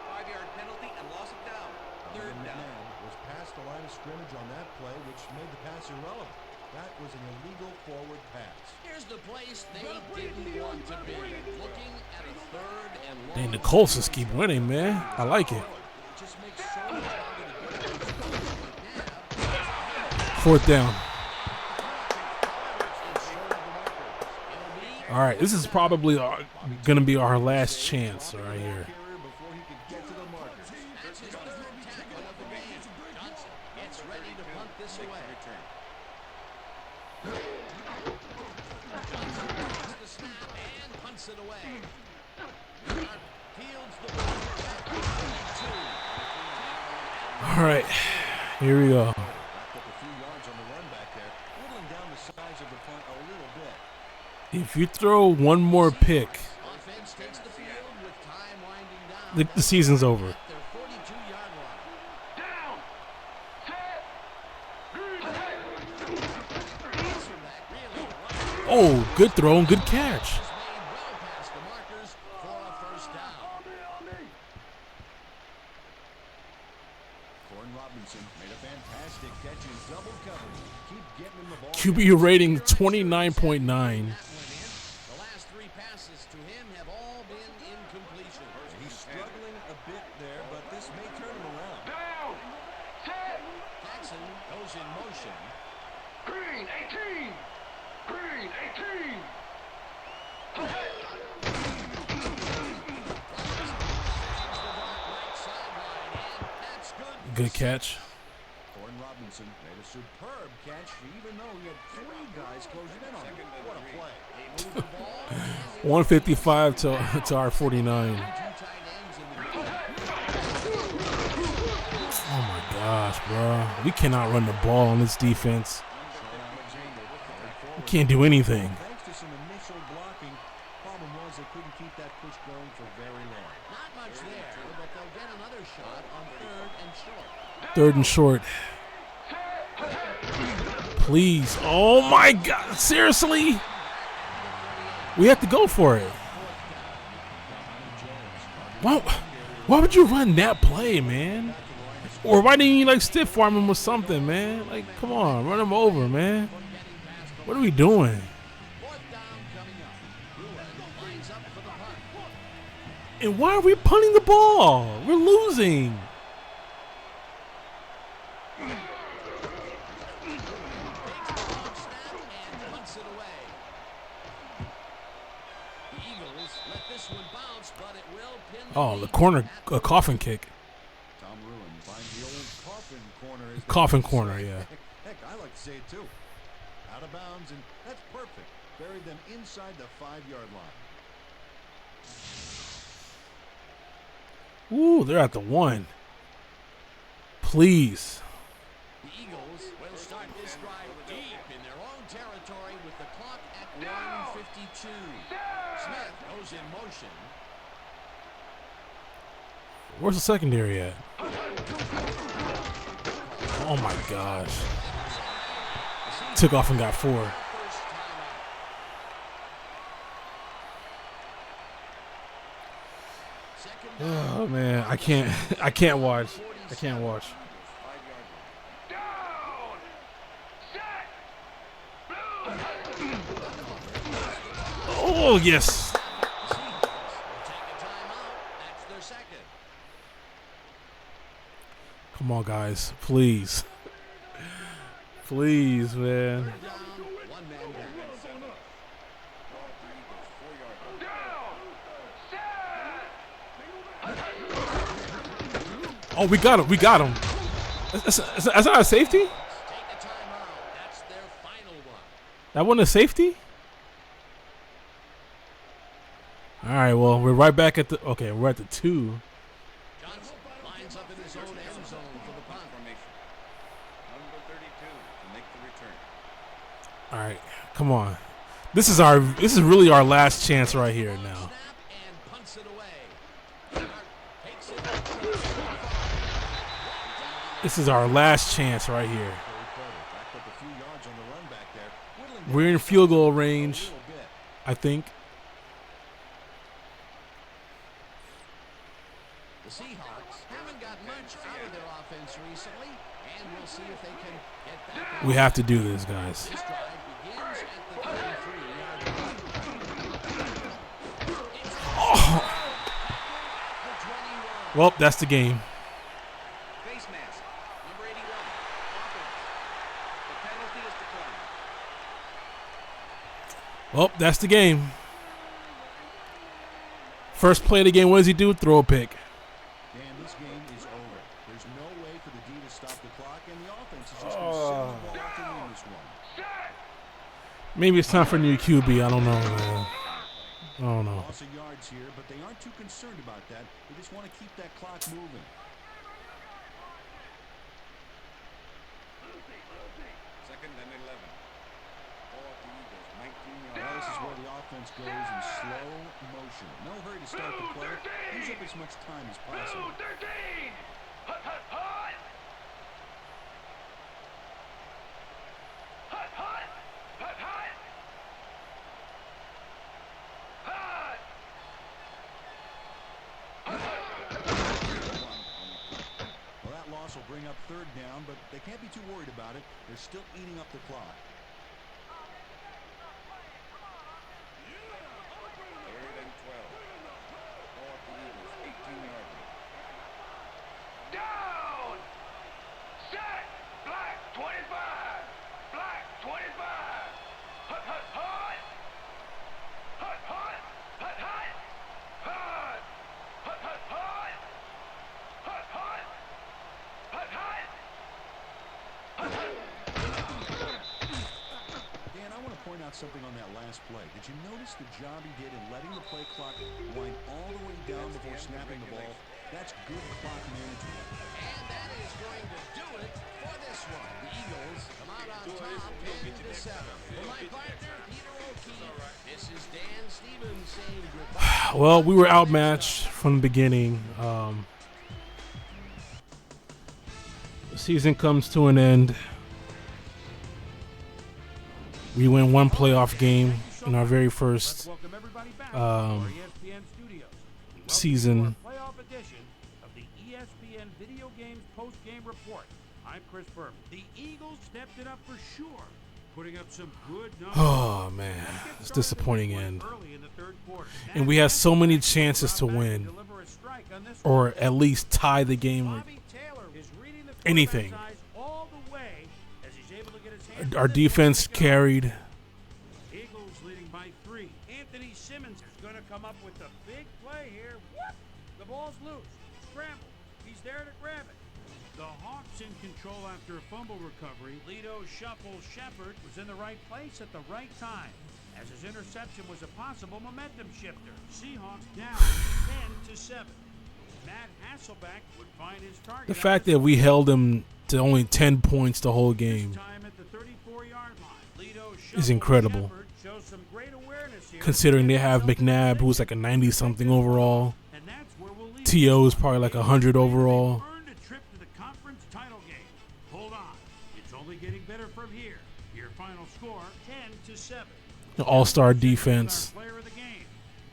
5-yard penalty and loss of down. Third down. McNabb was past the line of scrimmage on that play, which made the pass irrelevant. That was an illegal forward pass. Here's the place they didn't want to be. Looking at a third and long. Dang, the Colts just keep winning, man. I like it. It just makes so much harder to get to this. McNabb 4th down. is short of the marker. It'll be All right, this is probably gonna be our last chance right here. Carrier before he could get to the markers. That's his third tackle of the game. Johnson gets ready to punt this away. Takes the snap and punts it away. Fields the ball at 32. All right, here we go. Racked up a few yards on the run back there, whittling down the size of the punt a little bit. If you throw one more pick, Offense takes the field with time winding down. the season's over. At their 42-yard line. Down. Oh, good throw and good catch. Made well past the markers for a first down. Corn Robinson made a fantastic catch in double coverage. Keep getting him the ball. QB rating 29.9. That went in. The last three passes to him have all been incompletion. He's struggling a bit there, but this may turn him around. Down. Set. Jackson goes in motion. Green 18. Green 18. Right sideline, and that's good. Good catch. Corn Robinson made a superb catch, even though he had three guys closing in on him. What a play. They move the ball. 155 to our 49. Two tight ends in the Oh my gosh, bro. We cannot run the ball on this defense. We can't do anything. Thanks to some initial blocking, problem was they couldn't keep that push going for very long. Not much there, but they'll get another shot on Third and short. Please. Oh my God. Seriously? We have to go for it. Why would you run that play, man? Or why didn't you like stiff arm him or something, man? Like, come on, run him over, man. What are we doing? And why are we punting the ball? We're losing. Oh, the corner, a coffin kick. Tom Ruin finds the old coffin corner. Coffin corner, yeah. Heck, I like to say it too. Out of bounds, and that's perfect. Buried them inside the 5-yard line. Ooh, they're at the 1. Please. The Eagles will start this drive deep in their own territory with the clock at 1:52. Smith goes in motion. Where's the secondary at? Oh my gosh. Took off and got 4. Oh man, I can't watch. I can't watch. Oh yes. Come on, guys, please. Please, man. Oh, we got him. We got him. That's not a safety? That wasn't a safety? All right, well, we're right back at the... Okay, we're at the 2. Johnson lines up in his own end zone for the punt. Number 32 to make the return. All right, come on. This is really our last chance right here now. This is our last chance right here. We're in field goal range, I think. The Seahawks haven't got much out of their offense recently, and we'll see if they can get back. We have to do this, guys. This drive begins at the 23-yard line. Oh. Well, that's the game. Face mask, number 81. Offense. The penalty is declined. Well, that's the game. First play of the game, what does he do? Throw a pick. Dan, this game is over. There's no way for the D to stop the clock, and the offense is just going to send the ball to win this one. Maybe it's time for a new QB. I don't know, man. I don't know. Loss of yards here, but they aren't too concerned about that. They just want to keep that clock moving. Second and 11. Ball at the Eagles, 19 yards. Well, this is where the offense goes in slow motion. No hurry to start the play. Use up as much time as possible. Well, that loss will bring up third down, but they can't be too worried about it. They're still eating up the clock. Third and 12. Ball at the Eagles, 18-yard line. Down! Set! Black 25! Black 25! Hut, hut, hut! Hut, hut! Hut, hut! Hut! Hut, hut, hut! Hut, hut! Hut, hut! Hut, hut! Dan, I want to point out something on that last play. Did you notice the job he did in letting the play clock wind all the way down before snapping the ball? That's good clock management. And that is going to do it for this one. The Eagles come out on top 10-7. For my partner, Peter O'Keefe, this is Dan Stevens saying goodbye. Well, we were outmatched from the beginning. The season comes to an end. We win one playoff game in our very first ESPN studios. season. Playoff edition of the ESPN Video Games Post-Game Report. I'm Chris Berman. The Eagles stepped it up for sure, putting up some good numbers. Oh, man. It's a disappointing end. Early in the third quarter. And we had so many chances to win, or at least tie the game, or Bobby Taylor is reading the anything. quarterback's eyes all the way as he's able to get his hands Our on the defense ball. carried. Eagles leading by 3. Anthony Simmons is going to come up with the big play here. What? The ball's loose. Scramble. He's there to grab it. The Hawks in control after a fumble recovery. Lito Shuffle Shepard was in the right place at the right time, as his interception was a possible momentum shifter. Seahawks down 10-7. Matt Hasselbeck would find his target. The fact that we held them to only 10 points the whole game Time at the 34-yard line. Lito is Shuffle incredible, Shepard shows some great awareness here. considering they have McNabb, who's like a 90-something overall. And that's where we'll leave T.O. is probably like 100 overall. Earned a trip to the conference title game. Hold on. It's only getting better from here. Your final score, 10-7. The all-star defense. Player of the game.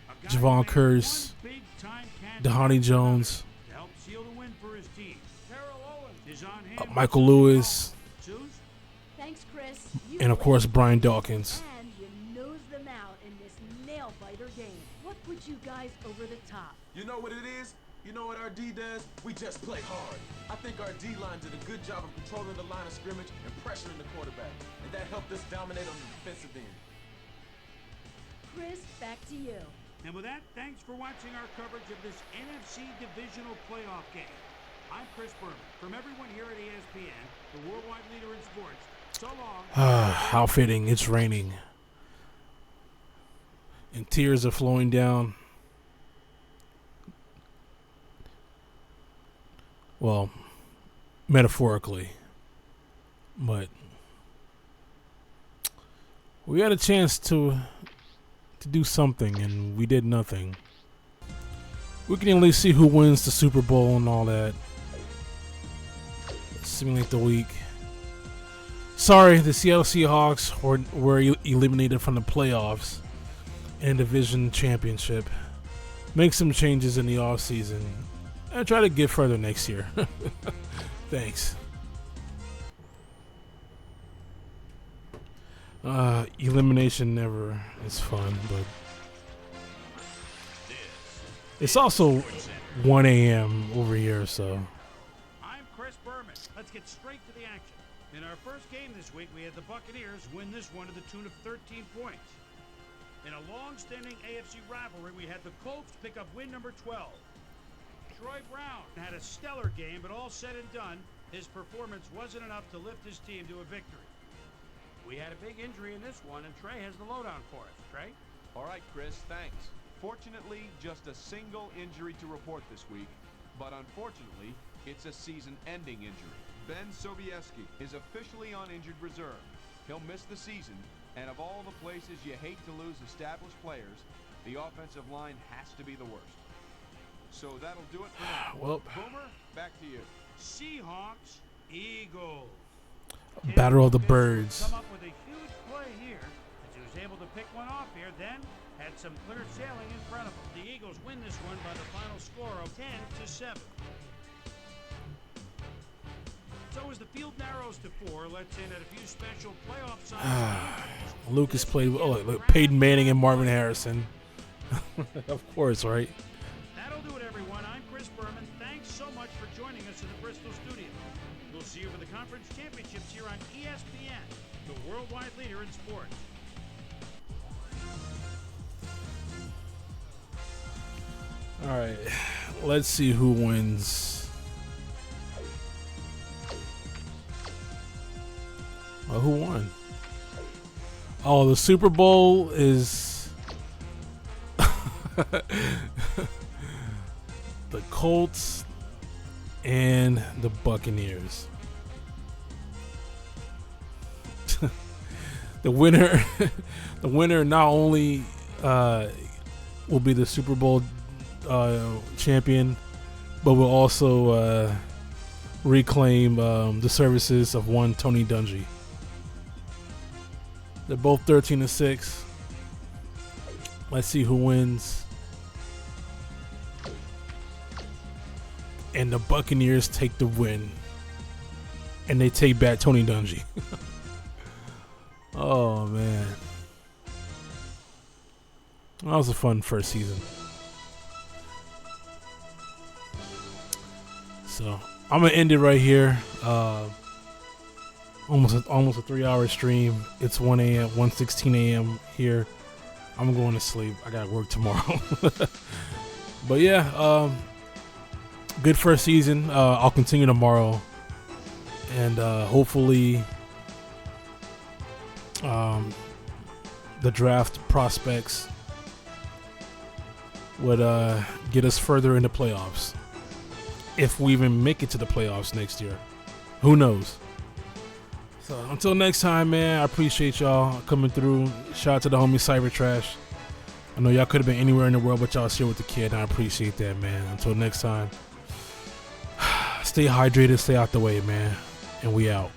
A guy Javon who made Curse, one big-time catch Dhani Jones, to help seal the win for his team. Terrell Owens is on hand. Michael Lewis, Suze? Thanks, Chris. You and of win. course Brian Dawkins. And you nosed them out in this nail-biter game. What put you guys over the top? You know what it is? You know what our D does? We just play hard. I think our D-line did a good job of controlling the line of scrimmage and pressuring the quarterback. And that helped us dominate on the defensive end. Chris, back to you. And with that, thanks for watching our coverage of this NFC Divisional Playoff game. I'm Chris Berman. From everyone here at ESPN, the worldwide leader in sports, so long. How fitting. It's raining. And tears are flowing down. Well, metaphorically. But we had a chance to do something, and we did nothing. We can at least see who wins the Super Bowl and all that. Simulate the week. Sorry, the Seattle Seahawks were eliminated from the playoffs and division championship. Make some changes in the offseason and try to get further next year. Thanks. Elimination never is fun, but it's also 1 a.m. over here, so. I'm Chris Berman. Let's get straight to the action. In our first game this week, we had the Buccaneers win this one to the tune of 13 points. In a long-standing AFC rivalry, we had the Colts pick up win number 12. Troy Brown had a stellar game, but all said and done, his performance wasn't enough to lift his team to a victory. We had a big injury in this one, and Trey has the lowdown for us. Trey? All right, Chris, thanks. Fortunately, just a single injury to report this week, but unfortunately, it's a season-ending injury. Ben Sobieski is officially on injured reserve. He'll miss the season, and of all the places you hate to lose established players, the offensive line has to be the worst. So that'll do it for now. Well, Boomer, back to you. Seahawks, Eagles. Battle of the Birds. Come up with a huge play here as he was able to pick one off here, then had some clear sailing in front of him. The Eagles win this one by the final score of 10-7. So as the field narrows to 4, let's in at a few special playoff signs. Lucas played Peyton Manning and Marvin Harrison. Of course, right? That'll do it, everyone. I'm Chris Berman. Thanks so much for joining us in the Bristol studio. We'll see you for the conference championships here on ESPN, the worldwide leader in sports. All right, let's see who wins. Well, who won? Oh, the Super Bowl is the Colts and the Buccaneers. The winner not only will be the Super Bowl champion, but will also reclaim the services of one Tony Dungy. They're both 13-6. Let's see who wins. And the Buccaneers take the win, and they take back Tony Dungy. Oh man, that was a fun first season. So I'm gonna end it right here. Almost a 3-hour stream. It's 1 a.m. 1:16 a.m. here. I'm going to sleep. I got work tomorrow. But yeah, good first season. I'll continue tomorrow, and hopefully, the draft prospects would get us further into playoffs. If we even make it to the playoffs next year, who knows? So until next time, man, I appreciate y'all coming through. Shout out to the homie Cyber Trash. I know y'all could have been anywhere in the world, but y'all was here with the kid, and I appreciate that, man. Until next time, stay hydrated, stay out the way, man, and we out.